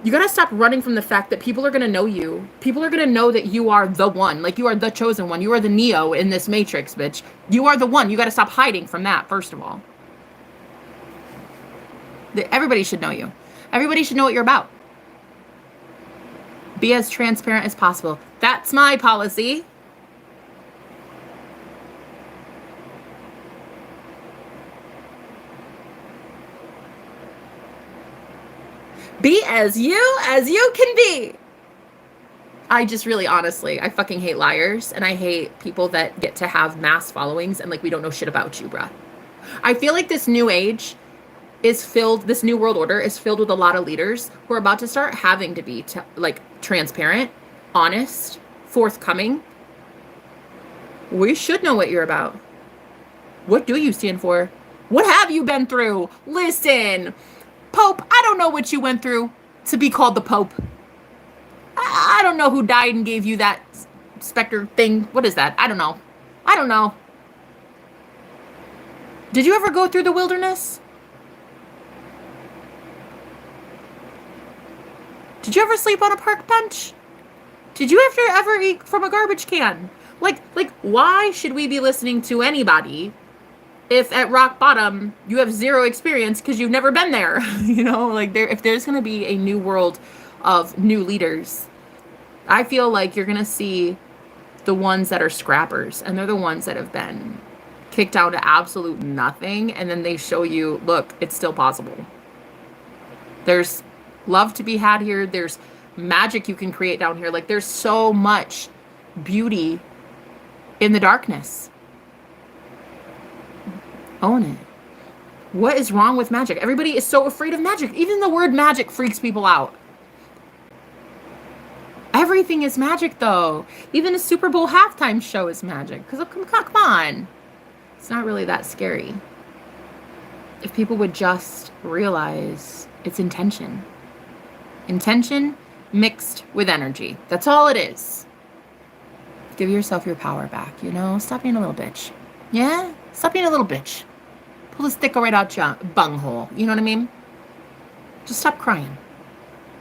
You got to stop running from the fact that people are going to know you. People are going to know that you are the one. Like you are the chosen one. You are the Neo in this Matrix, bitch. You are the one. You got to stop hiding from that, first of all. Everybody should know you. Everybody should know what you're about. Be as transparent as possible. That's my policy. Be as you can be. I just really, honestly, I fucking hate liars. And I hate people that get to have mass followings and like, we don't know shit about you, bruh. I feel like this new age is filled, this new world order is filled with a lot of leaders who are about to start having to be like transparent, honest, forthcoming. We should know what you're about. What do you stand for? What have you been through? Listen, Pope, I don't know what you went through to be called the Pope. I don't know who died and gave you that specter thing. What is that? I don't know. Did you ever go through the wilderness? Did you ever sleep on a park bench? Did you ever eat from a garbage can? Like, why should we be listening to anybody if at rock bottom you have zero experience because you've never been there? You know, like if there's going to be a new world of new leaders, I feel like you're going to see the ones that are scrappers, and they're the ones that have been kicked down to absolute nothing, and then they show you, look, it's still possible. There's love to be had here. There's magic you can create down here. Like, there's so much beauty in the darkness. Own it. What is wrong with magic? Everybody is so afraid of magic. Even the word magic freaks people out. Everything is magic, though. Even a Super Bowl halftime show is magic. Because, come on. It's not really that scary. If people would just realize it's intention. Intention mixed with energy. That's all it is. Give yourself your power back, you know? Stop being a little bitch. Yeah? Stop being a little bitch. Pull the stick right out your bunghole. You know what I mean? Just stop crying.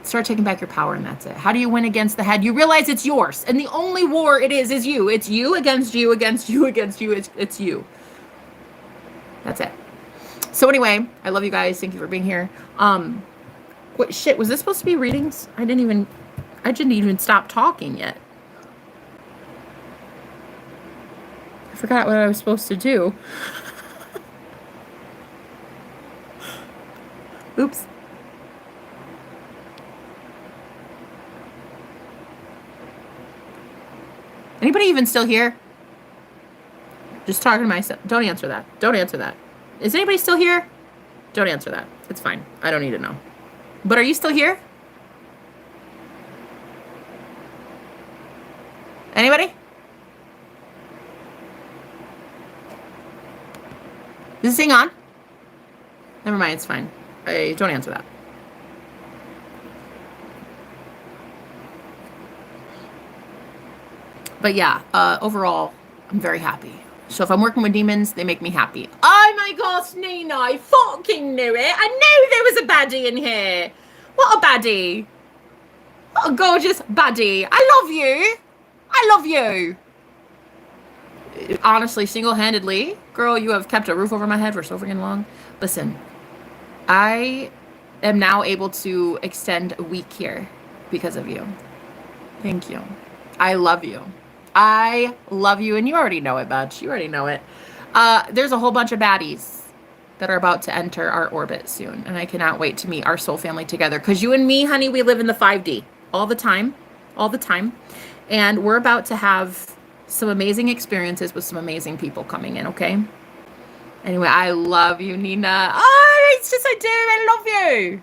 Start taking back your power, and that's it. How do you win against the head? You realize it's yours. And the only war it is you. It's you against you, against you, against you. It's you. That's it. So anyway, I love you guys. Thank you for being here. What shit, was this supposed to be readings? I didn't even stop talking yet. I forgot what I was supposed to do. Oops. Anybody even still here? Just talking to myself. Don't answer that. Don't answer that. Is anybody still here? Don't answer that. It's fine. I don't need to know. But are you still here? Anybody? Is this thing on? Never mind. It's fine. Don't answer that. But yeah, overall, I'm very happy. So if I'm working with demons, they make me happy. Oh my gosh, Nina, I fucking knew it. I knew there was a baddie in here. What a baddie. What a gorgeous baddie. I love you. I love you. Honestly, single-handedly, girl, you have kept a roof over my head for so freaking long. Listen, I am now able to extend a week here because of you. Thank you. I love you. I love you, and you already know it, bitch. You already know it. There's a whole bunch of baddies that are about to enter our orbit soon, and I cannot wait to meet our soul family together, because you and me, honey, we live in the 5D all the time, and we're about to have some amazing experiences with some amazing people coming in, okay? Anyway, I love you, Nina. Oh, it's just I do. I love you.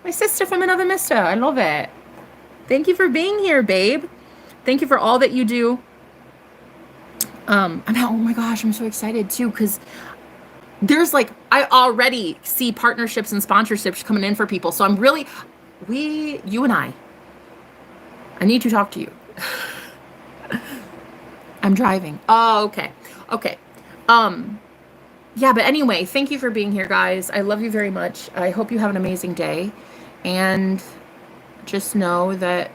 My sister from another mister. I love it. Thank you for being here, babe. Thank you for all that you do. Oh my gosh, I'm so excited too, because there's like, I already see partnerships and sponsorships coming in for people. So I'm really, you and I need to talk to you. I'm driving. Oh, okay. Okay. Yeah, but anyway, thank you for being here, guys. I love you very much. I hope you have an amazing day. And just know that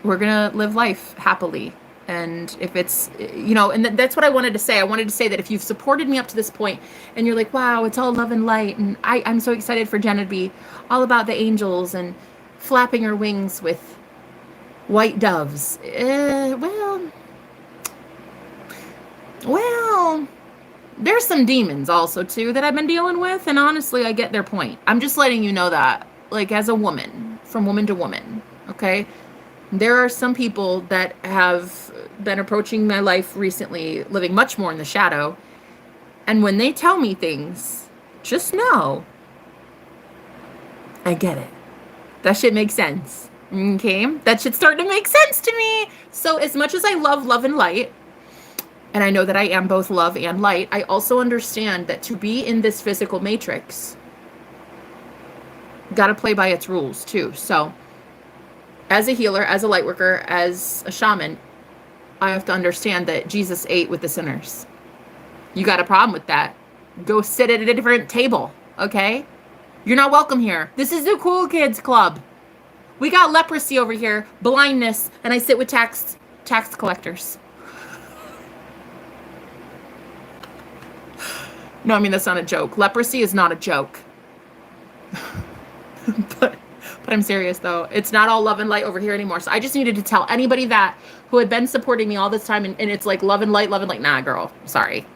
we're going to live life happily. And if it's, you know, and that's what I wanted to say. I wanted to say that if you've supported me up to this point and you're like, wow, it's all love and light. And I'm so excited for Jenna to be all about the angels and flapping her wings with white doves. Well, there's some demons also too that I've been dealing with. And honestly, I get their point. I'm just letting you know that, like, as a woman, from woman to woman, okay? There are some people that have been approaching my life recently, living much more in the shadow. And when they tell me things, just know, I get it. That shit makes sense. Okay? That shit's starting to make sense to me. So as much as I love love and light, and I know that I am both love and light, I also understand that to be in this physical matrix, gotta play by its rules too. So as a healer, as a light worker, as a shaman, I have to understand that Jesus ate with the sinners. You got a problem with that? Go sit at a different table, okay? You're not welcome here. This is the cool kids club. We got leprosy over here, blindness, and I sit with tax collectors. No, I mean, that's not a joke. Leprosy is not a joke. but I'm serious though. It's not all love and light over here anymore. So I just needed to tell anybody that who had been supporting me all this time, and it's like love and light. Nah, girl. Sorry.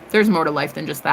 There's more to life than just that.